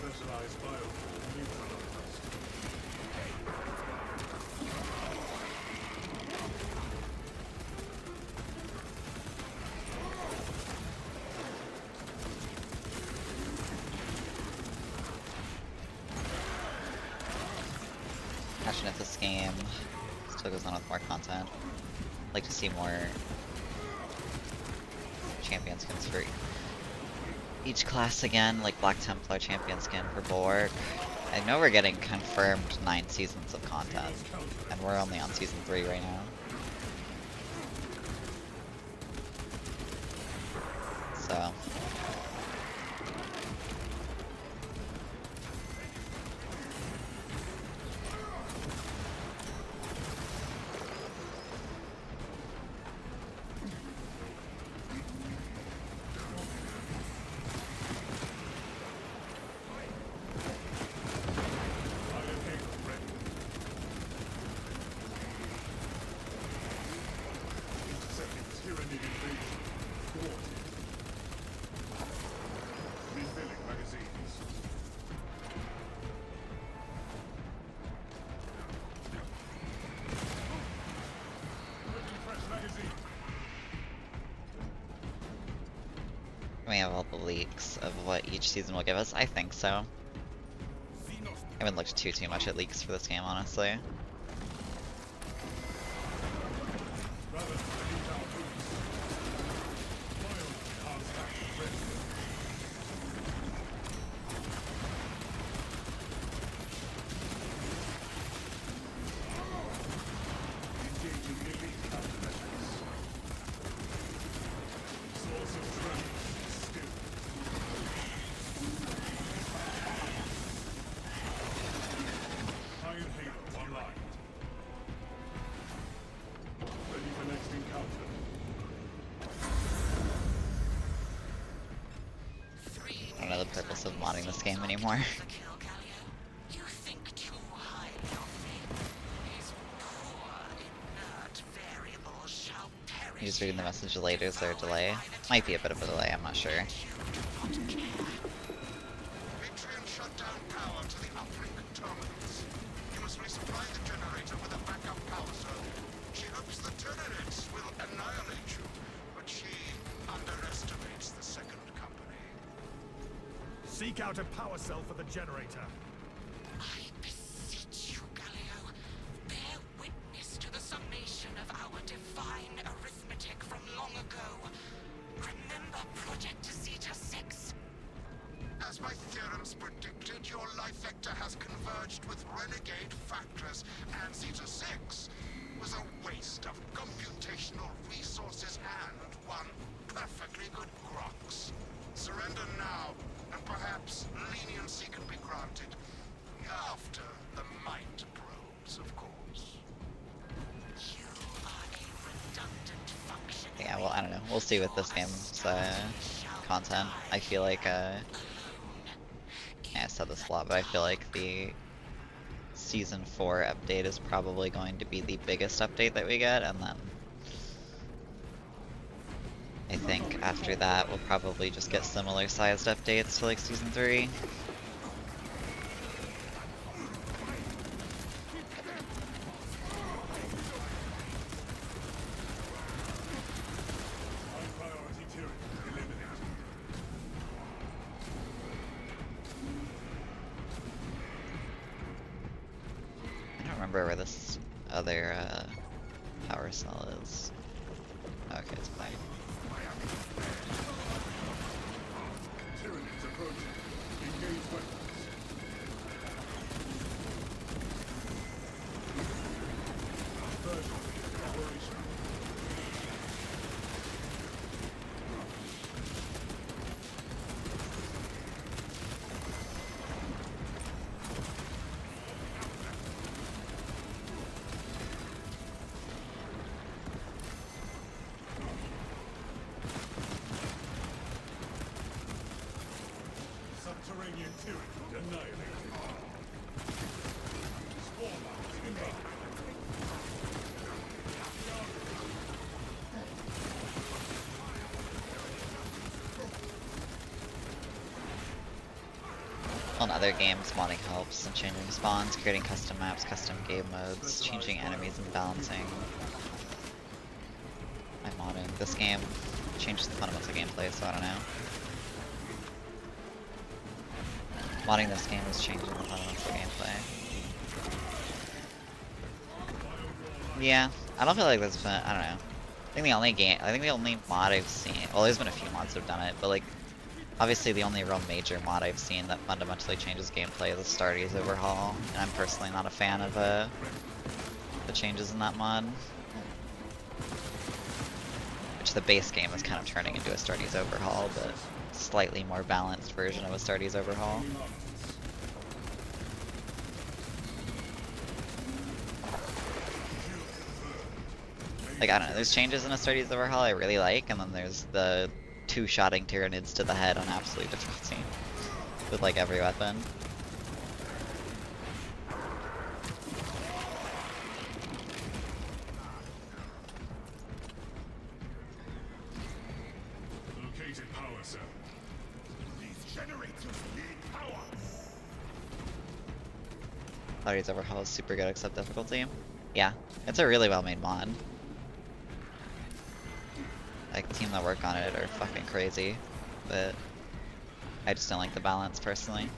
Specialized bioform neutralized. imagine if this game still goes on with more content. I'd like to see more champion skins for each class again, like Black Templar champion skin for Bulwark. I know we're getting confirmed 9 seasons of content, and we're only on season 3 right now. So we have all the leaks of what each season will give us. I think so. I haven't looked too much at leaks for this game, honestly. I don't know the purpose of modding this game anymore. You think too highly of me. These poor, inert variables shall perish. He's reading the message later, is there a delay? Might be a bit of a delay, I'm not sure. Mitrian shut down power to the uplink terminals. You must resupply the generator with a backup power cell. She hopes the Tyranids will annihilate you, but she underestimates the second company. Seek out a power cell for the generator. I beseech you, Galio. Bear witness to the summation of our divine arithmetic from long ago. Remember Project Zeta 6? As my theorems predicted, your life vector has converged with renegade factors, and Zeta 6 was a waste of computational resources and one perfectly good Grox. Surrender now, and perhaps leniency can be granted. After the mind probes, of course. You are a redundant function. Yeah, well, I don't know. We'll see with this game's content. I feel like, yeah, I said this a lot, but I feel like the Season 4 update is probably going to be the biggest update that we get, and then I think after that we'll probably just get similar sized updates to like Season 3. High-priority Tyranid eliminated. I don't remember where this other power cell is. Okay, it's fine. Tyranids approaching. Engage weapons. Conversion operational. Subterranean Tyranid annihilated. Swarm inbound. On other games, modding helps in changing spawns, creating custom maps, custom game modes, changing enemies and balancing. I'm modding. This game changes the fundamental gameplay, so I don't know. Modding this game is changing the fundamental gameplay. Yeah, I don't feel like there's been, I don't know. I think the only mod I've seen, well there's been a few mods that have done it, but like, obviously the only real major mod I've seen that fundamentally changes gameplay is the Stardies overhaul, and I'm personally not a fan of the changes in that mod. Which the base game is kind of turning into a Stardies overhaul, but slightly more balanced version of a Stardies overhaul. Like, I don't know, there's changes in a Stardies overhaul I really like, and then there's the two-shotting Tyranids to the head on absolute difficulty with like every weapon. Located power cell. These generators need power. Stardies overhaul is super good except difficulty. Yeah, it's a really well-made mod. Like, the team that work on it are fucking crazy, but I just don't like the balance personally.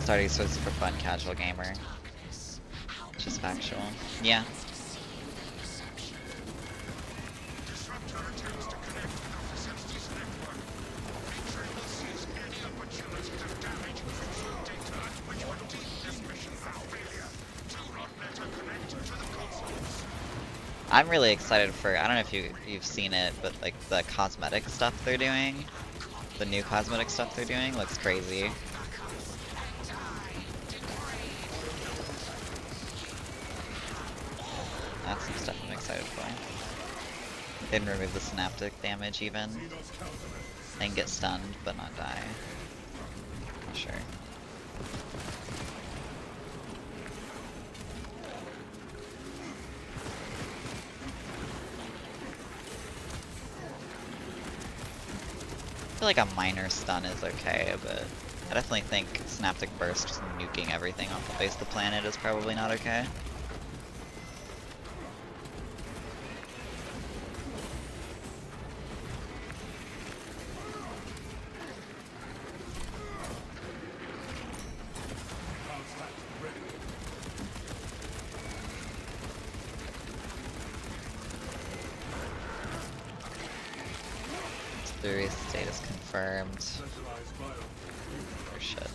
Stardies was for fun, casual gamer. Just factual. Yeah. Disrupt our attempts to connect with our facilities network. Featuring will seize any opportunity to damage crucial data which would deem this mission a failure. Do not let her connect to the consoles. I'm really excited for, I don't know if you've seen it, but like the cosmetic stuff they're doing, the new cosmetic stuff they're doing looks crazy. That's some stuff I'm excited for. They can remove the synaptic damage even. And get stunned, but not die. Not sure. I feel like a minor stun is okay, but I definitely think Synaptic Burst just nuking everything off the face of the planet is probably not okay. Theory state is confirmed. Oh shit.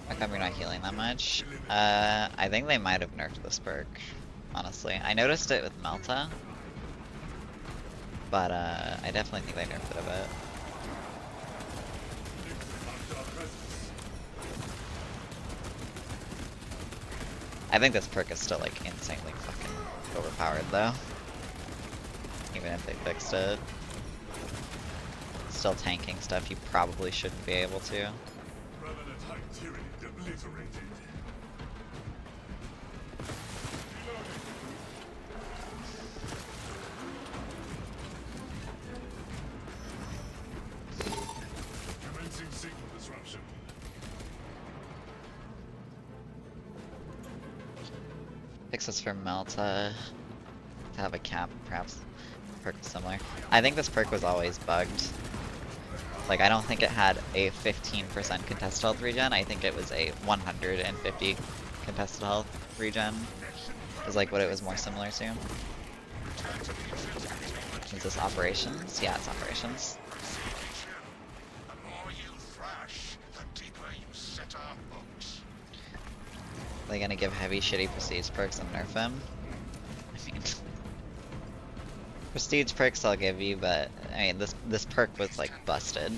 How come you're not healing that much? I think they might have nerfed this perk, honestly. I noticed it with Melta, but I definitely think they nerfed it a bit. I think this perk is still like insanely fucking overpowered though. Even if they fixed it. Still tanking stuff you probably shouldn't be able to. Commencing signal disruption. Fixes for Melta to have a cap, perhaps. Perk is similar. I think this perk was always bugged. Like, I don't think it had a 15% contested health regen. I think it was a 150 contested health regen. Is like what it was more similar to. Is this operations? Yeah, it's operations. The more you thrash, the deeper you set our hooks. They gonna give heavy shitty prestige perks and nerf him? I mean, prestige perks I'll give you, but I mean this perk was like busted.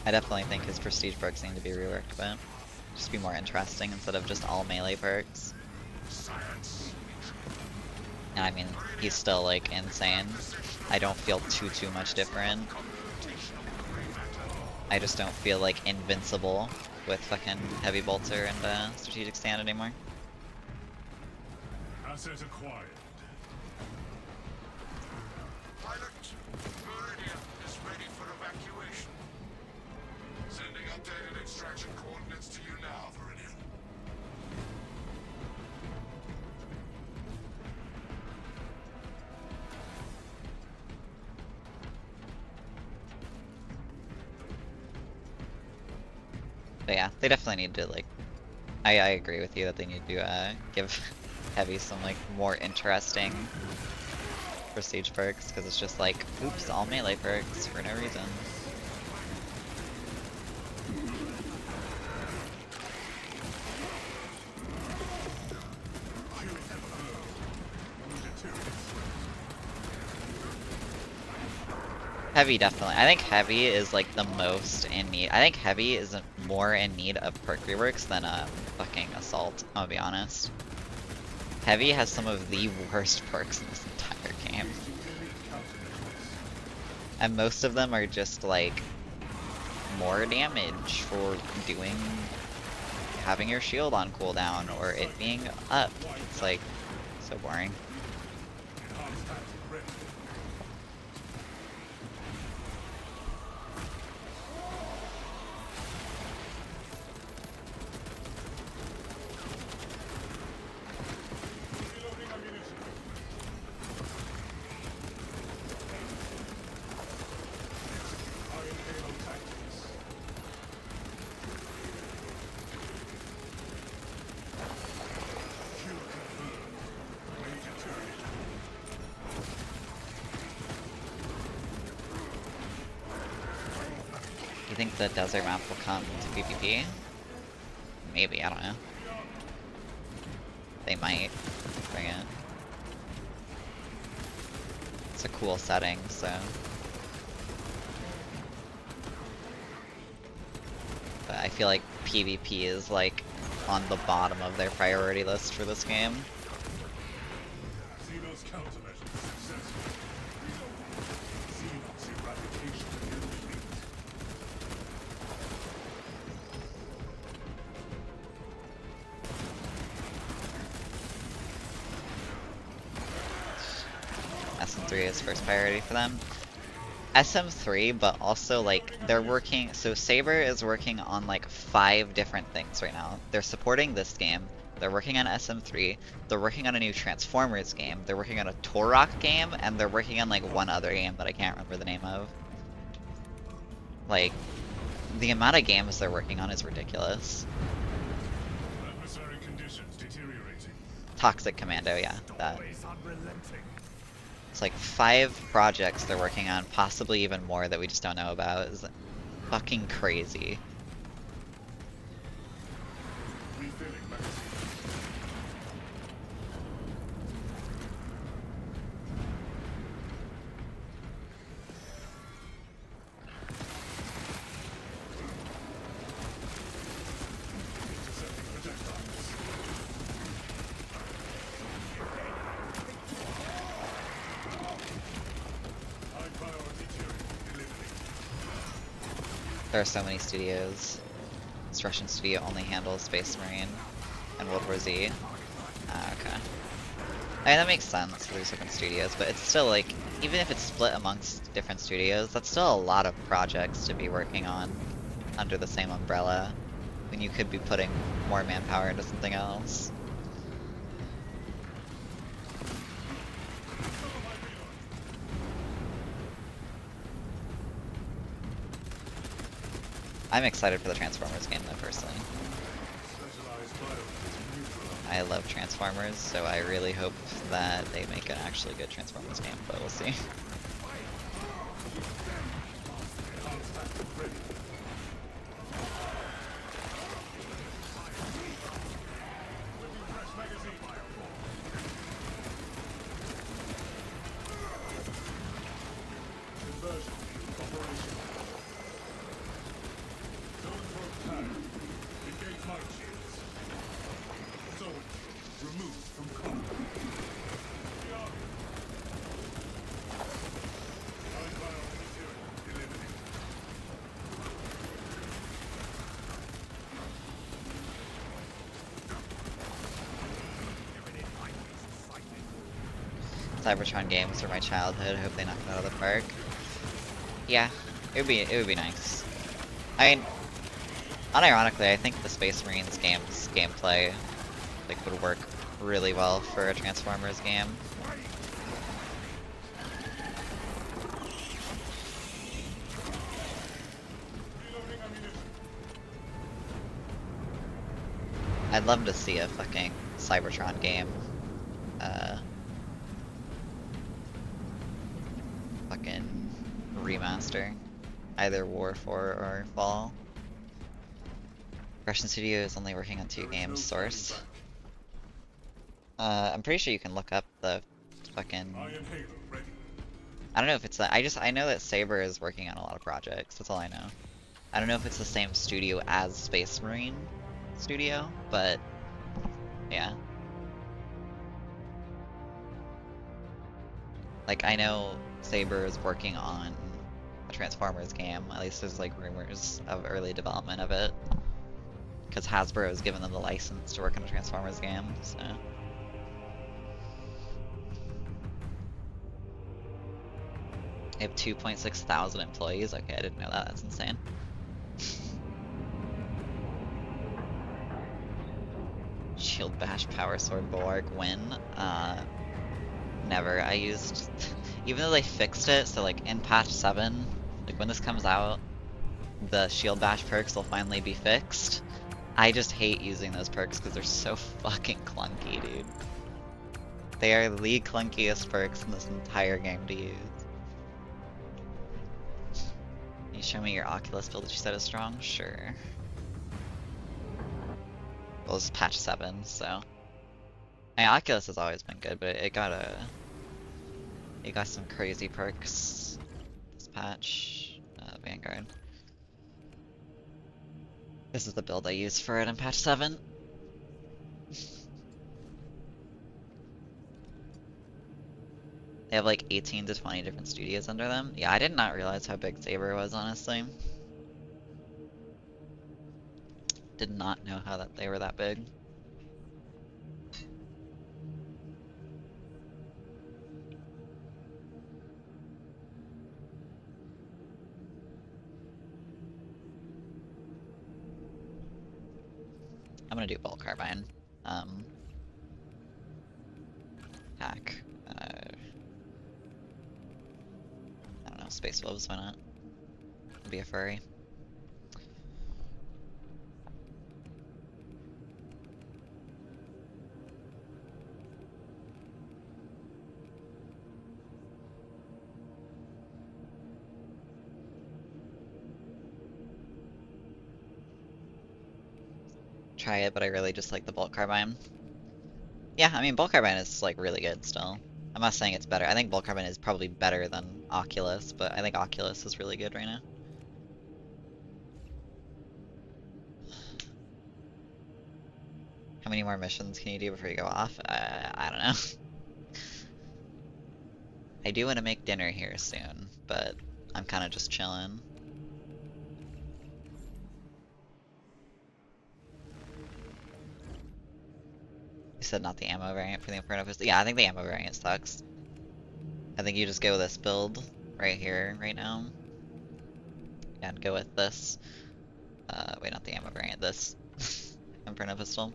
I definitely think his prestige perks need to be reworked, but just be more interesting instead of just all melee perks. And I mean, he's still like insane. I don't feel too much different. I just don't feel like invincible with fucking heavy bolter and strategic stand anymore. Asset acquired. Pilot, Meridian is ready for evacuation. Sending updated extraction coordinates to you now, Meridian. But yeah, they definitely need to like, I agree with you that they need to give Heavy some like more interesting prestige perks, because it's just like, oops, all melee perks for no reason. Heavy definitely. I think Heavy is like the most in need. I think Heavy is more in need of perk reworks than fucking Assault, I'll be honest. Heavy has some of the worst perks in this entire game. And most of them are just like more damage for doing, having your shield on cooldown or it being up. It's like so boring. You think the desert map will come to PvP? Maybe, I don't know. They might bring it. a cool setting, so. But I feel like PvP is like on the bottom of their priority list for this game. Xenos countermeasures successful. Xenos eradication complete. SM3 is first priority for them. SM3, but also like they're working, so Saber is working on like 5 different things right now. They're supporting this game, they're working on SM3, they're working on a new Transformers game, they're working on a Torok game, and they're working on like one other game that I can't remember the name of. Like, the amount of games they're working on is ridiculous. Adversary conditions deteriorating. Toxic Commando, yeah, that. Always unrelenting. It's like 5 projects they're working on, possibly even more that we just don't know about. It's fucking crazy. Refilling magazine. Intercepting projectiles. High priority turret eliminated. There are so many studios. This Russian studio only handles Space Marine and World War Z. Ah, okay. I mean, that makes sense, there's different studios, but it's still like, even if it's split amongst different studios, that's still a lot of projects to be working on under the same umbrella, when you could be putting more manpower into something else. I'm excited for the Transformers game though, personally. Specialized bioweapons neutralized. I love Transformers, so I really hope that they make an actually good Transformers game, but we'll see. Contact ready. Flipping fresh magazine. Conversion operational. Zone probe pad. Engage mind shields. Zone removed from combat. High priority turret eliminated. Cybertron games were my childhood. I hope they knock it out of the park. Yeah, it would be nice. I mean, unironically, I think the Space Marines game's gameplay like would work really well for a Transformers game. Reloading ammunition. I'd love to see a fucking Cybertron game. Fucking remaster. Either War 4 or Fall. Russian studio is only working on 2 games. Source. I'm pretty sure you can look up the fucking. Iron Halo ready. I don't know if it's that. I know that Saber is working on a lot of projects. That's all I know. I don't know if it's the same studio as Space Marine Studio, but yeah. Like, I know Saber is working on a Transformers game. At least there's like rumors of early development of it. Because Hasbro has given them the license to work on a Transformers game, so. They have 2.6 thousand employees. Okay, I didn't know that. That's insane. Shield Bash, Power Sword, Bulwark, win. Never. I used, even though they fixed it, so like in patch 7, like when this comes out, the Shield Bash perks will finally be fixed. I just hate using those perks because they're so fucking clunky, dude. They are the clunkiest perks in this entire game to use. Can you show me your Oculus build that you said is strong? Sure. Well, it's patch 7, so. My Oculus has always been good, but it got You got some crazy perks this patch. Vanguard. This is the build I used for it in patch 7. They have like 18 to 20 different studios under them. Yeah, I did not realize how big Saber was, honestly. Did not know how that they were that big. I'm gonna do Bolt Carbine. Hack. I don't know, Space Wolves, why not? Be a furry. Try it, but I really just like the Bolt Carbine. Yeah, I mean, Bolt Carbine is like really good still. I'm not saying it's better. I think Bolt Carbine is probably better than Oculus, but I think Oculus is really good right now. How many more missions can you do before you go off? I don't know. I do want to make dinner here soon, but I'm kind of just chilling. You said not the ammo variant for the Inferno Pistol? Yeah, I think the ammo variant sucks. I think you just go with this build right here, right now. And go with this. Wait, not the ammo variant, this Inferno Pistol.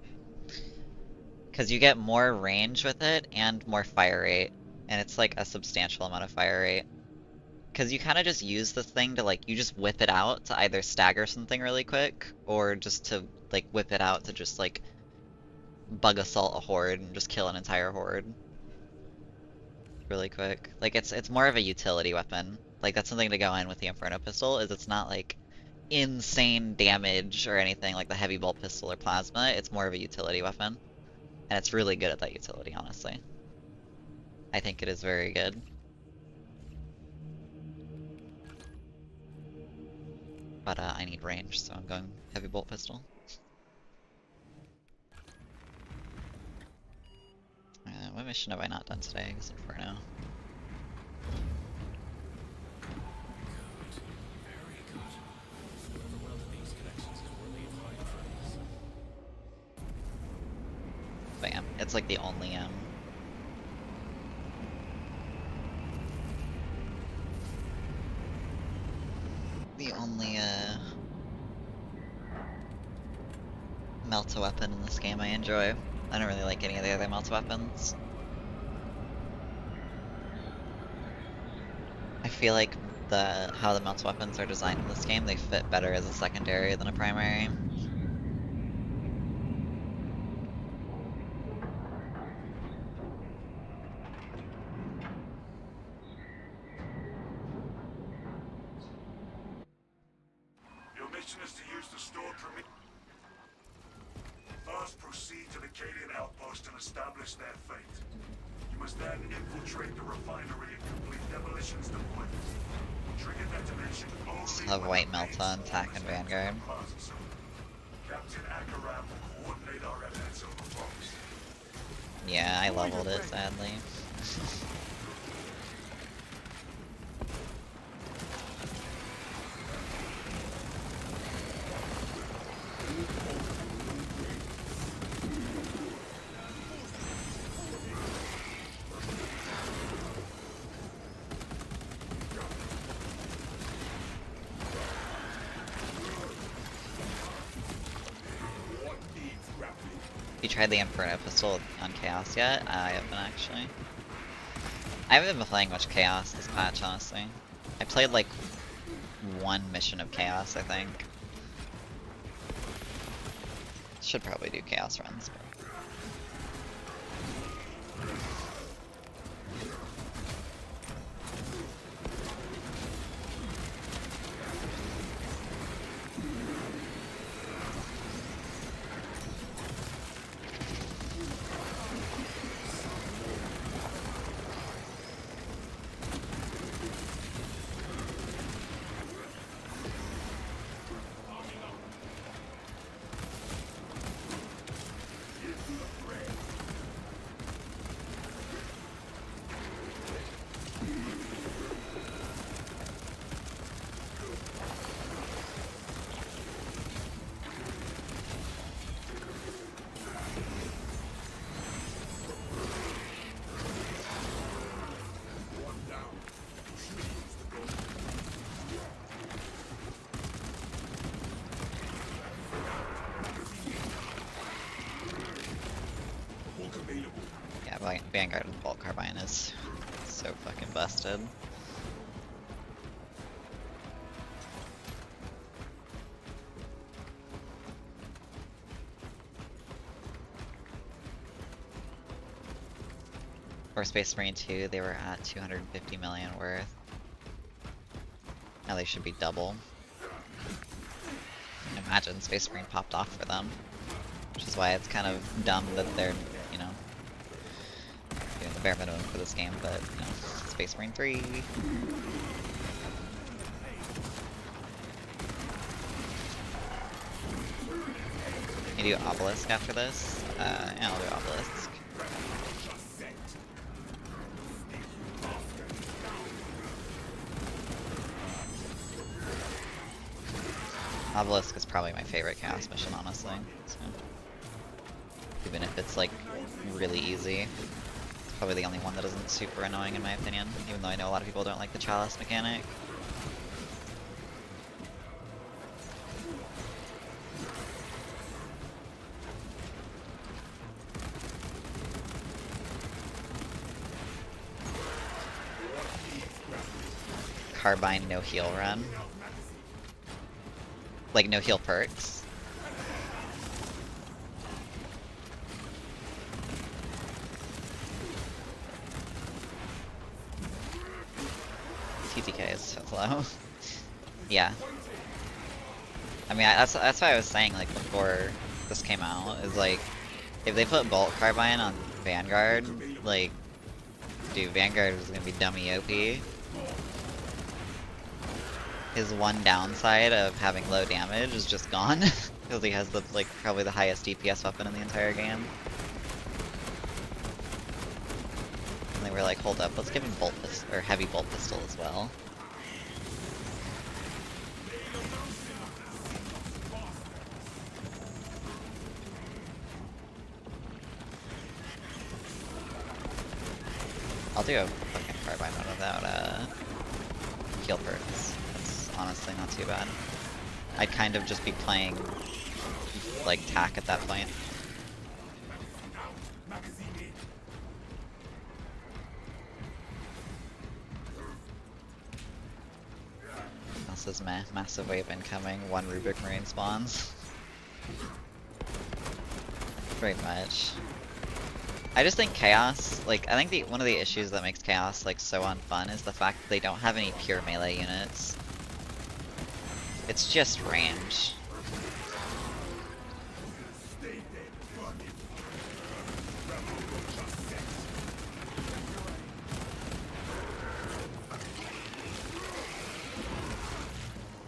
Because you get more range with it and more fire rate. And it's like a substantial amount of fire rate. Because you kind of just use this thing to like, you just whip it out to either stagger something really quick, or just to like whip it out to just like bug assault a horde and just kill an entire horde really quick. Like it's more of a utility weapon. Like that's something to go in with the Inferno Pistol, is it's not like insane damage or anything like the Heavy Bolt Pistol or Plasma. It's more of a utility weapon. And it's really good at that utility, honestly. I think it is very good. But I need range, so I'm going Heavy Bolt Pistol. What mission have I not done today? I guess Inferno. Bam. It's like the only Melta weapon in this game I enjoy. I don't really like any of the other Melta weapons. I feel like how the Melta weapons are designed in this game, they fit better as a secondary than a primary. Your mission is to use the stored permit. First, proceed to the Cadian outpost and establish their fate. You must then infiltrate the refinery and complete demolitions deployment. Trigger detonation only Have White Melta and Tack and Vanguard. Captain Akaram will coordinate our efforts over Fox. Yeah, I leveled it, sadly. You tried the Inferno Pistol on Chaos yet? I haven't actually. I haven't been playing much Chaos this patch, honestly. I played like one mission of Chaos, I think. Should probably do Chaos runs. But... Yeah, Vanguard with Bolt Carbine is so fucking busted. For Space Marine 2, they were at 250 million worth. Now they should be double. Imagine Space Marine popped off for them. Which is why it's kind of dumb that they're, you know, doing the bare minimum for this game, but, you know, Space Marine 3. Can you do Obelisk after this? Yeah, I'll do Obelisk. Obelisk is probably my favorite Chaos mission, honestly. So, even if it's like really easy, it's probably the only one that isn't super annoying in my opinion, even though I know a lot of people don't like the Chalice mechanic. Carbine no heal run. Like no heal perks. TTK is so low. Yeah. I mean, that's what I was saying like before this came out. Is like, if they put Bolt Carbine on Vanguard, like, dude, Vanguard is gonna be dummy OP. His one downside of having low damage is just gone, because he has the like probably the highest DPS weapon in the entire game. And they were like, hold up, let's give him bolt pistol or heavy bolt pistol as well. I'll do a fucking carbine one without heal perks. Honestly, not too bad. I'd kind of just be playing like tack at that point. This is meh. Massive wave incoming. 1 Rubik Marine spawns. Pretty much. I just think Chaos, like, I think one of the issues that makes Chaos like so unfun is the fact that they don't have any pure melee units. It's just range.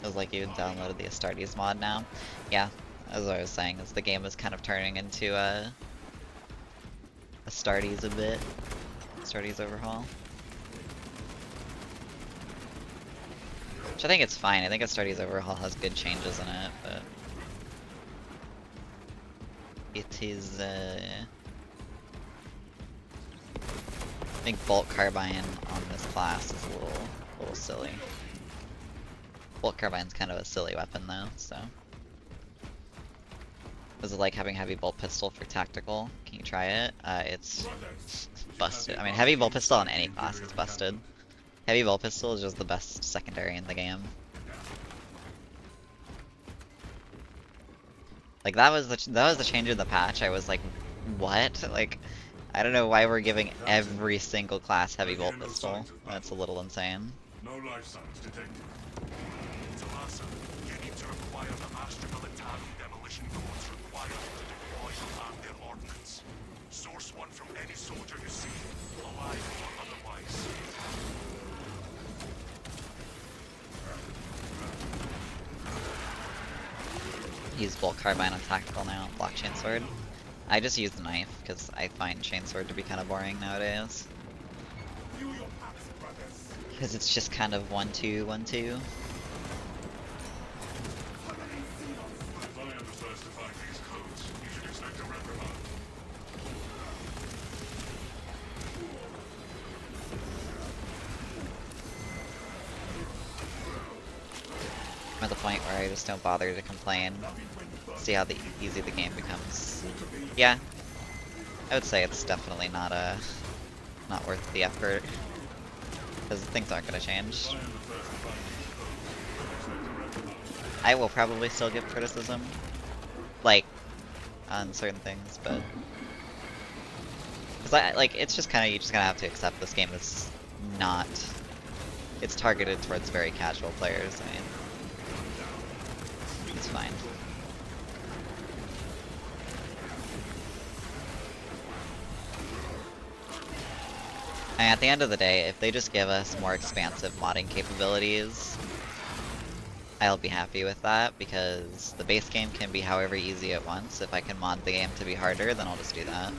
Feels like you downloaded the Astartes mod now. Yeah, as I was saying, as the game is kind of turning into Astartes a bit. Astartes overhaul. Which I think it's fine. I think Astartes overhaul has good changes in it, but it is I think Bolt Carbine on this class is a little silly. Bolt Carbine's kind of a silly weapon though, so. Is it like having Heavy Bolt Pistol for tactical? Can you try it? It's busted. I mean, Heavy Bolt Pistol on any class is busted. Heavy Bolt Pistol is just the best secondary in the game. Like that was the change in the patch. I was like, what? Like, I don't know why we're giving every single class Heavy Bolt Pistol. That's a little insane. No life signs detected. Talasa, you need to acquire the master military demolition codes required to deploy and their ordnance. Source one from any soldier you see, alive or otherwise. Use Bolt Carbine on tactical now, block Chainsword. I just use the knife, because I find Chainsword to be kind of boring nowadays. Because it's just kind of 1-2, 1-2. I'm at the point where I just don't bother to complain. See how easy the game becomes. Yeah. I would say it's definitely not not worth the effort, because things aren't going to change. I will probably still give criticism, like, on certain things, but because like it's just kind of, you just kind of have to accept this game is not, it's targeted towards very casual players. I mean, it's fine. And at the end of the day, if they just give us more expansive modding capabilities, I'll be happy with that, because the base game can be however easy it wants. If I can mod the game to be harder, then I'll just do that.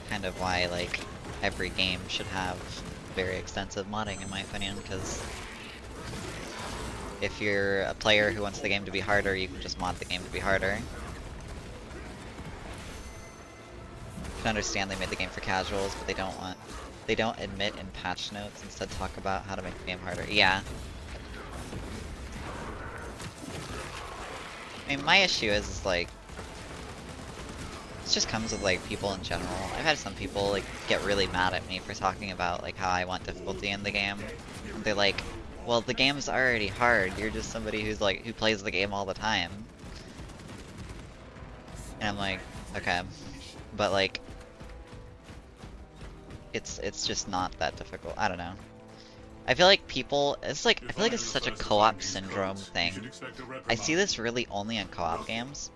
Kind of why, like, every game should have very extensive modding, in my opinion, because if you're a player who wants the game to be harder, you can just mod the game to be harder. I can understand they made the game for casuals, but they don't admit in patch notes, instead talk about how to make the game harder. Yeah. I mean, my issue is like, it just comes with like people in general. I've had some people like get really mad at me for talking about like how I want difficulty in the game. And they're like, well, the game's already hard. You're just somebody who's like, who plays the game all the time. And I'm like, okay, but like, it's just not that difficult. I don't know. I feel like people, it's like, I feel like it's such a co-op syndrome thing. I see this really only in co-op games,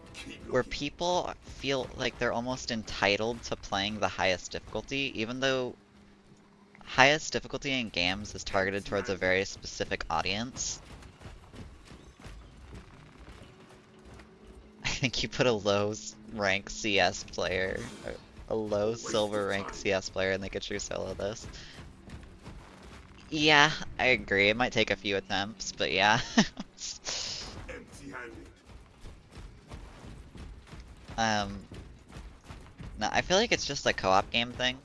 where people feel like they're almost entitled to playing the highest difficulty, even though highest difficulty in games is targeted towards a very specific audience. I think you put a low rank CS player, or a low silver rank CS player, and they could true solo this. Yeah, I agree. It might take a few attempts, but yeah. No, I feel like it's just a co-op game thing.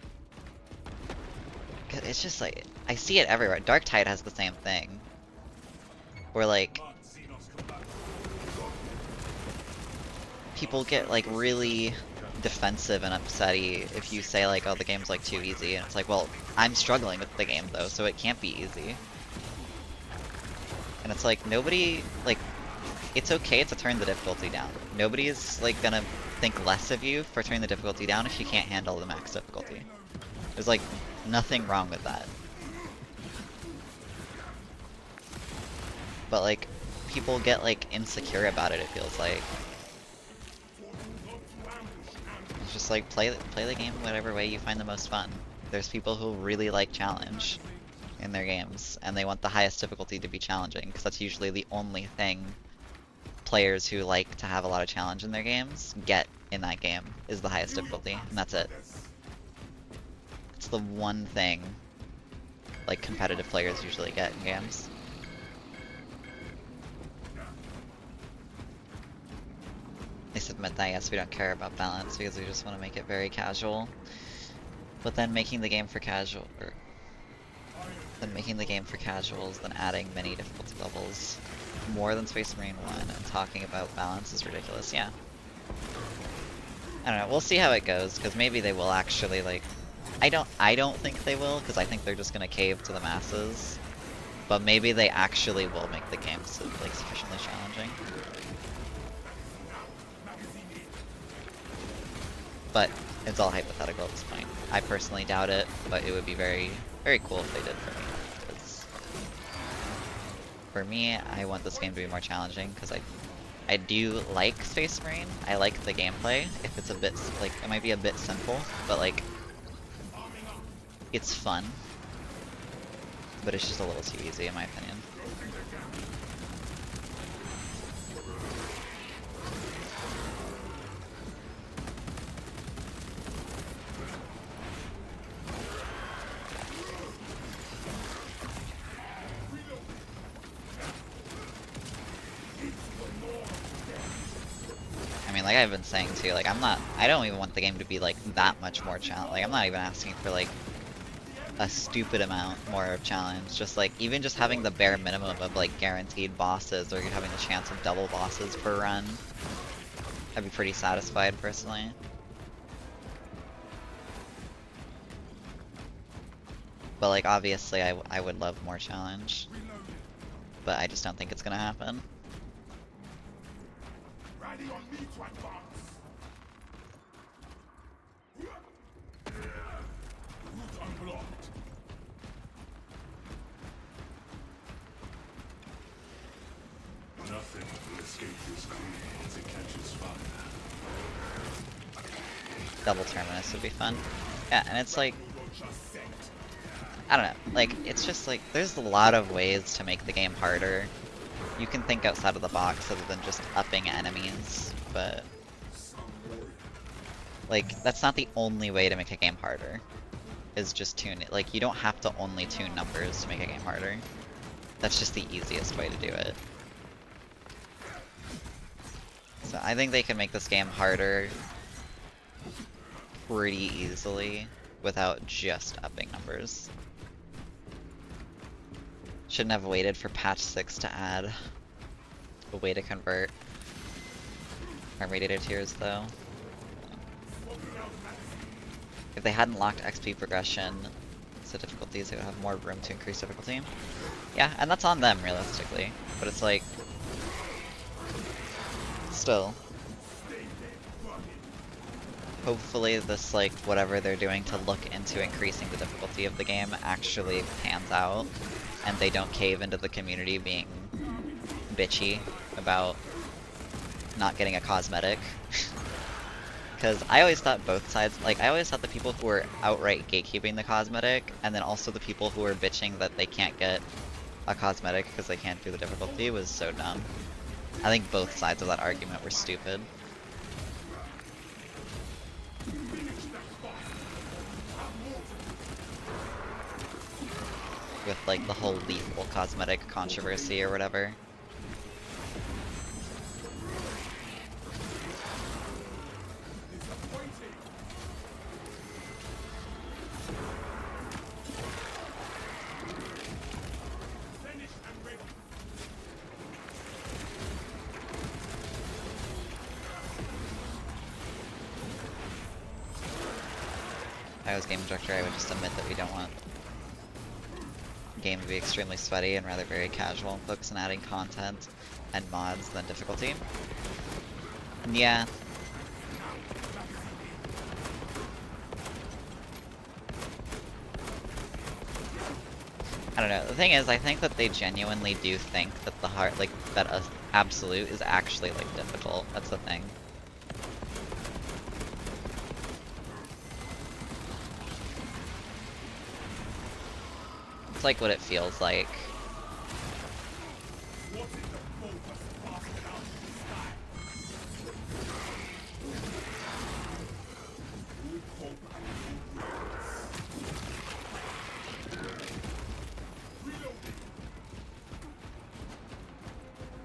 It's just like, I see it everywhere. Dark Tide has the same thing. Where like, people get like really defensive and upsetty if you say like, oh, the game's like too easy, and it's like, well, I'm struggling with the game though, so it can't be easy. And it's like, nobody, like, it's okay to turn the difficulty down. Nobody's like gonna think less of you for turning the difficulty down if you can't handle the max difficulty. There's like nothing wrong with that. But like, people get like insecure about it, it feels like. It's just like, play the game whatever way you find the most fun. There's people who really like challenge in their games, and they want the highest difficulty to be challenging, because that's usually the only thing players who like to have a lot of challenge in their games get in that game, is the highest difficulty, and that's it. It's the one thing like competitive players usually get in games. They submit that, yes, we don't care about balance because we just want to make it very casual. But then making the game for casual, or then making the game for casuals, then adding many difficulty levels, more than Space Marine 1, and talking about balance is ridiculous, yeah. I don't know, we'll see how it goes, because maybe they will actually, like, I don't think they will, because I think they're just gonna cave to the masses. But maybe they actually will make the game like sufficiently challenging. But it's all hypothetical at this point. I personally doubt it, but it would be very, very cool if they did for me. 'Cause for me, I want this game to be more challenging, because I do like Space Marine. I like the gameplay. If it's a bit, like, it might be a bit simple, but like, it's fun. But it's just a little too easy in my opinion. like I've been saying too, like I don't even want the game to be like that much more challenge. Like I'm not even asking for like a stupid amount more of challenge. Just like even just having the bare minimum of like guaranteed bosses or having the chance of double bosses per run. I'd be pretty satisfied personally. But like obviously I would love more challenge. But I just don't think it's gonna happen. Ready on me to advance. Route unblocked. Nothing will escape this crew once it catches fire. Double Terminus would be fun. Yeah, and it's like, I don't know, like, it's just like, there's a lot of ways to make the game harder. You can think outside of the box other than just upping enemies, but like, that's not the only way to make a game harder, is just tune it. Like, you don't have to only tune numbers to make a game harder. That's just the easiest way to do it. So I think they can make this game harder pretty easily without just upping numbers. Shouldn't have waited for patch 6 to add a way to convert our radiator tiers though. If they hadn't locked XP progression to difficulties, they would have more room to increase difficulty. Yeah, and that's on them realistically, but it's like, still. Hopefully this, like, whatever they're doing to look into increasing the difficulty of the game actually pans out, and they don't cave into the community being bitchy about not getting a cosmetic. Because I always thought both sides, like, I always thought the people who were outright gatekeeping the cosmetic, and then also the people who were bitching that they can't get a cosmetic because they can't do the difficulty was so dumb. I think both sides of that argument were stupid. With like the whole lethal cosmetic controversy or whatever. If I was game director, I would just admit that we don't want the game to be extremely sweaty and rather very casual and focus on adding content and mods than difficulty. And yeah. I don't know, the thing is, I think that they genuinely do think that the hard, like, that a absolute is actually, like, difficult. That's the thing. It's like what it feels like.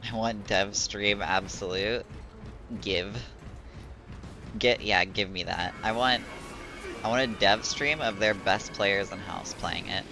I want dev stream absolute. Give me that. I want a dev stream of their best players in house playing it.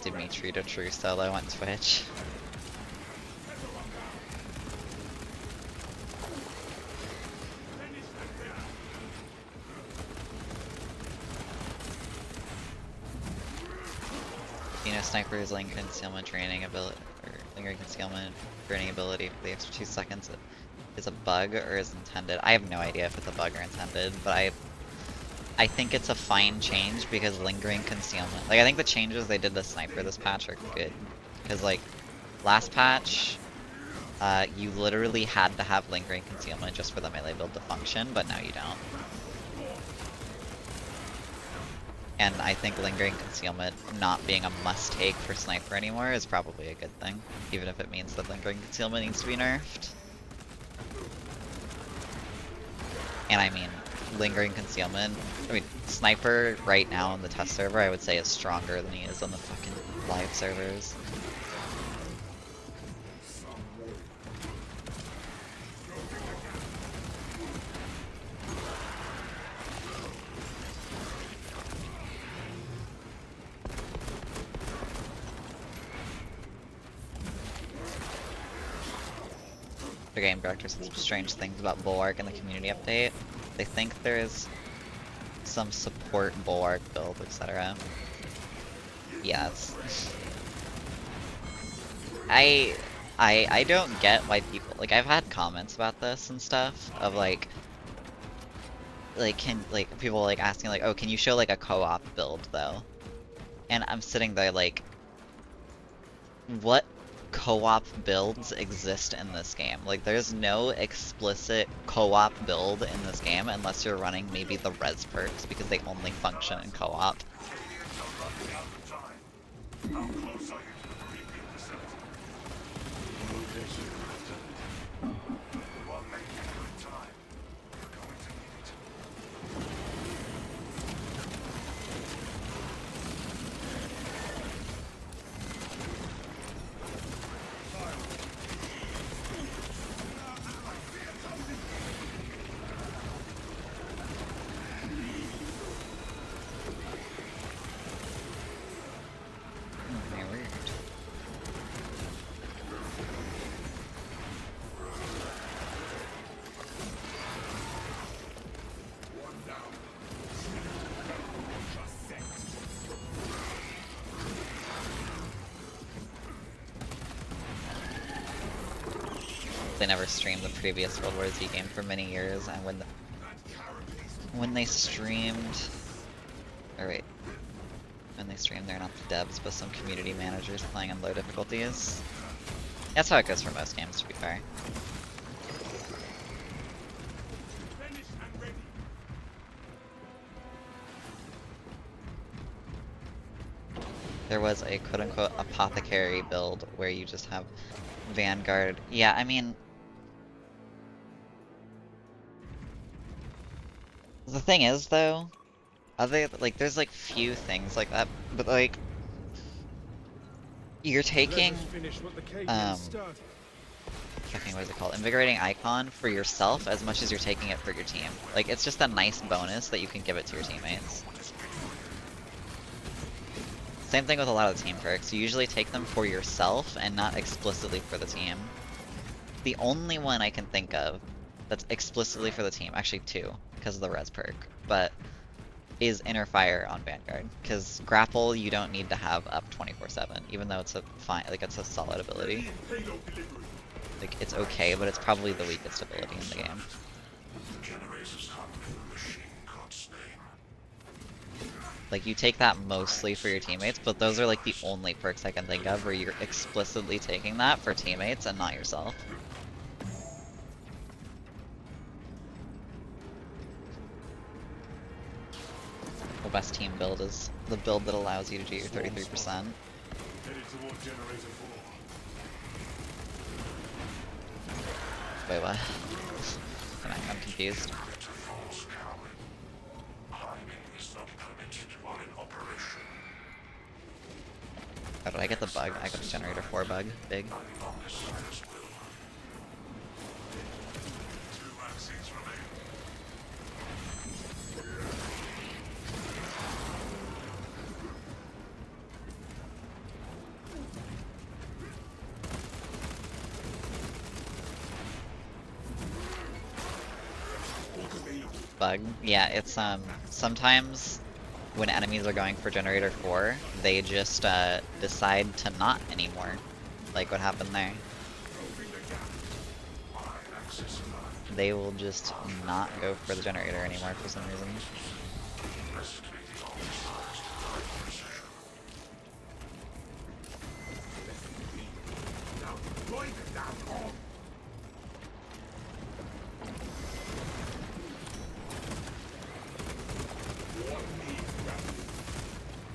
Dimitri to true solo on Twitch. You know, snipers link concealment training ability, or lingering concealment training ability for the extra 2 seconds is a bug or is intended. I have no idea if it's a bug or intended, but I I think it's a fine change because lingering concealment. Like, I think the changes they did to sniper this patch are good. Because, like, last patch, you literally had to have lingering concealment just for the melee build to function, but now you don't. And I think lingering concealment not being a must-take for sniper anymore is probably a good thing, even if it means that lingering concealment needs to be nerfed. And I mean, lingering concealment, I mean, sniper right now on the test server I would say is stronger than he is on the fucking live servers. The game director said some strange things about Bulwark in the community update. They think there is some support Bulwark build, etc. Yes. I don't get why people, like, I've had comments about this and stuff of like people like asking like, oh, can you show like a co-op build though? And I'm sitting there like, what co-op builds exist in this game? Like, there's no explicit co-op build in this game unless you're running maybe the res perks because they only function in co-op. How close are you to the repeat facility? You are making good time. You're going to need it. Very weird. They never streamed the previous World War Z game for many years, and when they streamed, or wait, when they streamed, they're not the devs, but some community managers playing on low difficulties. That's how it goes for most games, to be fair. There was a quote-unquote apothecary build where you just have Vanguard. Yeah, I mean, the thing is though, there's like few things like that, but like, you're taking, fucking what is it called? Invigorating Icon for yourself as much as you're taking it for your team. Like, it's just a nice bonus that you can give it to your teammates. Same thing with a lot of the team perks. You usually take them for yourself and not explicitly for the team. The only one I can think of that's explicitly for the team, actually two, because of the res perk, but is Inner Fire on Vanguard. Because Grapple you don't need to have up 24/7, even though it's a fine, like, it's a solid ability. Like, it's okay, but it's probably the weakest ability in the game. Like, you take that mostly for your teammates, but those are like the only perks I can think of where you're explicitly taking that for teammates and not yourself. The best team build is the build that allows you to do your 33%. Headed toward generator 4. Wait, what? I'm confused. How did I get the bug? I got the generator 4 bug. Big. Bug. Yeah, it's sometimes when enemies are going for generator 4, they just decide to not anymore. Like what happened there. They will just not go for the generator anymore for some reason. Investigating officers to guide precision. Now deploy the damn bomb! What needs gravity?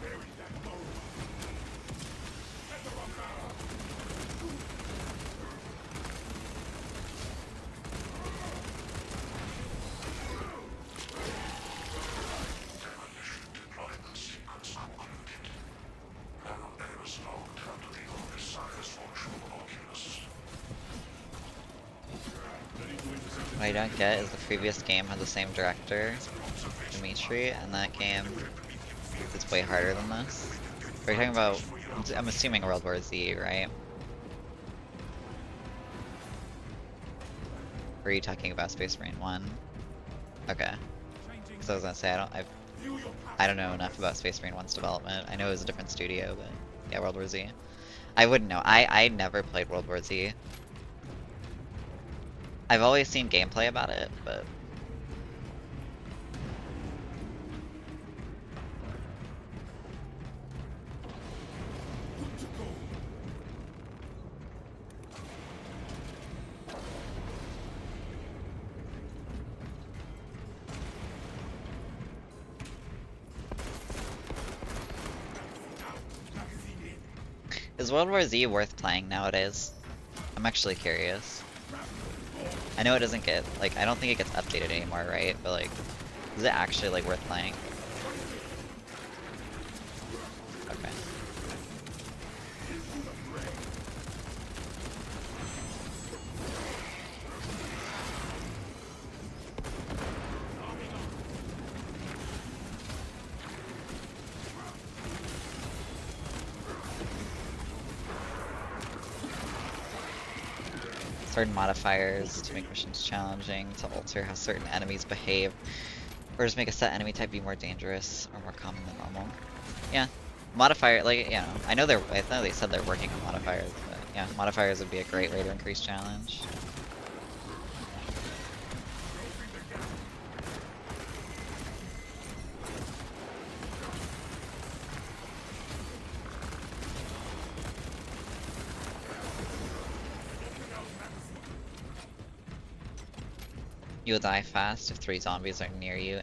Bury that bomb! Get the rock out! Demolition deployment sequence concluded. Now Eris logged under the Omniscience function Oculus. What I don't get is the previous game had the same director, Dimitri, and that game is way harder than this. Are you talking about, I'm assuming World War Z, right? Or are you talking about Space Marine 1? Okay. Because I was gonna say, I don't know enough about Space Marine 1's development. I know it was a different studio, but yeah, World War Z. I wouldn't know. I never played World War Z. I've always seen gameplay about it, but is World War Z worth playing nowadays? I'm actually curious. I know it doesn't get, like, I don't think it gets updated anymore, right? But, like, is it actually, like, worth playing? Okay. Certain modifiers to make missions challenging, to alter how certain enemies behave, or just make a set enemy type be more dangerous or more common than normal. Yeah, modifier, like, you know, I know they said they're working on modifiers, but yeah, modifiers would be a great way to increase challenge. You'll die fast if 3 zombies are near you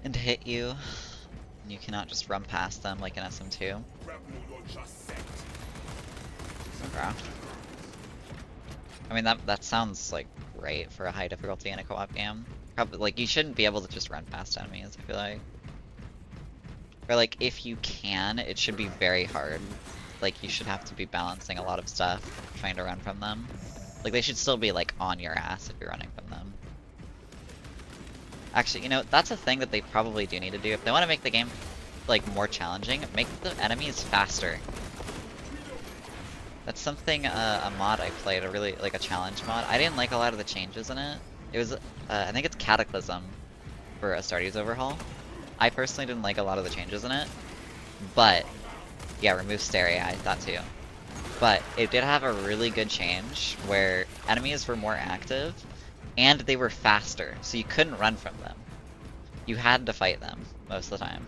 and hit you. And you cannot just run past them like in SM2. Okay. I mean that sounds like great for a high difficulty in a co-op game. Probably like you shouldn't be able to just run past enemies, I feel like. Or like if you can, it should be very hard. Like you should have to be balancing a lot of stuff trying to run from them. Like, they should still be, like, on your ass if you're running from them. Actually, you know, that's a thing that they probably do need to do. If they want to make the game, like, more challenging, make the enemies faster. That's something, a mod I played, a challenge mod. I didn't like a lot of the changes in it. It was, I think it's Cataclysm for Astartes Overhaul. I personally didn't like a lot of the changes in it. But, yeah, remove stereo, that too. But it did have a really good change where enemies were more active and they were faster, so you couldn't run from them. You had to fight them most of the time.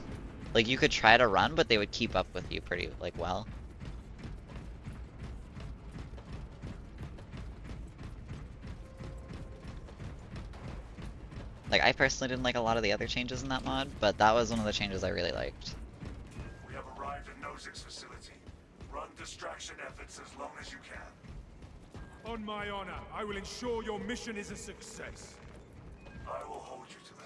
Like you could try to run, but they would keep up with you pretty like well. Like I personally didn't like a lot of the other changes in that mod, but that was one of the changes I really liked. We have arrived at Nozick's facility. Run distraction efforts as long as you can. On my honor, I will ensure your mission is a success. I will hold you to that.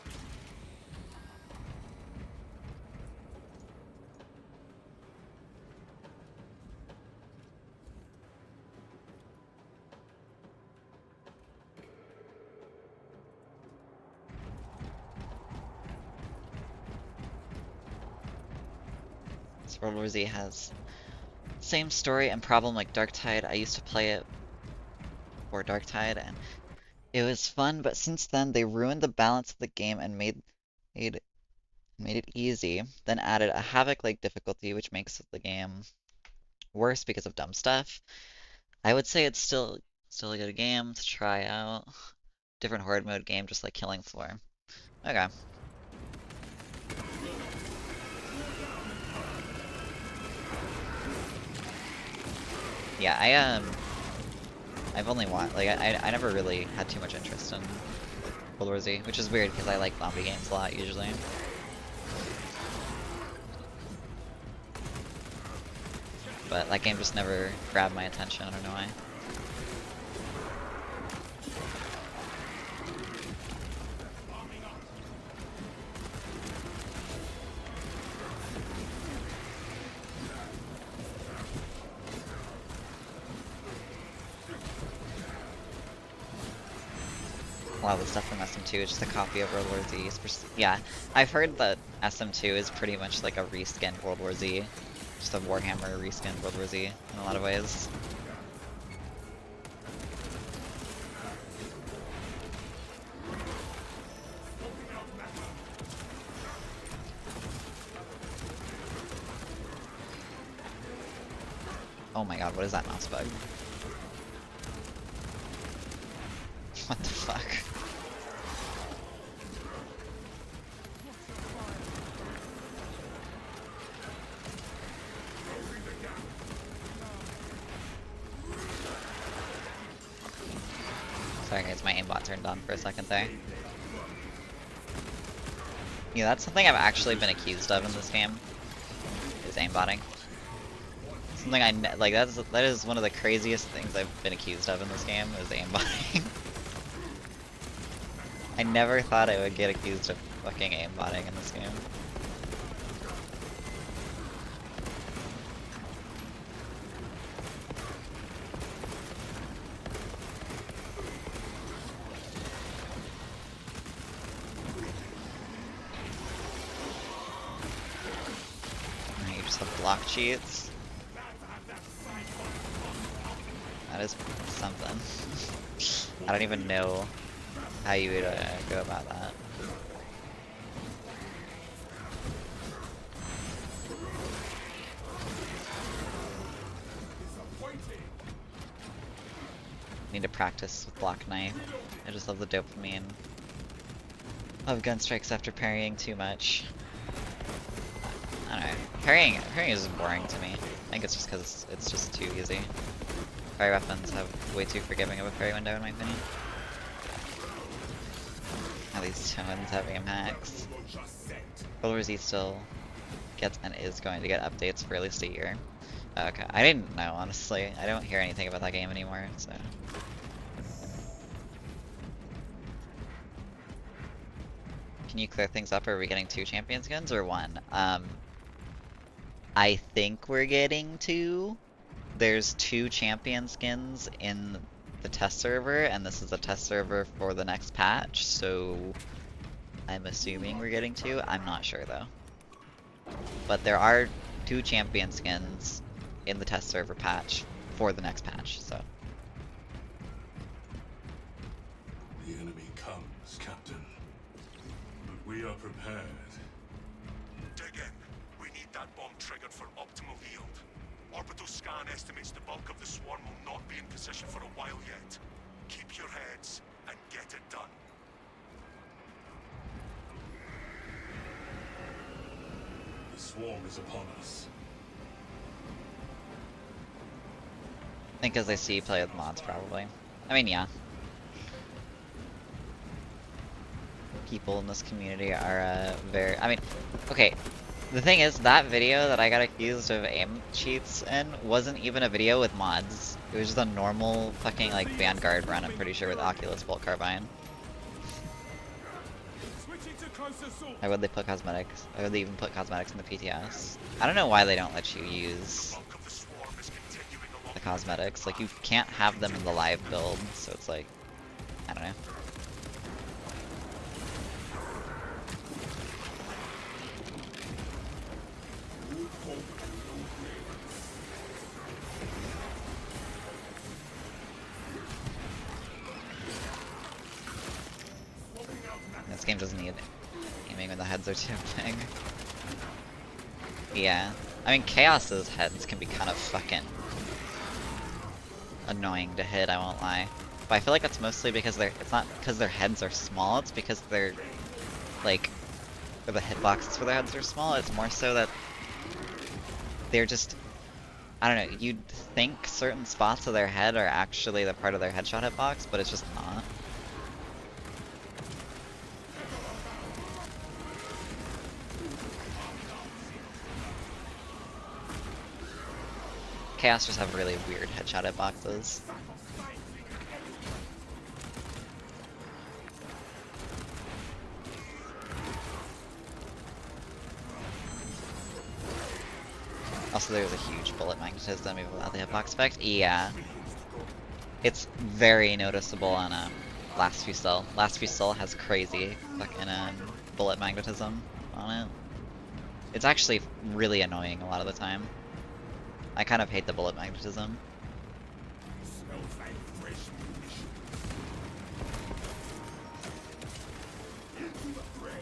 So World War Z has same story and problem like Darktide. I used to play it for Darktide and it was fun, but since then they ruined the balance of the game and made it easy, then added a Havoc-like difficulty which makes the game worse because of dumb stuff. I would say it's still a good game to try out. Different horde mode game just like Killing Floor. Okay. Yeah, I've only watched, like, I never really had too much interest in World War Z, which is weird because I like zombie games a lot usually. But that game just never grabbed my attention, I don't know why. A lot of the stuff from SM2 is just a copy of World War Z. Yeah, I've heard that SM2 is pretty much like a reskinned World War Z. Just a Warhammer reskinned World War Z in a lot of ways. Oh my god, what is that mouse bug? What the fuck? Sorry guys, my aimbot turned on for a second there. Yeah, that's something I've actually been accused of in this game, is aimbotting. Something like that is one of the craziest things I've been accused of in this game, is aimbotting. I never thought I would get accused of fucking aimbotting in this game. You just have block cheats. That is something. I don't even know how you would go about that. Need to practice with block knife. I just love the dopamine of gun strikes after parrying too much. I don't know. Parrying is boring to me. I think it's just because it's just too easy. Parry weapons have way too forgiving of a parry window in my opinion. Now these tones have aim hacks. World War Z still gets and is going to get updates for at least a year. Okay, I didn't know honestly. I don't hear anything about that game anymore, so. Can you clear things up? Are we getting 2 champion skins or 1? I think we're getting 2. There's 2 champion skins in the test server, and this is a test server for the next patch, so I'm assuming we're getting 2. I'm not sure though. But there are 2 champion skins in the test server patch for the next patch, so. The enemy comes, Captain. But we are prepared. Dig in. We need that bomb triggered for optimal yield. Orbital scan estimates the bulk of the swarm will not be in position for a while yet. Keep your heads and get it done. The swarm is upon us. I think as I see you play with mods probably. I mean, yeah. People in this community are very, I mean, okay. The thing is, that video that I got accused of aim cheats in wasn't even a video with mods. It was just a normal fucking like Vanguard run, I'm pretty sure, with Oculus Bolt Carbine. Why would they put cosmetics? Why would they even put cosmetics in the PTS? I don't know why they don't let you use the cosmetics. Like, you can't have them in the live build, so it's like, I don't know. This game doesn't need aiming when the heads are too big. Yeah. I mean, Chaos's heads can be kind of fucking annoying to hit, I won't lie. But I feel like that's mostly because it's not because their heads are small, it's because they're, like, the hitboxes for their heads are small. It's more so that they're just, I don't know, you'd think certain spots of their head are actually the part of their headshot hitbox, but it's just not. Chaos just have really weird headshot hitboxes. Also, there's a huge bullet magnetism even without the hitbox effect. Yeah. It's very noticeable on Last Few Soul. Last Few Soul has crazy fucking bullet magnetism on it. It's actually really annoying a lot of the time. I kind of hate the bullet magnetism. Smells like fresh munitions. Into the fray.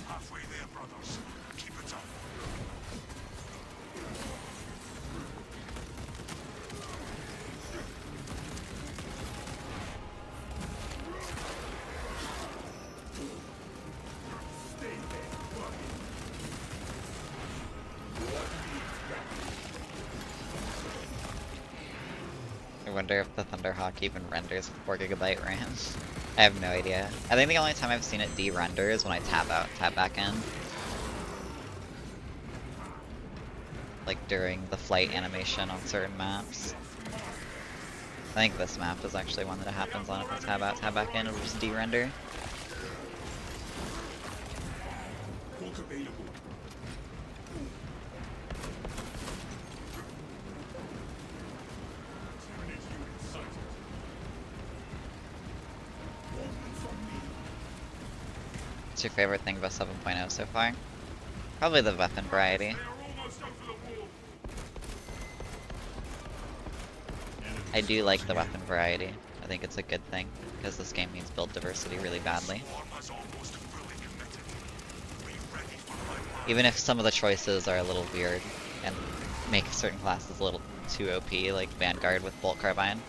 Halfway there, brothers. Keep it up. I wonder if the Thunderhawk even renders with 4GB RAM. I have no idea. I think the only time I've seen it de-render is when I tap out, tap back in. Like during the flight animation on certain maps. I think this map is actually one that it happens on. If I tab out, tab back in, it'll just de-render. Book available. Tyrannid unit sighted. Warning from me. What's your favorite thing about 7.0 so far? Probably the weapon variety. They are almost up to the wall. I do like the weapon variety. I think it's a good thing, because this game needs build diversity really badly. Swarm is almost fully committed. Be ready for my mark. Even if some of the choices are a little weird and make certain classes a little too OP, like Vanguard with Bolt Carbine.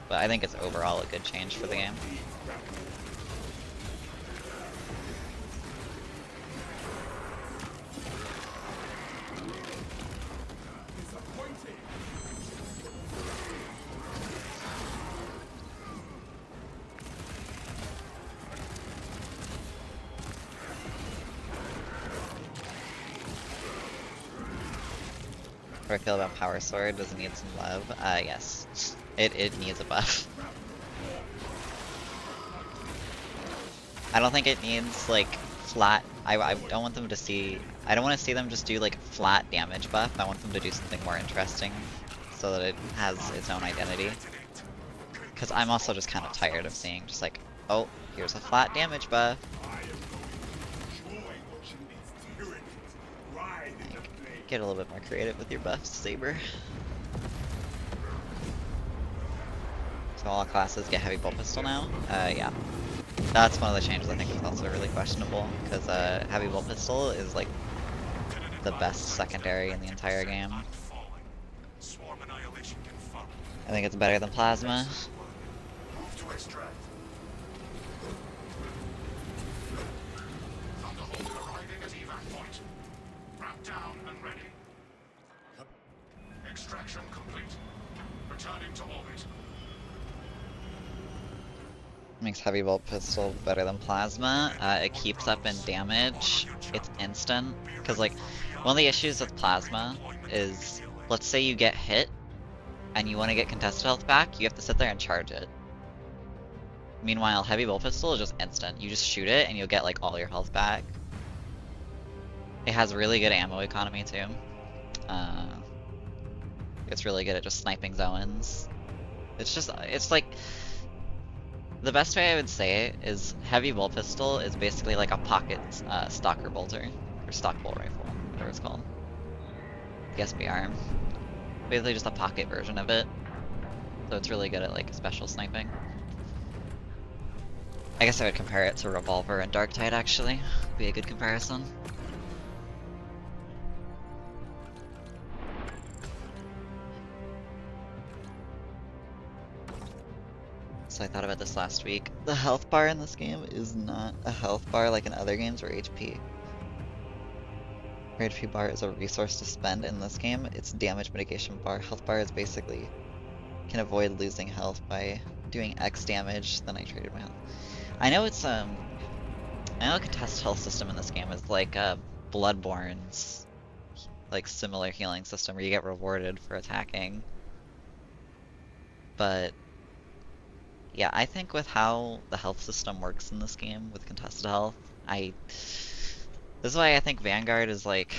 But I think it's overall a good change for the game. Disappointing. How do I feel about Power Sword? Does it need some love? Yes. It needs a buff. I don't think it needs, like, flat... I don't want them to see... I don't want to see them just do, like, flat damage buff. I want them to do something more interesting, so that it has its own identity. Because I'm also just kind of tired of seeing just like, oh, here's a flat damage buff. I am going to enjoy watching these Tyranids ride in the flame. Get a little bit more creative with your buffs, Saber. So all classes get heavy bolt pistol now? Yeah. That's one of the changes I think is also really questionable, because heavy bolt pistol is like the best secondary in the entire game. Swarm annihilation confirmed. I think it's better than plasma. Move to extract. Thunderbolt arriving at evac point. Wrap down and ready. Extraction complete. Returning to orbit. Makes heavy bolt pistol better than plasma. It keeps up in damage. It's instant. Because like, one of the issues with plasma is, let's say you get hit, and you want to get contested health back, you have to sit there and charge it. Meanwhile, heavy bolt pistol is just instant. You just shoot it and you'll get like all your health back. It has really good ammo economy too. It's really good at just sniping zones. It's like, the best way I would say it is heavy bolt pistol is basically like a pocket stalker bolter, or stock bolt rifle, whatever it's called. The SBR. Basically just a pocket version of it. So it's really good at like special sniping. I guess I would compare it to Revolver and Dark Tide actually. Be a good comparison. So I thought about this last week. The health bar in this game is not a health bar like in other games or HP. Your HP bar is a resource to spend in this game. It's damage mitigation bar. Health bar is basically can avoid losing health by doing X damage, then I traded my health. I know it's I know contest health system in this game is like Bloodborne's like similar healing system where you get rewarded for attacking. But yeah, I think with how the health system works in this game with contested health, this is why I think Vanguard is like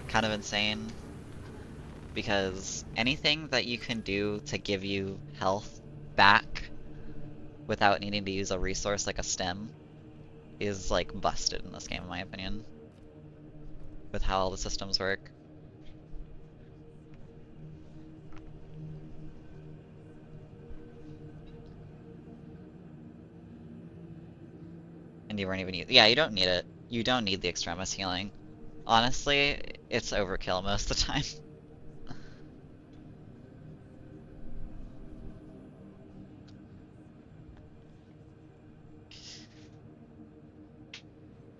kind of insane. Because anything that you can do to give you health back without needing to use a resource like a stem is like busted in this game in my opinion. With how all the systems work. And you weren't even yeah, you don't need it. You don't need the extremis healing. Honestly, it's overkill most of the time.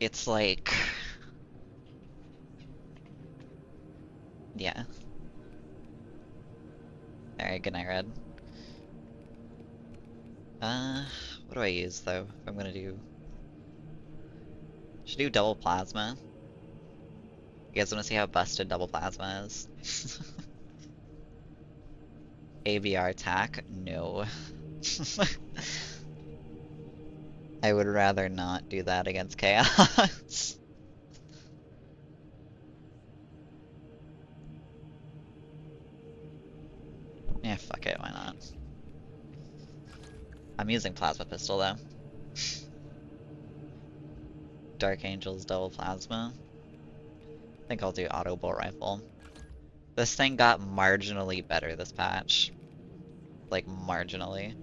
It's like... yeah. Alright, good night, Red. What do I use, though? If I'm gonna do... should do double plasma. You guys wanna see how busted double plasma is? ABR attack? No. I would rather not do that against Chaos. Yeah, fuck it, why not? I'm using Plasma Pistol though. Dark Angel's double plasma. I think I'll do Auto Bolt Rifle. This thing got marginally better this patch. Like, marginally.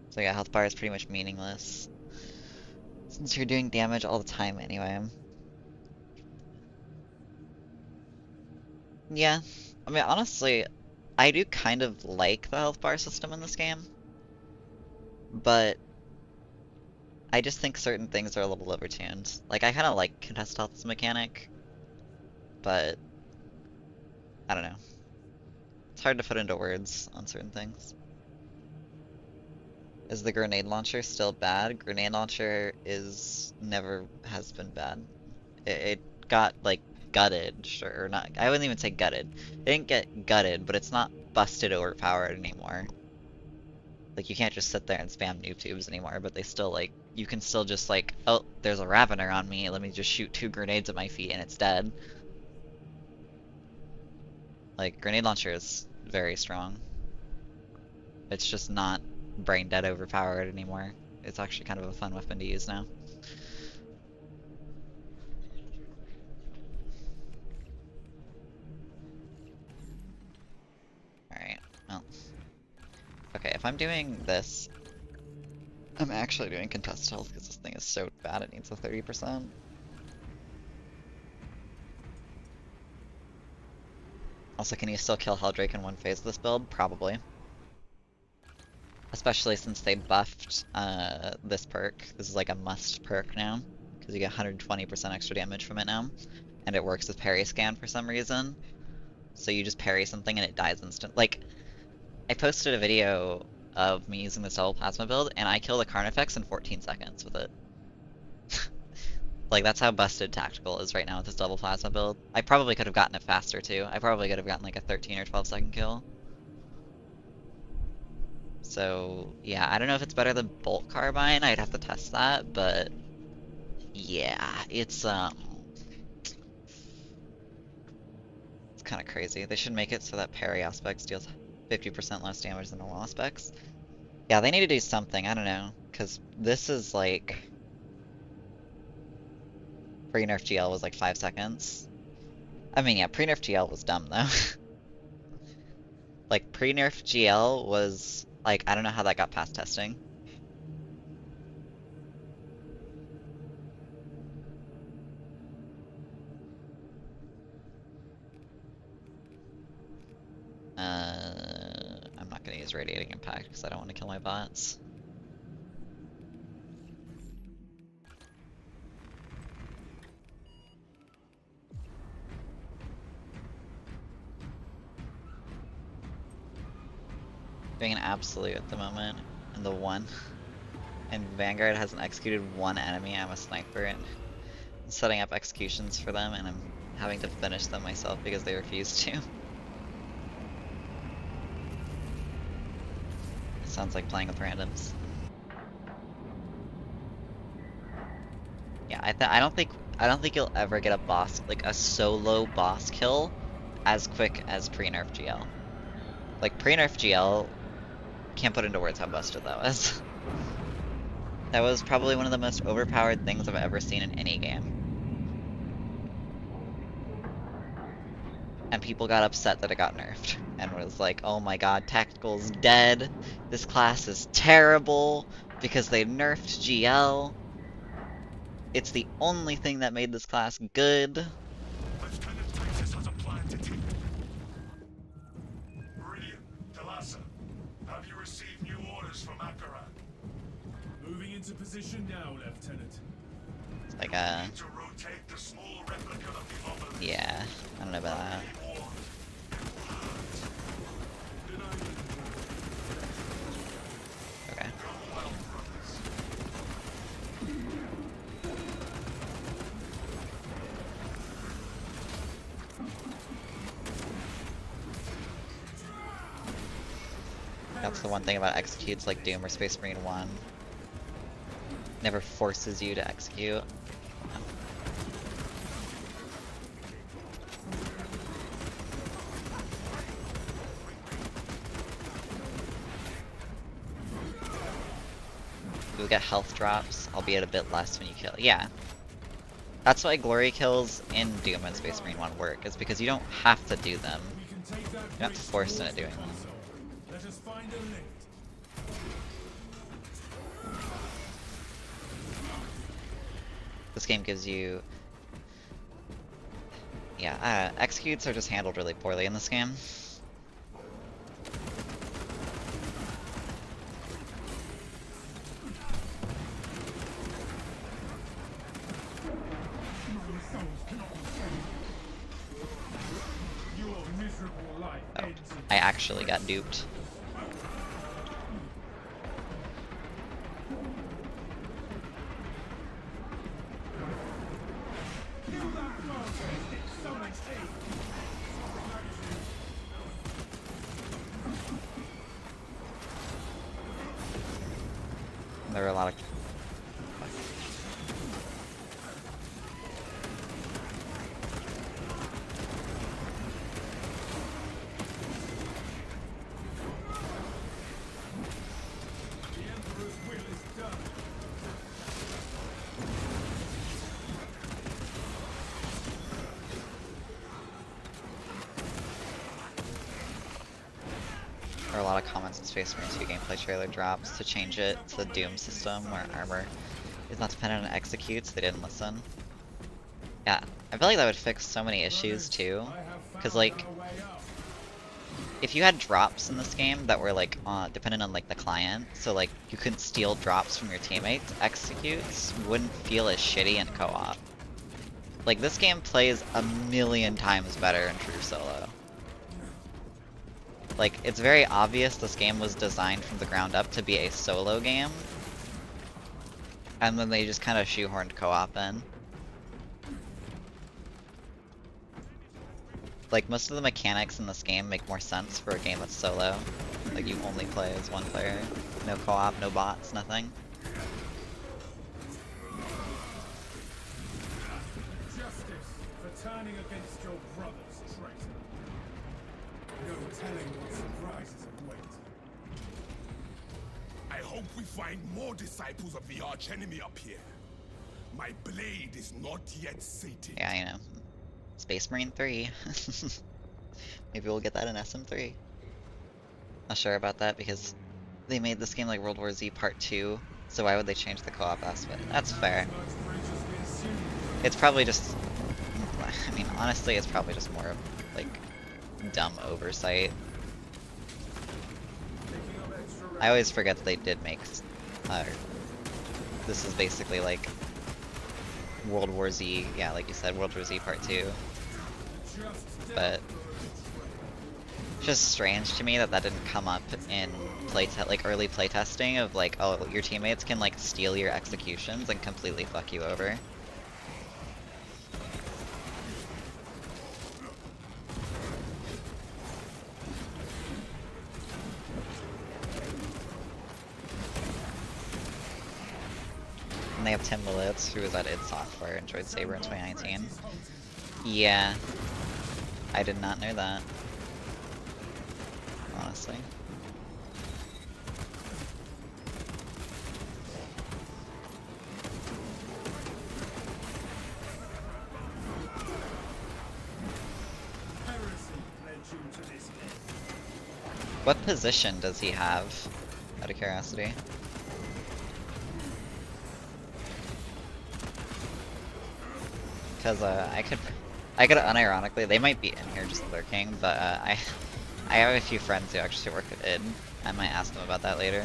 So yeah, health bar is pretty much meaningless. Since you're doing damage all the time anyway. Yeah. I mean, honestly, I do kind of like the health bar system in this game. But I just think certain things are a little overtuned. Like, I kind of like contest health as a mechanic. But I don't know. It's hard to put into words on certain things. Is the grenade launcher still bad? Grenade launcher never has been bad. It got like gutted, sure, or not. I wouldn't even say gutted. It didn't get gutted, but it's not busted overpowered anymore. Like you can't just sit there and spam noob tubes anymore, but they still like, you can still just like, oh, there's a Ravener on me, let me just shoot 2 grenades at my feet and it's dead. Like, grenade launcher is very strong. It's just not brain dead overpowered anymore. It's actually kind of a fun weapon to use now. Alright, well. Okay, if I'm doing this, I'm actually doing contest health because this thing is so bad it needs a 30%. Also, can you still kill Helldrake in one phase of this build? Probably. Especially since they buffed this perk. This is like a must perk now, because you get 120% extra damage from it now. And it works with parry scan for some reason. So you just parry something and it dies instant. Like, I posted a video of me using this double plasma build, and I kill the Carnifex in 14 seconds with it. Like, that's how busted Tactical is right now with this double plasma build. I probably could have gotten it faster too. I probably could have gotten like a 13 or 12 second kill. So, yeah, I don't know if it's better than Bolt Carbine, I'd have to test that, but yeah, it's kind of crazy. They should make it so that parry aspects deals 50% less damage than normal aspects. Yeah, they need to do something, I don't know, because this is like... Pre-nerf GL was like 5 seconds. I mean, yeah, pre-nerf GL was dumb though. Like, pre-nerf GL was, like, I don't know how that got past testing. I'm not gonna use Radiating Impact because I don't want to kill my bots. Doing an absolute at the moment, and the one. And Vanguard hasn't executed one enemy. I'm a sniper and setting up executions for them, and I'm having to finish them myself because they refuse to. Sounds like playing with randoms. Yeah, I don't think you'll ever get a boss, like a solo boss kill as quick as pre-nerf GL. Like pre-nerf GL, can't put into words how busted that was. That was probably one of the most overpowered things I've ever seen in any game. And people got upset that it got nerfed and was like, oh my god, Tactical's dead. This class is terrible because they nerfed GL. It's the only thing that made this class good. Lieutenant Titus has a plan to take. Meridian, Talassa, have you received new orders from Akaran? Moving into position now, Lieutenant. It's like a... To rotate the small replica of the obelisk. Yeah, I don't know about that. Okay. That's the one thing about executes like Doom or Space Marine 1. Never forces you to execute. You'll get health drops, albeit a bit less when you kill. Yeah. That's why glory kills in Doom and Space Marine 1 work, is because you don't have to do them. You're not forced into doing them. Let us find a lift. This game gives you... Yeah, executes are just handled really poorly in this game. Oh, I actually got duped. There were a lot of... There are a lot of comments in Space Marine 2 gameplay trailer drops to change it to the Doom system where armor is not dependent on executes. They didn't listen. Yeah, I feel like that would fix so many issues too. Cause like, if you had drops in this game that were like dependent on like the client, so like you couldn't steal drops from your teammates, executes wouldn't feel as shitty in co-op. Like this game plays a million times better in true solo. Like, it's very obvious this game was designed from the ground up to be a solo game. And then they just kind of shoehorned co-op in. Like, most of the mechanics in this game make more sense for a game that's solo. Like, you only play as one player. No co-op, no bots, nothing. Justice for turning against your brother's traitor. No telling what surprises await. I hope we find more disciples of the archenemy up here. My blade is not yet sated. Yeah, you know. Space Marine 3. Maybe we'll get that in SM3. Not sure about that because they made this game like World War Z Part 2, so why would they change the co-op aspect? That's fair. It's probably just... I mean, honestly, it's probably just more of, like, dumb oversight. I always forget that they did make... this is basically like World War Z, yeah, like you said, World War Z Part 2. But it's just strange to me that that didn't come up in like early playtesting of like, oh, your teammates can like steal your executions and completely fuck you over. And they have Tim Willits, who was at id Software and joined Saber in 2019. Yeah. I did not know that. Honestly. What position does he have, out of curiosity? Because I could unironically, they might be in here just lurking, but I have a few friends who actually work at id. I might ask them about that later.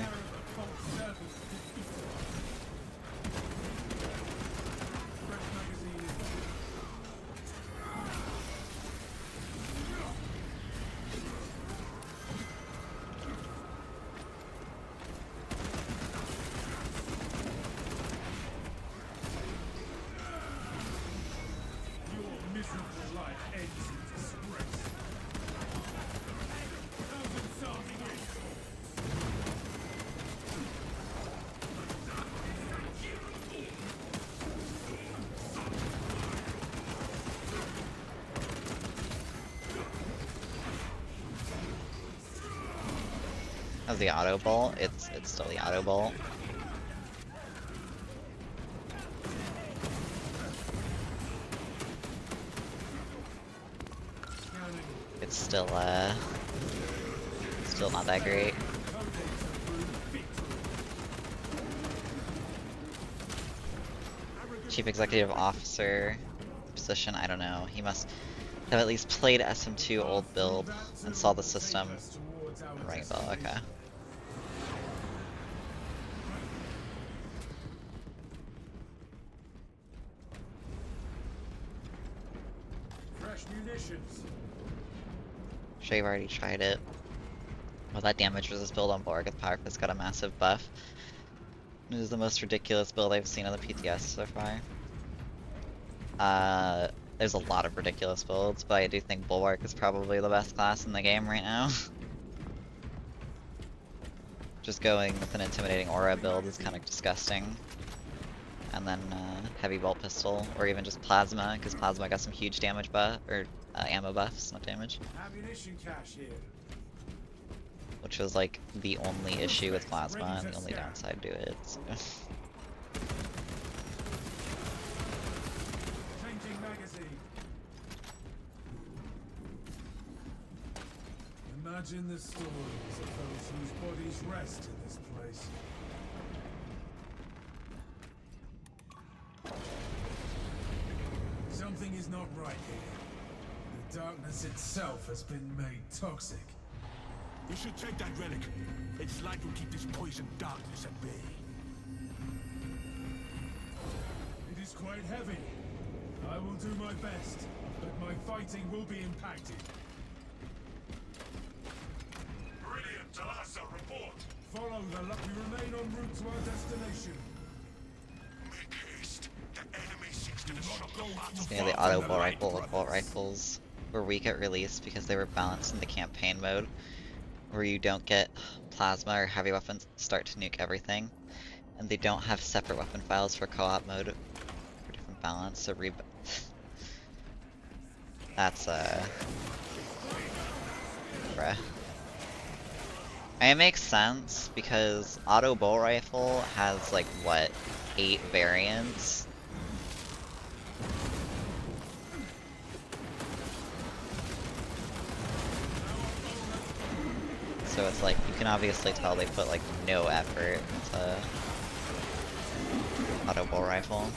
As the auto bolt, it's still the auto bolt. It's still not that great. Chief Executive Officer position, I don't know. He must have at least played SM2 old build and saw the system. Ring a bell, okay. Sure, you've already tried it. Well, that damage resist build on Borg with Power Fist got a massive buff. It is the most ridiculous build I've seen on the PTS so far. There's a lot of ridiculous builds, but I do think Bulwark is probably the best class in the game right now. Just going with an intimidating aura build is kind of disgusting. And then heavy bolt pistol, or even just plasma, because plasma got some huge damage buff, or ammo buffs, not damage. Ammunition cache here. Which was like the only issue with plasma and the only downside to it. So. Changing magazine. Imagine the stories of those whose bodies rest in this place. Something is not right here. The darkness itself has been made toxic. You should take that relic. Its light will keep this poison darkness at bay. It is quite heavy. I will do my best, but my fighting will be impacted. Brilliant, Talassa, report. Follow the luck. We remain en route to our destination. Make haste. The enemy seeks to disrupt the battle. Yeah, the auto bolt rifles were weak at release because they were balanced in the campaign mode, where you don't get plasma or heavy weapons start to nuke everything, and they don't have separate weapon files for co-op mode for different balance. So that's bruh. And it makes sense because auto bolt rifle has like what, 8 variants. So it's like, you can obviously tell they put like no effort into auto bull rifle.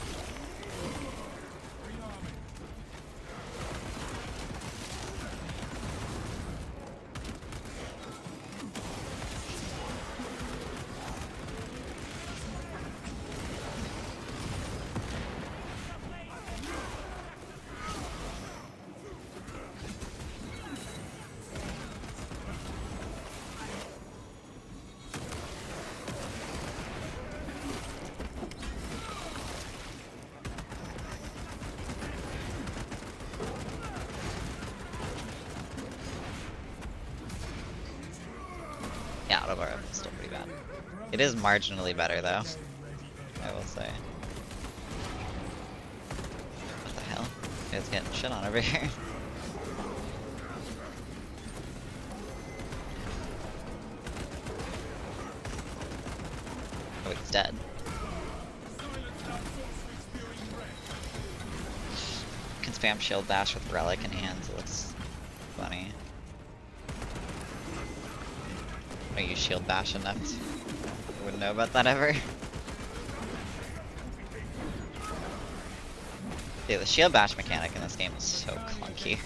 Yeah, auto bull rifle is still pretty bad. It is marginally better though, I will say. What the hell? It's getting shit on over here. Oh, it's dead. You can spam shield bash with relic in hands, it looks funny. I use shield bash enough. I wouldn't know about that ever. Yeah, the shield bash mechanic in this game is so clunky.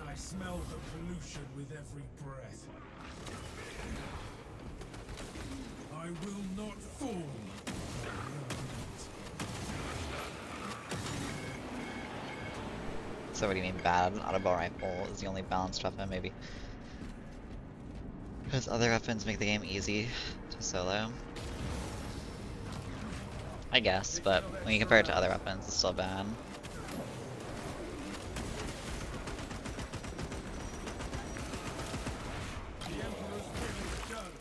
I smell the pollution with every breath. I will not fall. So what do you mean bad? Auto bull rifle is the only balanced weapon, maybe. Because other weapons make the game easy to solo. I guess, but when you compare it to other weapons, it's still bad. The Emperor's will is done.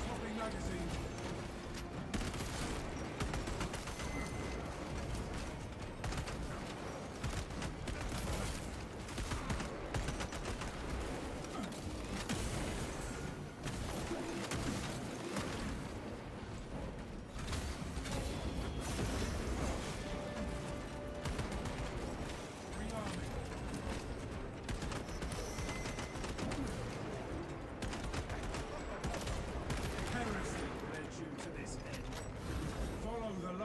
Swapping magazines.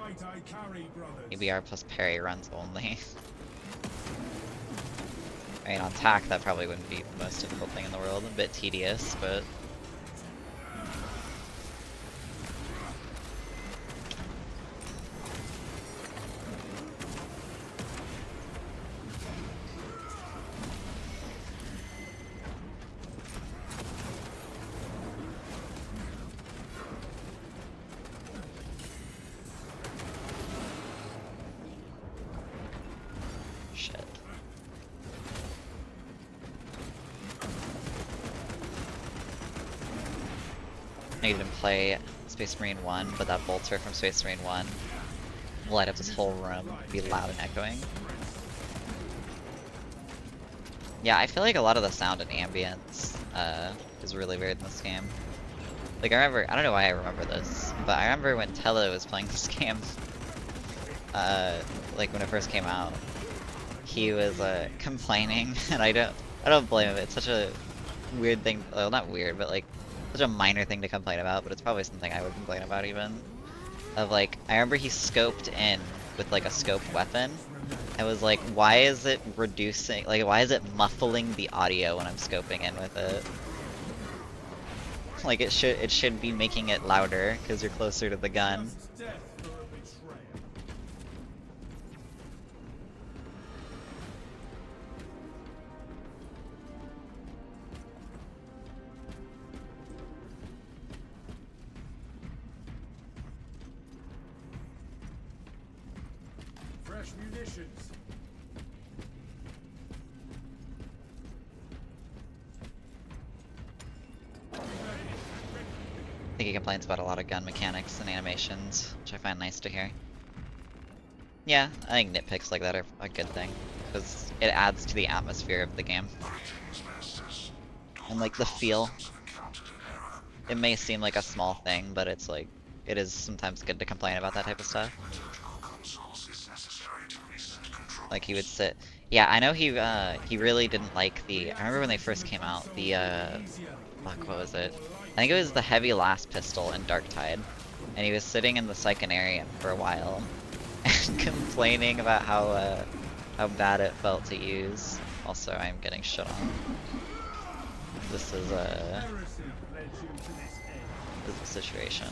I carry, brothers. EBR plus parry runs only. I mean, on tack, that probably wouldn't be the most difficult thing in the world. A bit tedious, but... shit. I didn't play Space Marine 1, but that bolter from Space Marine 1 will light up this whole room, be loud and echoing. Yeah, I feel like a lot of the sound and ambience is really weird in this game. Like, I don't know why I remember this, but I remember when Tello was playing this game, like when it first came out, he was complaining, and I don't blame him. It's such a weird thing, well, not weird, but like such a minor thing to complain about, but it's probably something I would complain about even. Of like, I remember he scoped in with like a scoped weapon. I was like, why is it reducing, like why is it muffling the audio when I'm scoping in with it? Like it should be making it louder because you're closer to the gun. Fresh munitions. I think he complains about a lot of gun mechanics and animations, which I find nice to hear. Yeah, I think nitpicks like that are a good thing, because it adds to the atmosphere of the game. And like the feel. it may seem like a small thing, but it's like, it is sometimes good to complain about that type of stuff. Like he would sit. Yeah, I know he really didn't like the. I remember when they first came out, the fuck, what was it? I think it was the heavy last pistol in Darktide, and he was sitting in the Psychonarium for a while, and complaining about how bad it felt to use. Also, I'm getting shit on. This is the situation.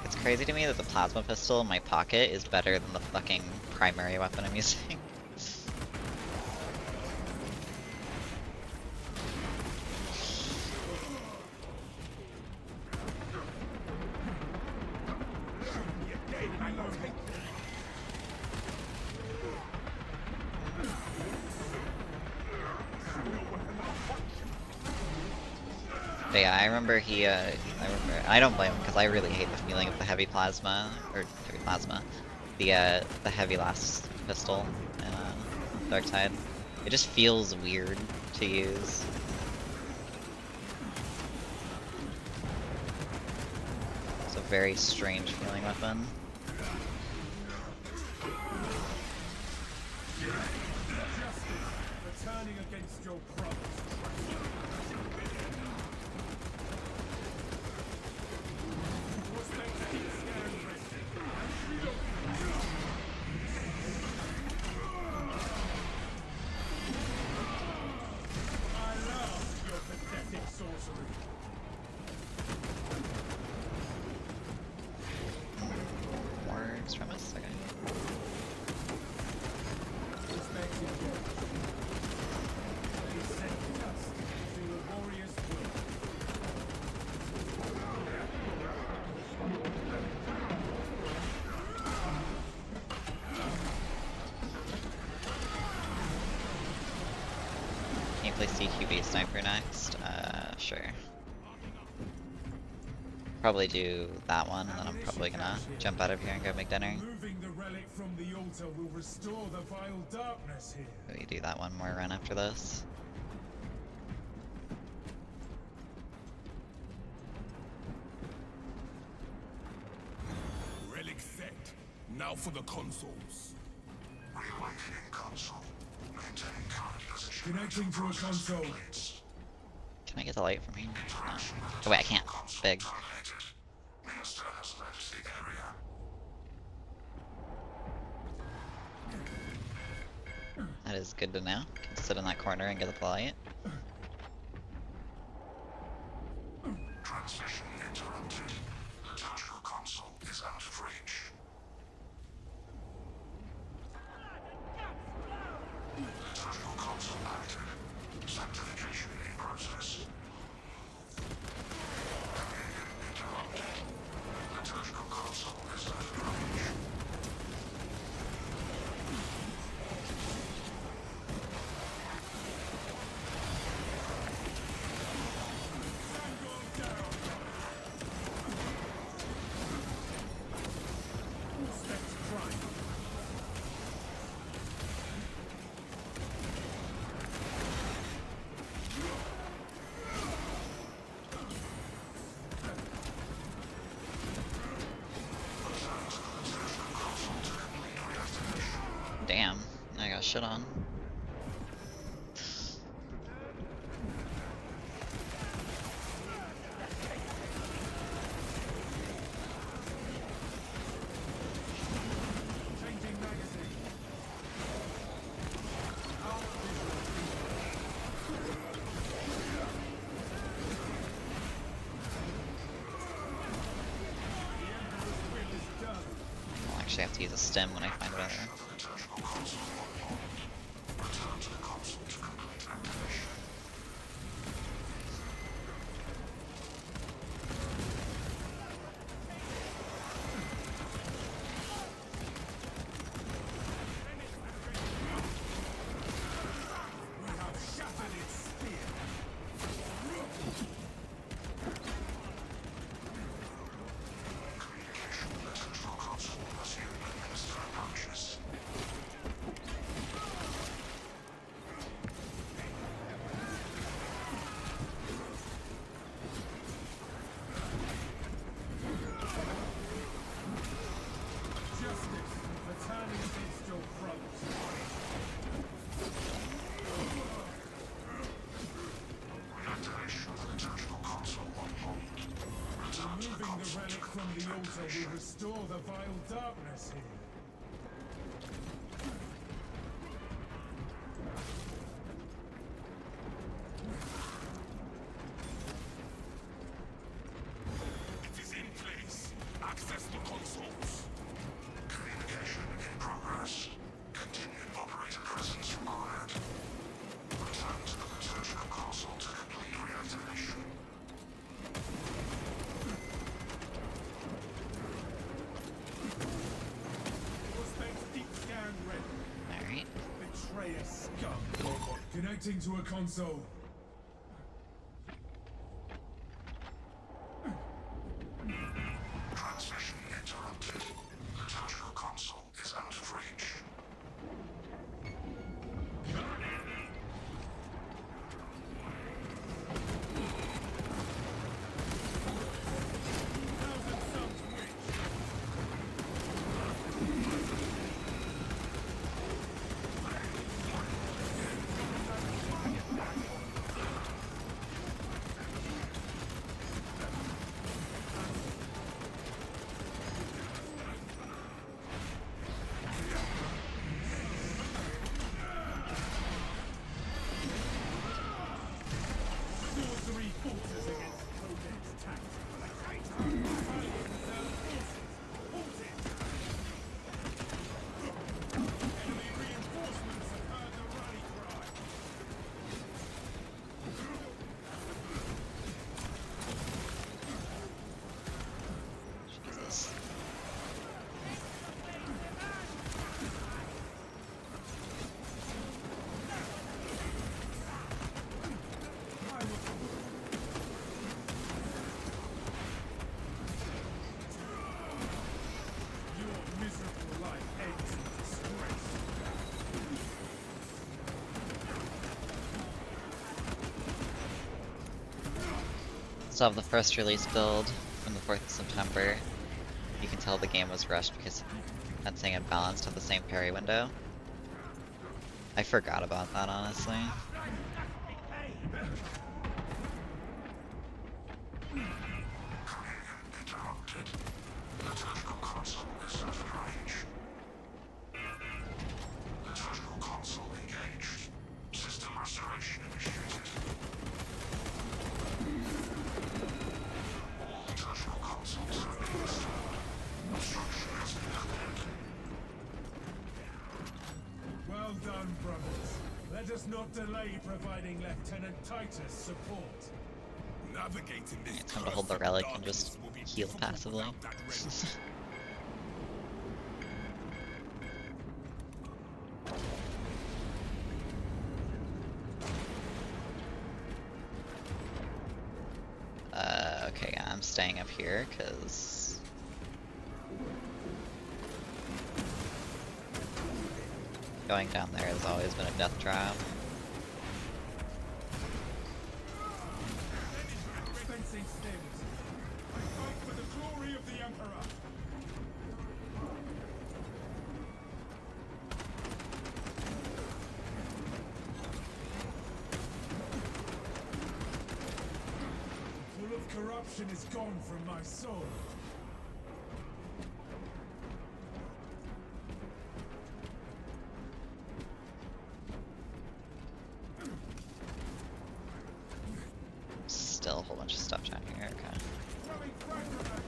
It's crazy to me that the plasma pistol in my pocket is better than the fucking primary weapon I'm using. But yeah, I remember I don't blame him because I really hate the feeling of the heavy plasma, the heavy last pistol in Darktide. It just feels weird to use. It's a very strange feeling weapon. Returning against your promise. More extremists? Okay. Can you play CQB Sniper next? Sure. Probably do that one, and then I'm probably gonna jump out of here and go make dinner. Moving the relic from the altar will restore the vile darkness here. Maybe do that one more run after this. Relic set. Now for the consoles. Reworking console. Maintaining current position. Connecting to a console. Can I get the light from here? No. Oh wait, I can't. Big. Minister has left the area. That is good to know. Can sit in that corner and get the light. Transmission interrupted. The tactical console is out of reach. The tactical console active. Sanctification in process. Communion interrupted. The tactical console is out of reach. Damn, I got shit on. actually have to use a stim when I find better. The altar will restore the vile darkness here. It is in place. Access the consoles. Communication in progress. Continued operator presence required. Return to the liturgical console to complete reactivation. Alright. Betrayer scum. Connecting to a console. Transmission interrupted. Liturgical console is out of reach. Jesus. Your miserable life ends in disgrace. So I have the first release build from the 4th of September. You can tell the game was rushed because fencing and balanced have the same parry window. I forgot about that, honestly. Interrupted. Liturgical console is out of range. Liturgical console engaged. System restoration initiated. All liturgical consoles have been restored. Obstruction has been cleared. Well done, brothers. Let us not delay providing Lieutenant Titus support. Navigating this It's time to hold the relic and just heal passively. Okay, yeah, I'm staying up here because going down there has always been a death trap. Fencing stability. I fight for the glory of the Emperor. The pool of corruption is gone from my soul. Still a whole bunch of stuff down here, okay. Throwing frag grenade.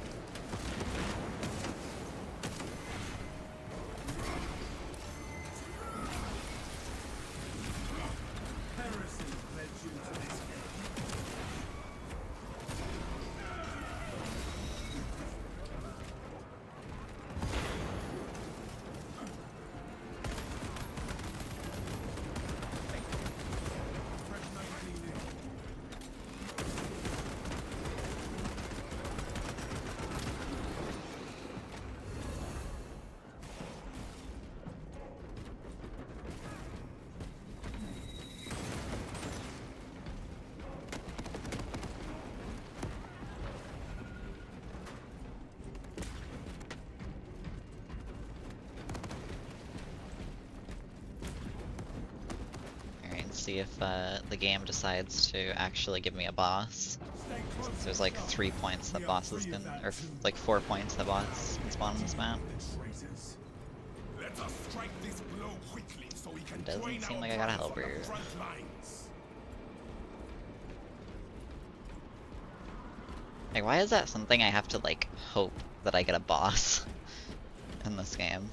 see if the game decides to actually give me a boss. Since there's like 3 points that bosses can, or like 4 points that boss can spawn on this map. Let us strike this blow quickly so we can Doesn't join seem our like I got a brothers on the helper. front lines. Like, why is that something I have to like hope that I get a boss in this game?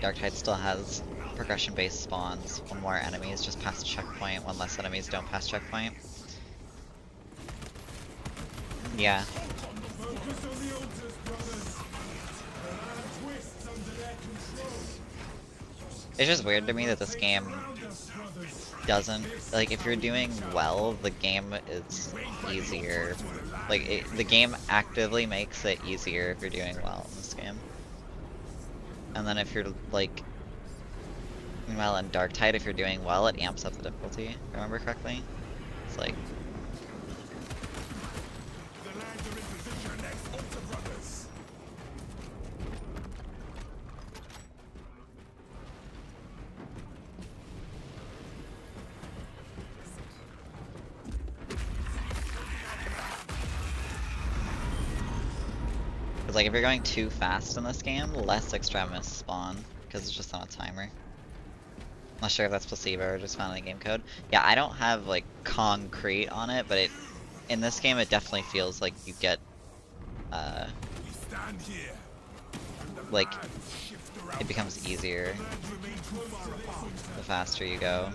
Darktide still has progression-based spawns. One more enemies just pass checkpoint, one less enemies don't pass checkpoint. Yeah. It's just weird to me that this game doesn't, like, if you're doing well, the game is easier. Like, the game actively makes it easier if you're doing well in this game. And then if you're, like, meanwhile in Darktide, if you're doing well, it amps up the difficulty, if I remember correctly. It's like... Because, like, if you're going too fast in this game, less extremists spawn, because it's just on a timer. Not sure if that's placebo or just found in the game code. Yeah, I don't have, like, concrete on it, but in this game it definitely feels like you get, like, it becomes easier the faster you go.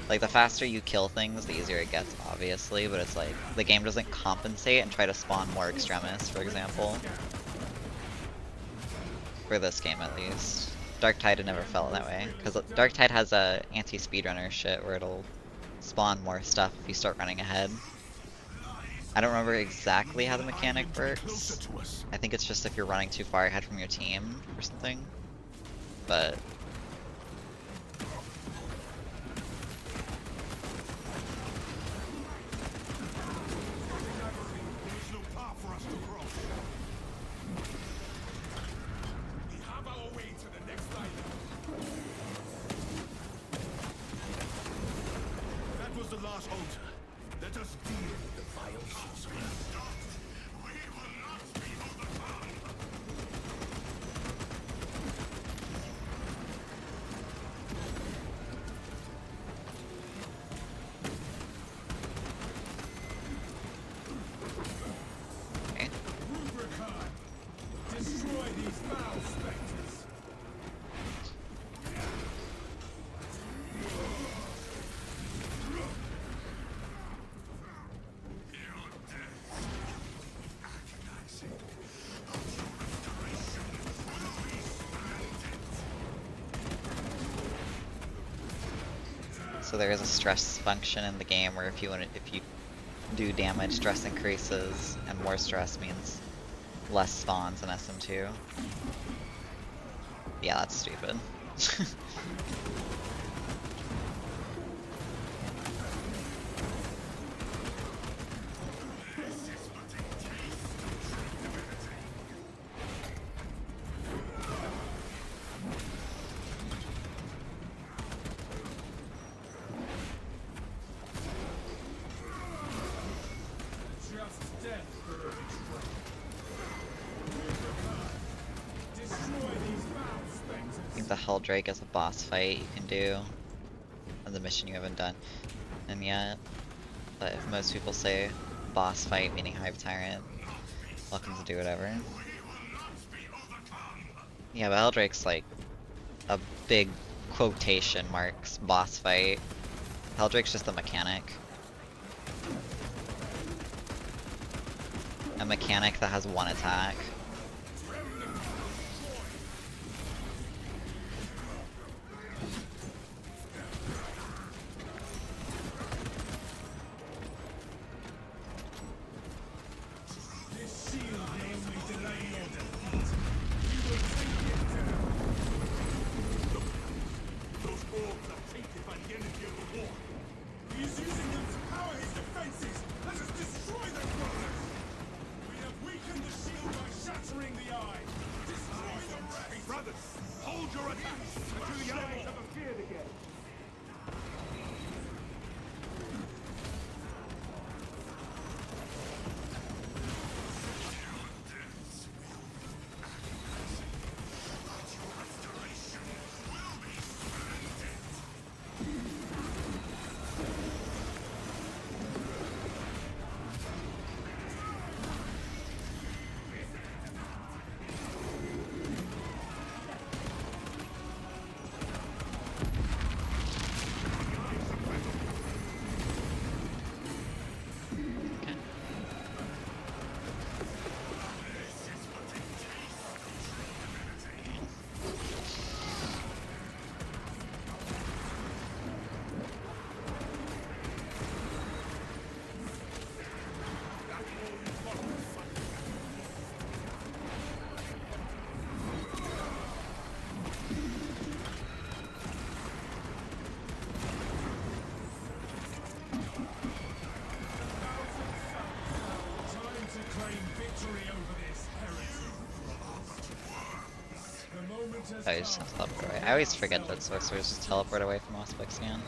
Like, the faster you kill things, the easier it gets, obviously, but it's like, the game doesn't compensate and try to spawn more extremists, for example. For this game, at least. Darktide never felt that way, because Darktide has a anti-speedrunner shit where it'll spawn more stuff if you start running ahead. I don't remember exactly how the mechanic works. I think it's just if you're running too far ahead from your team, or something. But... So there is a stress function in the game where if you do damage, stress increases, and more stress means less spawns in SM2. Yeah, that's stupid. I think the Hell Drake is a boss fight you can do, and the mission you haven't done and yet. But if most people say boss fight meaning Hive Tyrant, welcome to do whatever. Yeah, but Eldrake's like a big quotation marks boss fight. Eldrake's just a mechanic. A mechanic that has one attack. Oh, you just teleport away. I always forget that sorcerers just teleport away from Aspect Scans.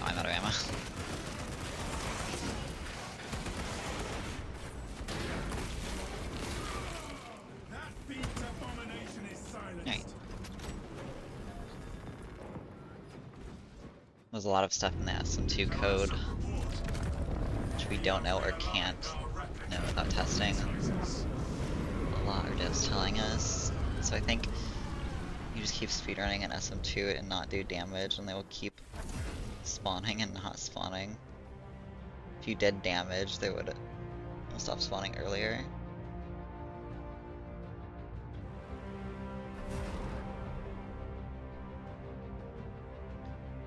Oh, I'm out of ammo. Right. There's a lot of stuff in the SM2 code which we don't know or can't know without testing. A lot are just telling us. So I think you just keep speedrunning an SM2 and not do damage, and they will keep spawning and not spawning. If you did damage, they would stop spawning earlier.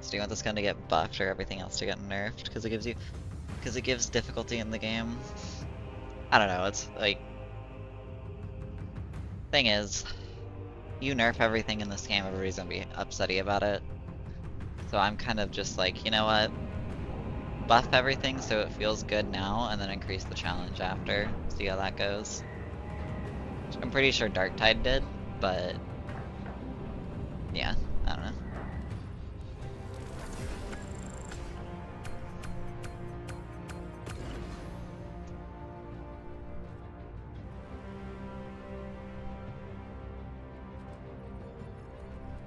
So do you want this gun to get buffed or everything else to get nerfed? Because it gives difficulty in the game. I don't know, it's like, thing is, you nerf everything in this game, everybody's gonna be upsetty about it. So I'm kind of just like, you know what? Buff everything so it feels good now, and then increase the challenge after. See how that goes. I'm pretty sure Darktide did, but yeah, I don't know.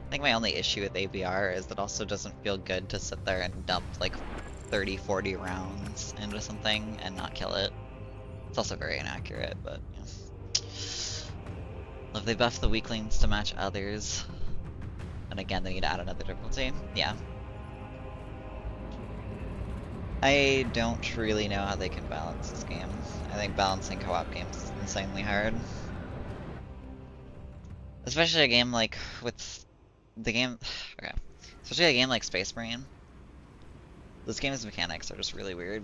I think my only issue with ABR is it also doesn't feel good to sit there and dump like 30-40 rounds into something and not kill it. It's also very inaccurate, but yeah. If they buff the weaklings to match others, and again they need to add another difficulty, yeah. I don't really know how they can balance this game. I think balancing co-op games is insanely hard. Especially a game like with the game. Okay. Especially a game like Space Marine. This game's mechanics are just really weird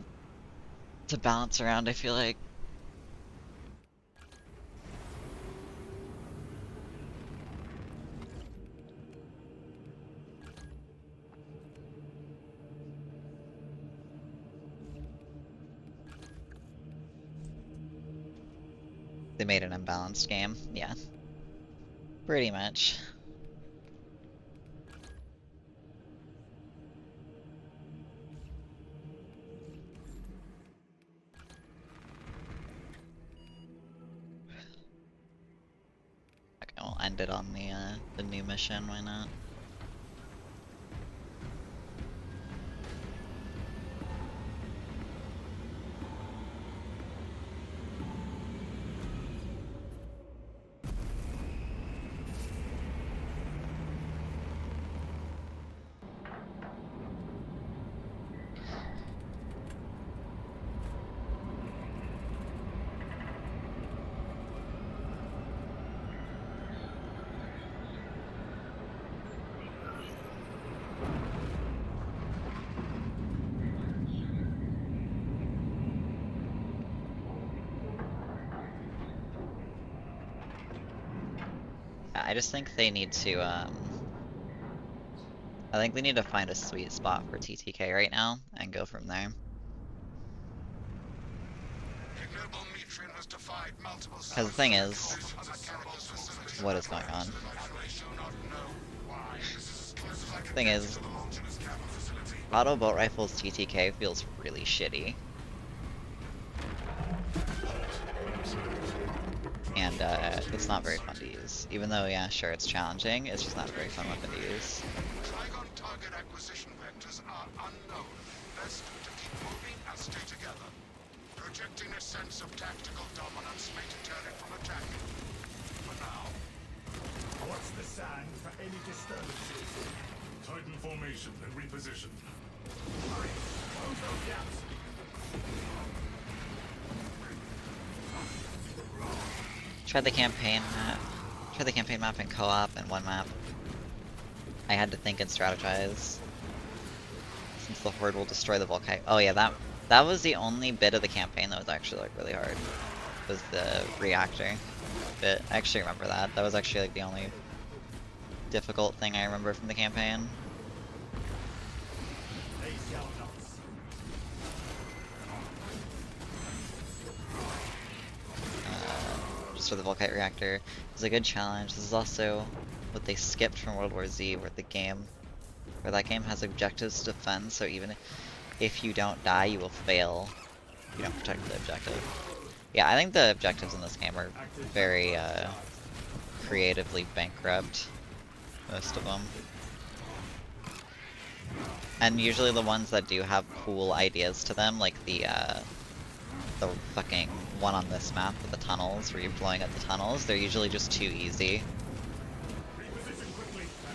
to balance around, I feel like. They made an unbalanced game, yeah. Pretty much. Okay, we'll end it on the new mission, why not? I just think they need to, I think they need to find a sweet spot for TTK right now, and go from there. Because the thing is, what is going on? The thing is, auto bolt rifles TTK feels really shitty. And it's not very fun to use. Even though, yeah, sure, it's challenging, it's just not a very fun weapon to use. Trigon target acquisition vectors are unknown. Best to keep moving and stay together. Projecting a sense of tactical dominance may deter it from attack. For now. What's the sign for any disturbances? Titan formation and reposition. Hurry! Close those gaps! Tried the campaign map. Tried the campaign map in co-op and one map. I had to think and strategize. Since the horde will destroy the Volkite. Oh yeah, that was the only bit of the campaign that was actually like really hard. Was the reactor bit. I actually remember that. That was actually like the only difficult thing I remember from the campaign. They shall not see. Just for the Volkite reactor. It was a good challenge. This is also what they skipped from World War Z, where that game has objectives to defend, so even if you don't die, you will fail if you don't protect the objective. Yeah, I think the objectives in this game are very creatively bankrupt. Most of them. And usually the ones that do have cool ideas to them, like the fucking one on this map with the tunnels, where you're blowing up the tunnels, they're usually just too easy.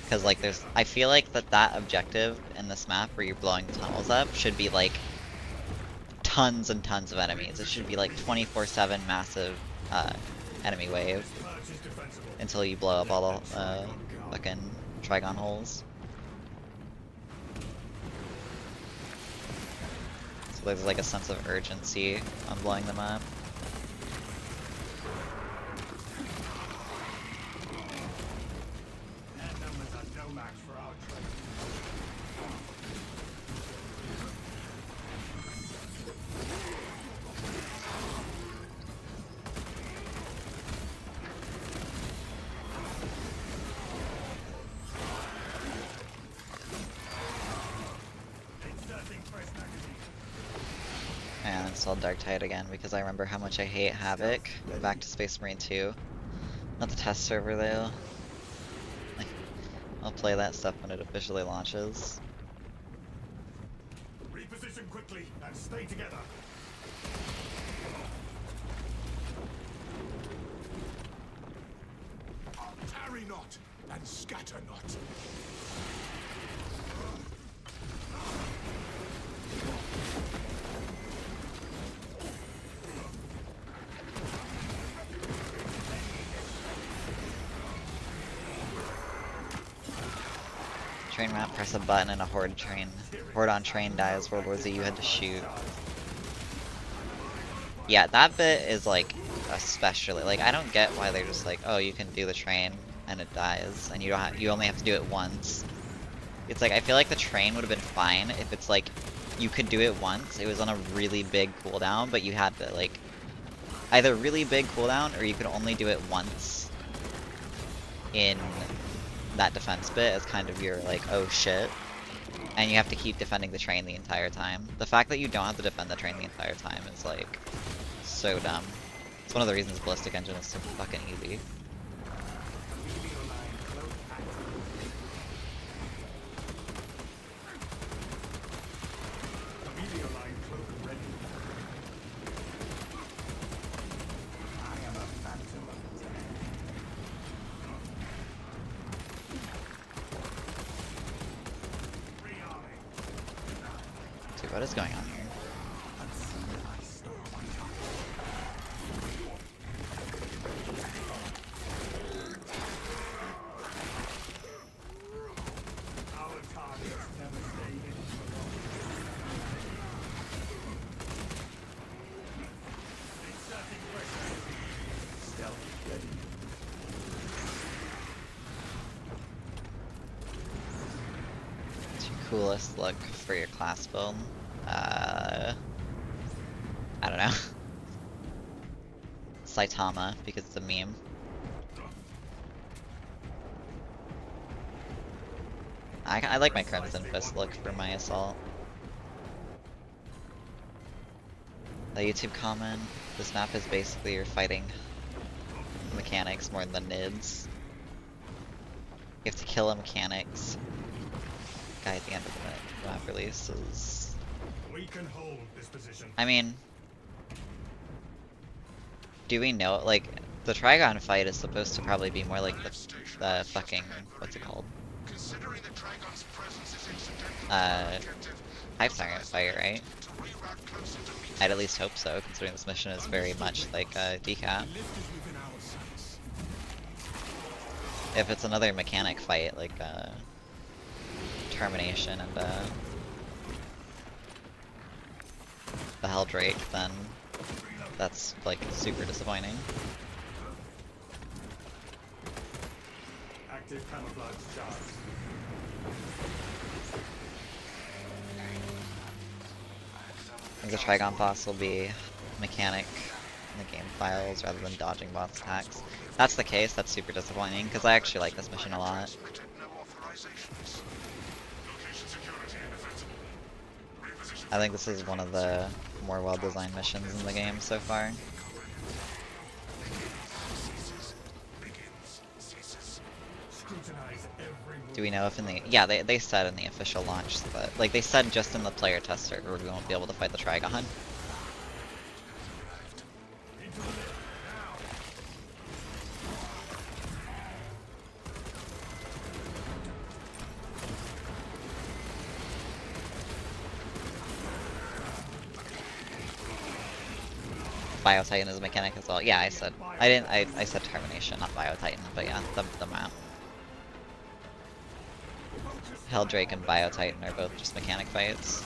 Because like I feel like that objective in this map where you're blowing the tunnels up should be like tons and tons of enemies. It should be like 24/7 massive enemy wave until you blow up all the fucking Trigon holes. So there's like a sense of urgency on blowing them up. Their numbers are no match for our trade. Inserting fresh magazine. And installed Dark Tide again because I remember how much I hate Havoc. Back to Space Marine 2. Not the test server though. I'll play that stuff when it officially launches. Reposition quickly and stay together. Parry not and scatter not. train map, press a button and a horde on train dies. World War Z, you had to shoot. Yeah, that bit is like especially like I don't get why they're just like, oh, you can do the train and it dies and you only have to do it once. It's like I feel like the train would have been fine if it's like you could do it once. It was on a really big cooldown, but you had to like either really big cooldown or you could only do it once in that defense bit as kind of your like, oh shit. And you have to keep defending the train the entire time. The fact that you don't have to defend the train the entire time is like so dumb. It's one of the reasons Ballistic Engine is so fucking easy. Dude, what is going on here? Coolest look for your class build? I don't know. Saitama, because it's a meme. I like my Crimson Fist look for my assault. The YouTube comment, this map is basically you're fighting mechanics more than nids. You have to kill a mechanics. Guy at the end of the map release is... We can hold this position. I mean... Do we know, like, the Trigon fight is supposed to probably be more like the fucking, what's it called? Considering the Trigon's presence is incidental Hive Tyrant fight, right? to reroute closer to me. I'd at least hope so, considering this mission is very much like decap. If it's another mechanic fight, like Termination and the Helldrake, then that's like super disappointing. Active camouflage charge. I think the Trigon boss will be mechanic in the game files rather than dodging boss attacks. If that's the case, that's super disappointing, because I actually like this mission a lot. I think this is one of the more well-designed missions in the game so far. Do we know if in the... Yeah, they said in the official launch that... Like, they said just in the player test server we won't be able to fight the Trigon. Biotitan is a mechanic as well. Yeah, I said I said Termination, not Biotitan, but yeah, the map. Helldrake and Biotitan are both just mechanic fights.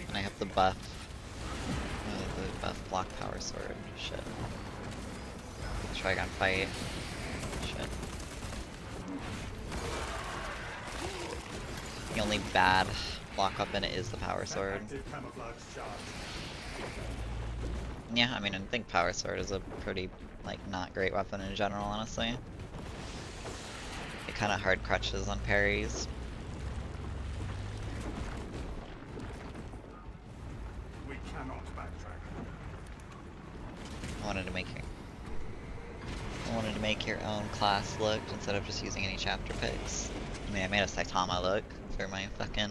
And I have the buff. The buff block power sword. Shit. Trigon fight. Shit. The only bad block up in it is the power sword. Yeah, I mean, I think Power Sword is a pretty, like, not great weapon in general, honestly. It kind of hard crutches on parries. We cannot backtrack. I wanted to make your own class look instead of just using any chapter picks. I mean, I made a Saitama look for my fucking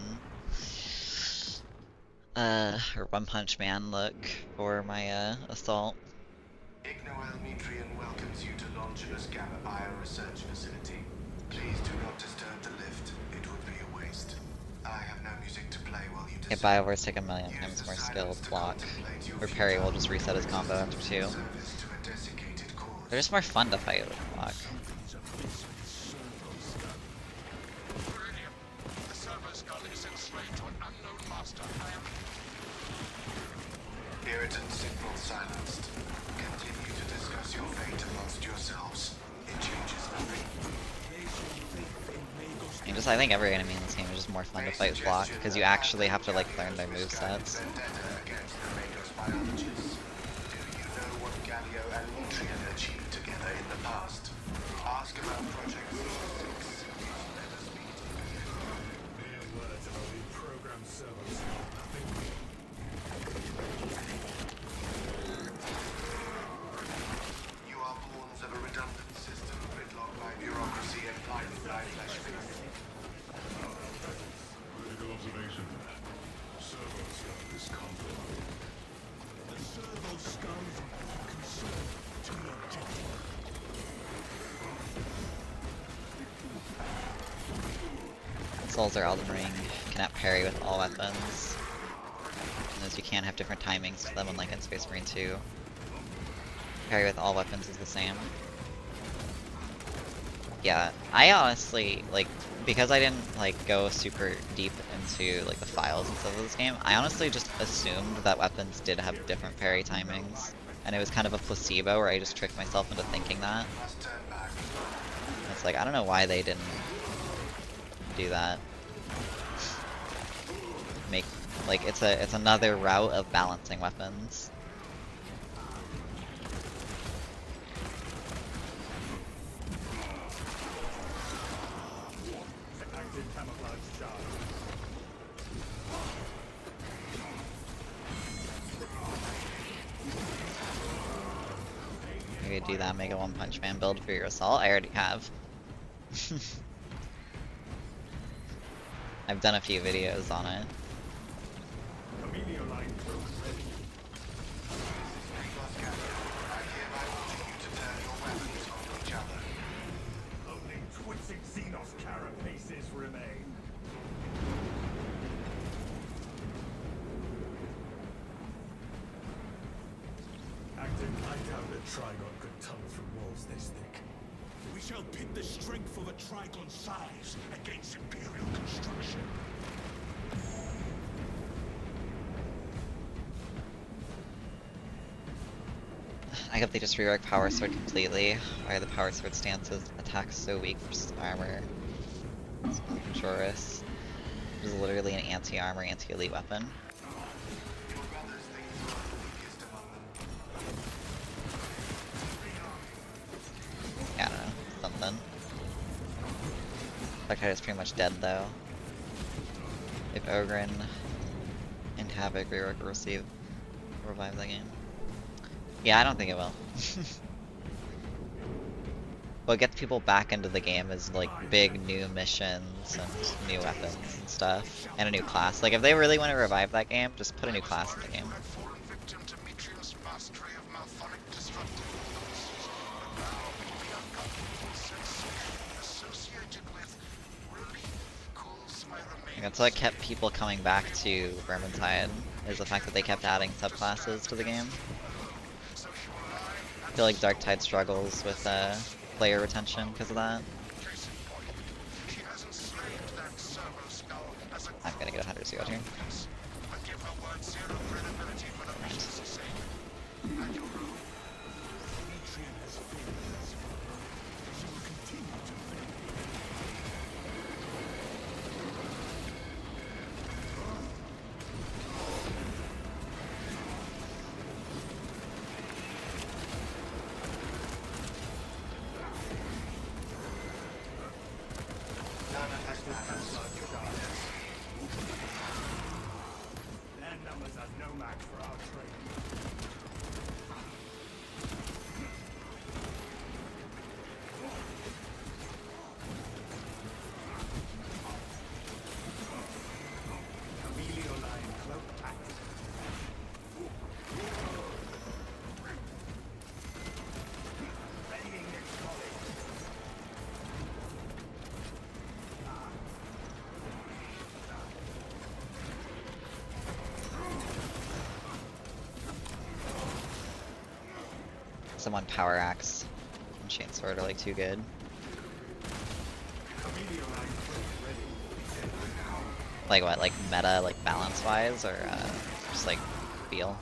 or One Punch Man look for my assault. Ignoel Metrian welcomes you to Longinus Gamma Bioresearch Facility. Please do not disturb the lift. It would be a waste. I have no music to play while you If discern. Biowars take a million times more skill to block, contemplate your or Parry will futile just reset his combo after 2. service to a desiccated cause. They're just more fun to fight with block. Brilliant. The servo skull is enslaved to an unknown master. Irritant signal silenced. Continue to discuss your fate amongst yourselves. It changes nothing. And just, I think every enemy in this game is just more fun to fight with block, because you actually have to like learn their movesets. Vendetta against the Magos biologists. Do you know what Galio and Metrian achieved together in the past? Ask about Project C6. Let us meet. Mere words about the programmed servos. Nothing. You are pawns of a redundant system gridlocked by bureaucracy and blinded by flesh face. Critical observation. Servo skull is compromised. The servo skulls are consumed to the objective. Souls are Elden Ring, cannot parry with all weapons. And as you can have different timings to them, unlike in Space Marine 2. Parry with all weapons is the same. Yeah, I honestly, like, because I didn't, like, go super deep into, like, the files and stuff of this game, I honestly just assumed that weapons did have different parry timings. And it was kind of a placebo where I just tricked myself into thinking that. Must turn back. It's like, I don't know why they didn't do that. Make, like, it's another route of balancing weapons. Active camouflage charge. You could do that, make a One Punch Man build for your assault. I already have. I've done a few videos on it. Amelia line program ready. I hereby order you to turn your weapons on each other. Only twisting Xenos carapaces remain. Active, I doubt that Trigon could tunnel through walls this thick. We shall pit the strength of a Trigon size against Imperial construction. I hope they just rework Power Sword completely. Why are the Power Sword stances attacks so weak versus armor? Joris is literally an anti-armor, anti-elite weapon. Your brothers think you are the weakest among them. Yeah, I don't know. Something. Darkseid is pretty much dead though. If Ogren and Havoc rework will revive that game. Yeah, I don't think it will. What gets people back into the game is like big new missions and new weapons and stuff, and a new class. Like if they really want to revive that game, just put a new class in the game. You had fallen victim to Metrian's mastery of malphonic disruptive moves. But now the uncomfortable sensation associated with relief cools my remaining. That's what kept people coming back to Vermintide, is the fact that they kept adding subclasses to the game. I feel like Darktide struggles with player retention because of that. Case in point, she has enslaved that servo skull as a I'm gonna get 100 CO here. but give her word zero credibility for the mission's sake. At your own. Metrian has failed us. She will continue to fail. Someone power axe and chainsword are like too good. Like what? Like meta, like balance wise, or just like feel?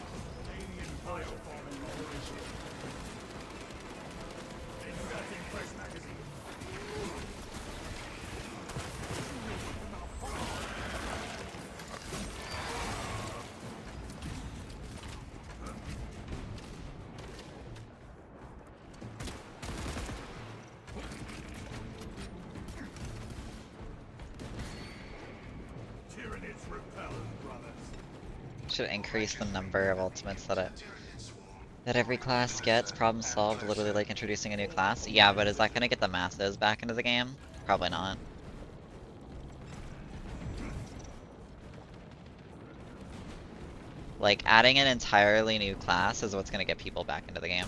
Should increase the number of ultimates that every class gets. Problem solved. Literally like introducing a new class. Yeah, but is that gonna get the masses back into the game? Probably not. Like adding an entirely new class is what's gonna get people back into the game.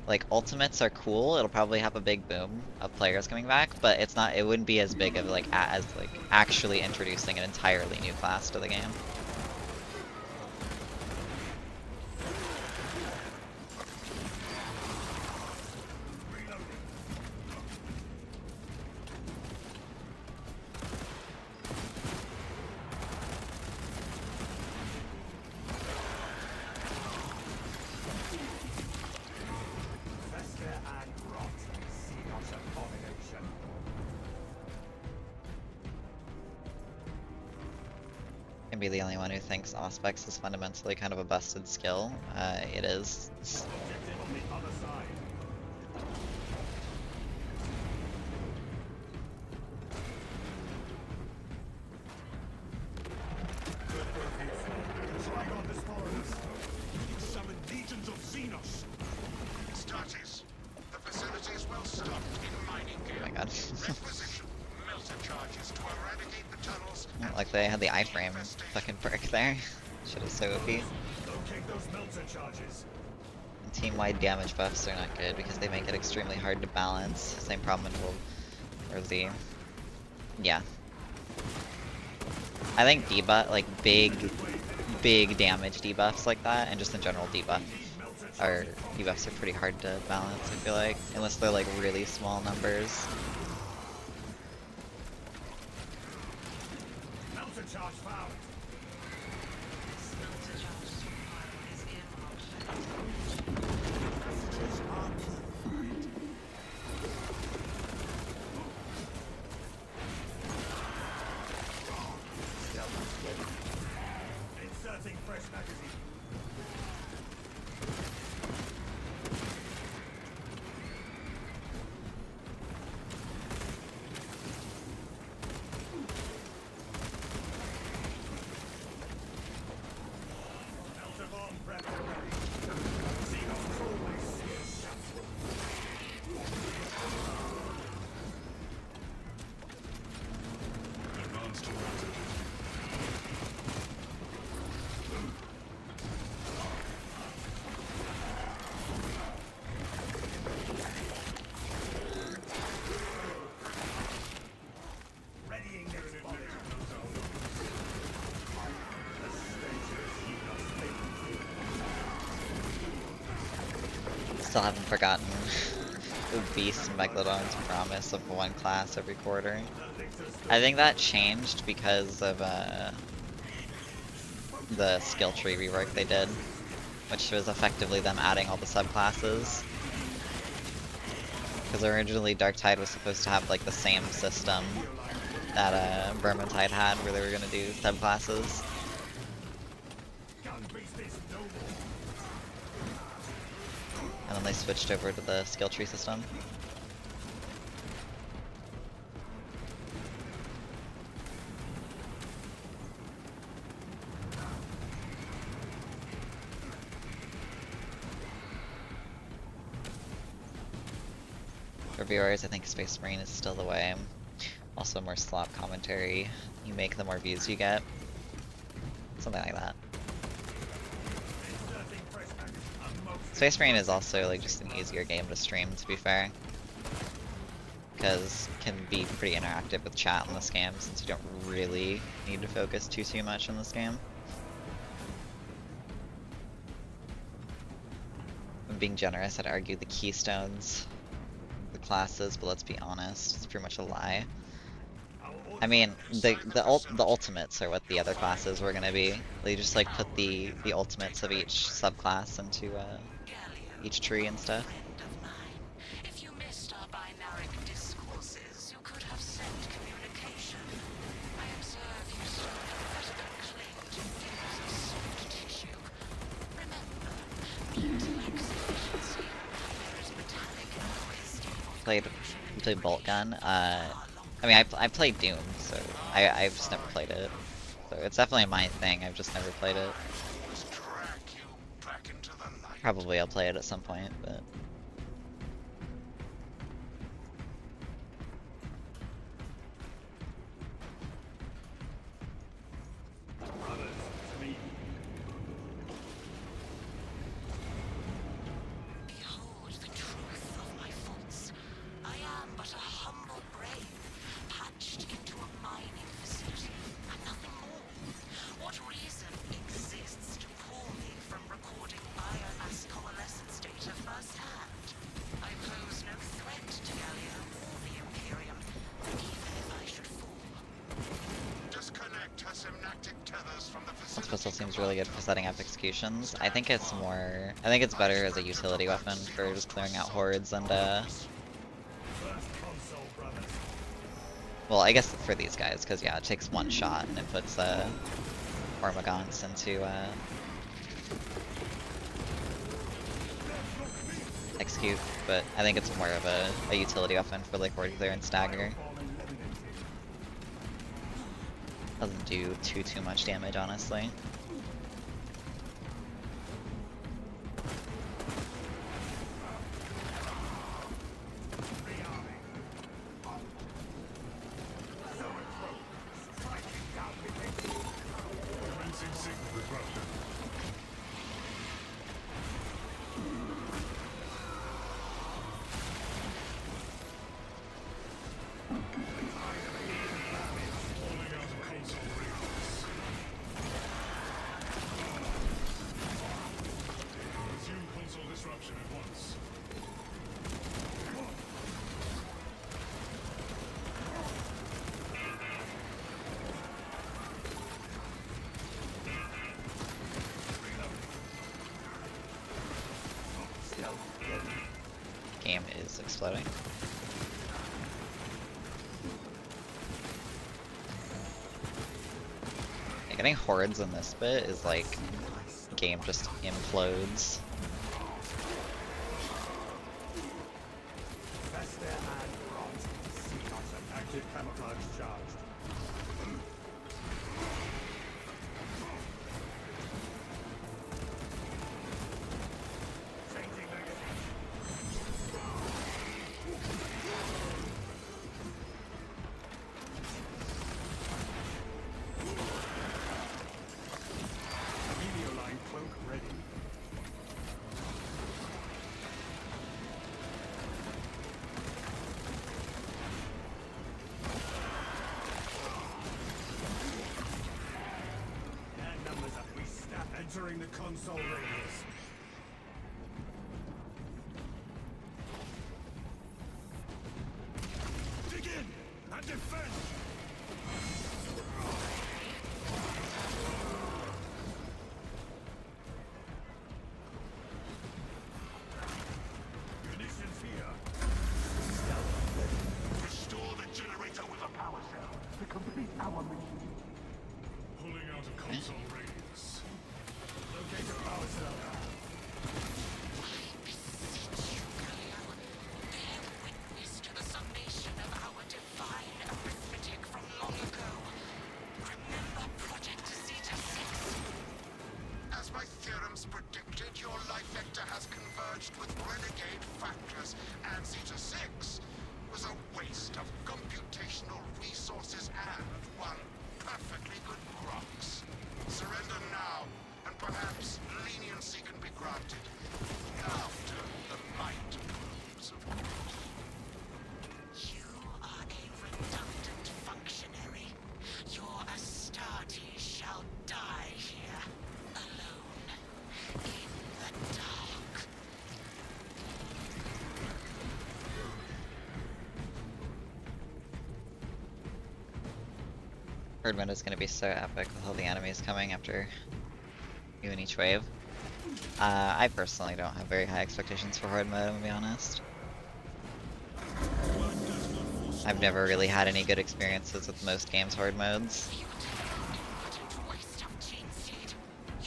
Like ultimates are cool. It'll probably have a big boom of players coming back, but it's not. It wouldn't be as big of like as like actually introducing an entirely new class to the game. Can be the only one who thinks Auspex is fundamentally kind of a busted skill. It is. The facility is well stocked in mining gear. Oh my god. Requisition melter charges to eradicate the tunnels. Like they had the iframe fucking perk there. Shit is so OP. And team-wide damage buffs are not good because they make it extremely hard to balance. Same problem in World or Z. Yeah. I think debuff, like big damage debuffs like that, and just in general debuffs are pretty hard to balance, I feel like. Unless they're like really small numbers. Still haven't forgotten the Beast Megalodon's promise of one class every quarter. I think that changed because of the skill tree rework they did, which was effectively them adding all the subclasses. Because originally Dark Tide was supposed to have like the same system that Vermintide had, where they were gonna do subclasses. And then they switched over to the skill tree system. For viewers, I think Space Marine is still the way. Also more slop commentary you make, the more views you get. Something like that. Space Marine is also like just an easier game to stream, to be fair. Because it can be pretty interactive with chat in this game, since you don't really need to focus too much in this game. I'm being generous, I'd argue the keystones, the classes, but let's be honest, it's pretty much a lie. I mean, the ultimates are what the other classes were gonna be. They just like put the ultimates of each subclass into each tree and stuff. Friend of mine, if you missed our binaric discourses, you could have sent communication. I observe you still emphatically cling to views of soft tissue. Remember, meat lacks efficiency. There is metallic alloys Played Bolt Gun. I mean, I played Doom, so I've just never played it. So it's definitely my thing. I've just never played it. Must drag you back into the light. Probably I'll play it at some point, but. Behold the truth of my faults. I am but a humble brave, patched into a mining facility, and nothing more. What reason exists to pull me from recording biomass coalescence data firsthand? I pose no threat to Gallia or the Imperium, even if I should fall. Disconnect her synaptic tethers from the This facility. pistol seems really good for setting up executions. I think it's better as a utility weapon for just clearing out hordes and well, I guess for these guys, because yeah, it takes one shot and it puts Ormagons into execute, but I think it's more of a utility weapon for like horde clear and stagger. Doesn't do too much damage, honestly. Game is exploding. Yeah, getting hordes in this bit is like game just implodes. Active camouflage charged. Entering the console radius. Dig in and defend! Munitions here. Restore the generator with a power cell to complete our mission. Pulling out of console radius. Locate a power cell. Bear witness to the summation of our divine arithmetic from long ago. Remember Project Zeta 6? As my theorems predicted, your life vector has converged with renegade factors, and Zeta 6 was a waste of computational resources and one perfectly good Grox. Surrender Herd mode is gonna be so epic with all the enemies coming after you in each wave. I personally don't have very high expectations for horde mode, I'm gonna be honest. I've never really had any good experiences with most games horde modes.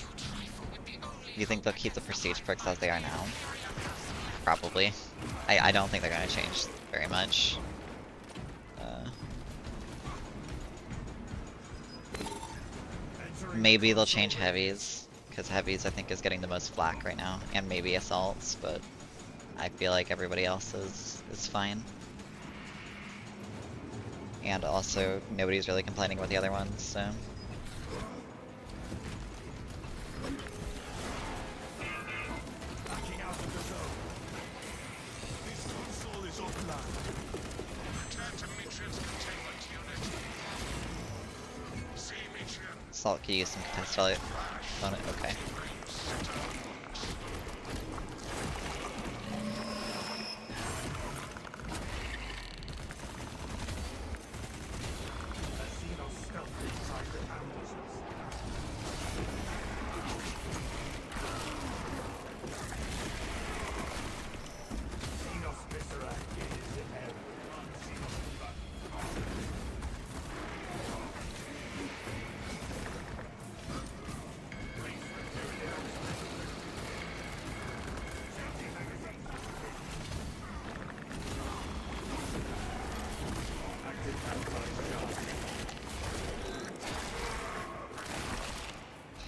Do you think they'll keep the prestige perks as they are now? Probably. I don't think they're gonna change very much. Maybe they'll change heavies, because heavies I think is getting the most flack right now, and maybe assaults, but I feel like everybody else is fine. And also, nobody's really complaining about the other ones, so... Backing out of the zone. This console is offline. Return to Mitrian's containment unit. See Mitrian. Salt could use some contest value on it, okay.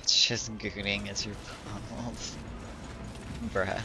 It's just gooning as you're pummeled. Bruh.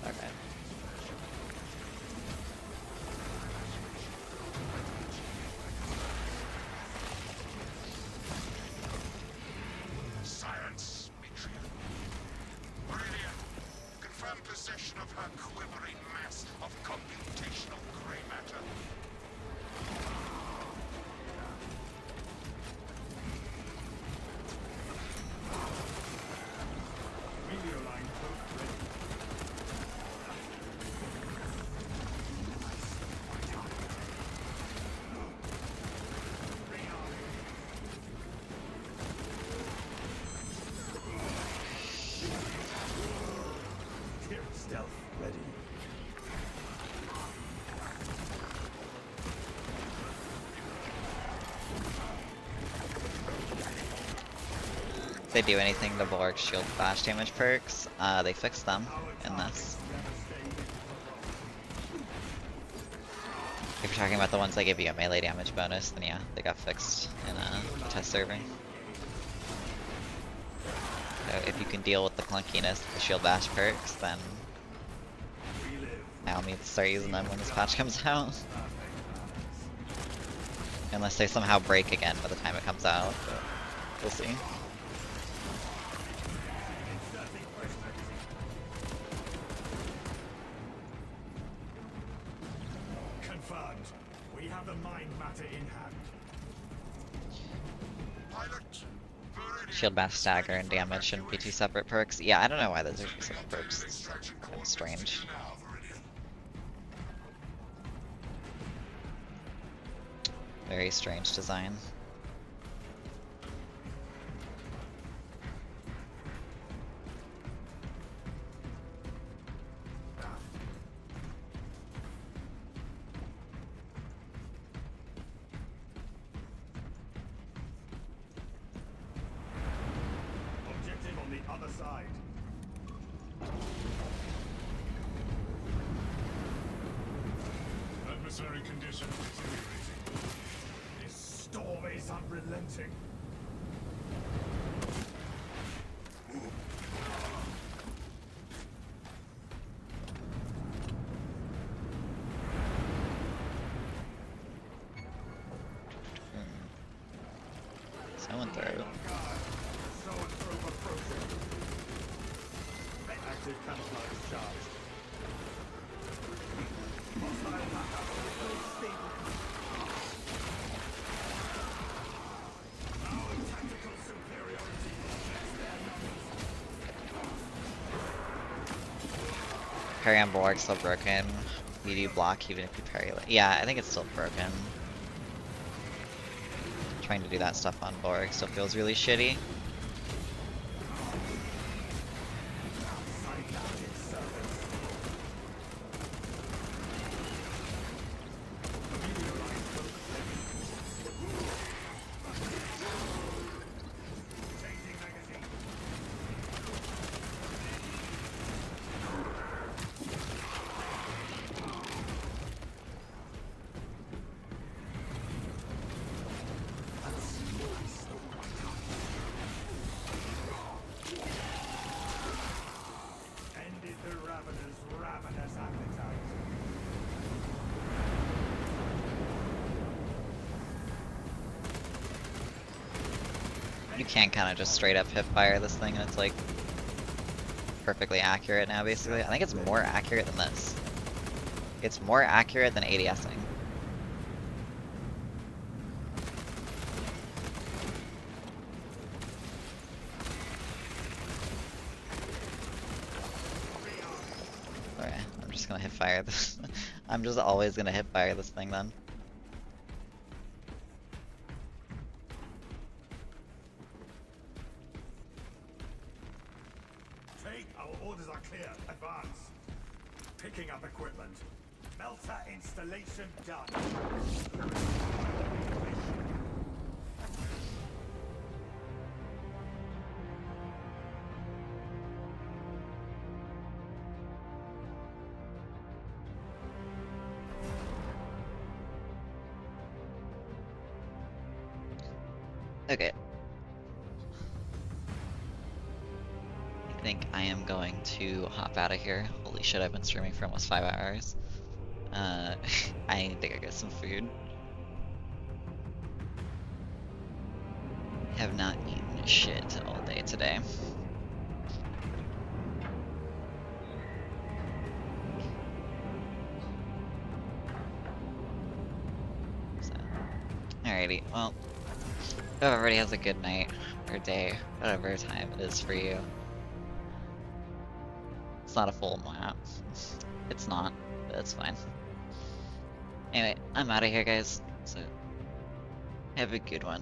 Okay. Silence, Mitrian. Aurelia, confirm possession of her quivering mass of computational gray matter. Meteor line code ready. Clear stealth ready. If they do anything to Bulwark's shield flash damage perks, they fixed them in this. If you're talking about the ones that give you a melee damage bonus, then yeah, they got fixed in test serving. So if you can deal with the clunkiness of the shield bash perks, then I'll need to start using them when this patch comes out. Unless they somehow break again by the time it comes out, but we'll see. Confirmed. We have the mind matter in hand. Pilot, Aurelia. Shield bash stagger and damage shouldn't be two separate perks. Yeah, I don't know why those are two separate perks. It's strange. Very strange design. Objective on the other side. Adversary condition deteriorating. This storm is unrelenting. Someone throw it. Active camouflage charged. Parry on bulwark still broken. You do block even if you parry. Yeah, I think it's still broken. Trying to do that stuff on bulwark still feels really shitty. You can kind of just straight up hip fire this thing and it's like perfectly accurate now basically. I think it's more accurate than this. It's more accurate than ADSing. Okay, I'm just gonna hip fire this. I'm just always gonna hip fire this thing then. Our orders are clear. Advance. Picking up equipment. Melter installation done. Okay. I think I am going to hop out of here. Holy shit, I've been streaming for almost 5 hours. I need to go get some food. Have not eaten shit all day today. So, alrighty, well, hope everybody has a good night, or day, whatever time it is for you. It's not a full map. It's not, but it's fine. Anyway, I'm out of here, guys, so have a good one.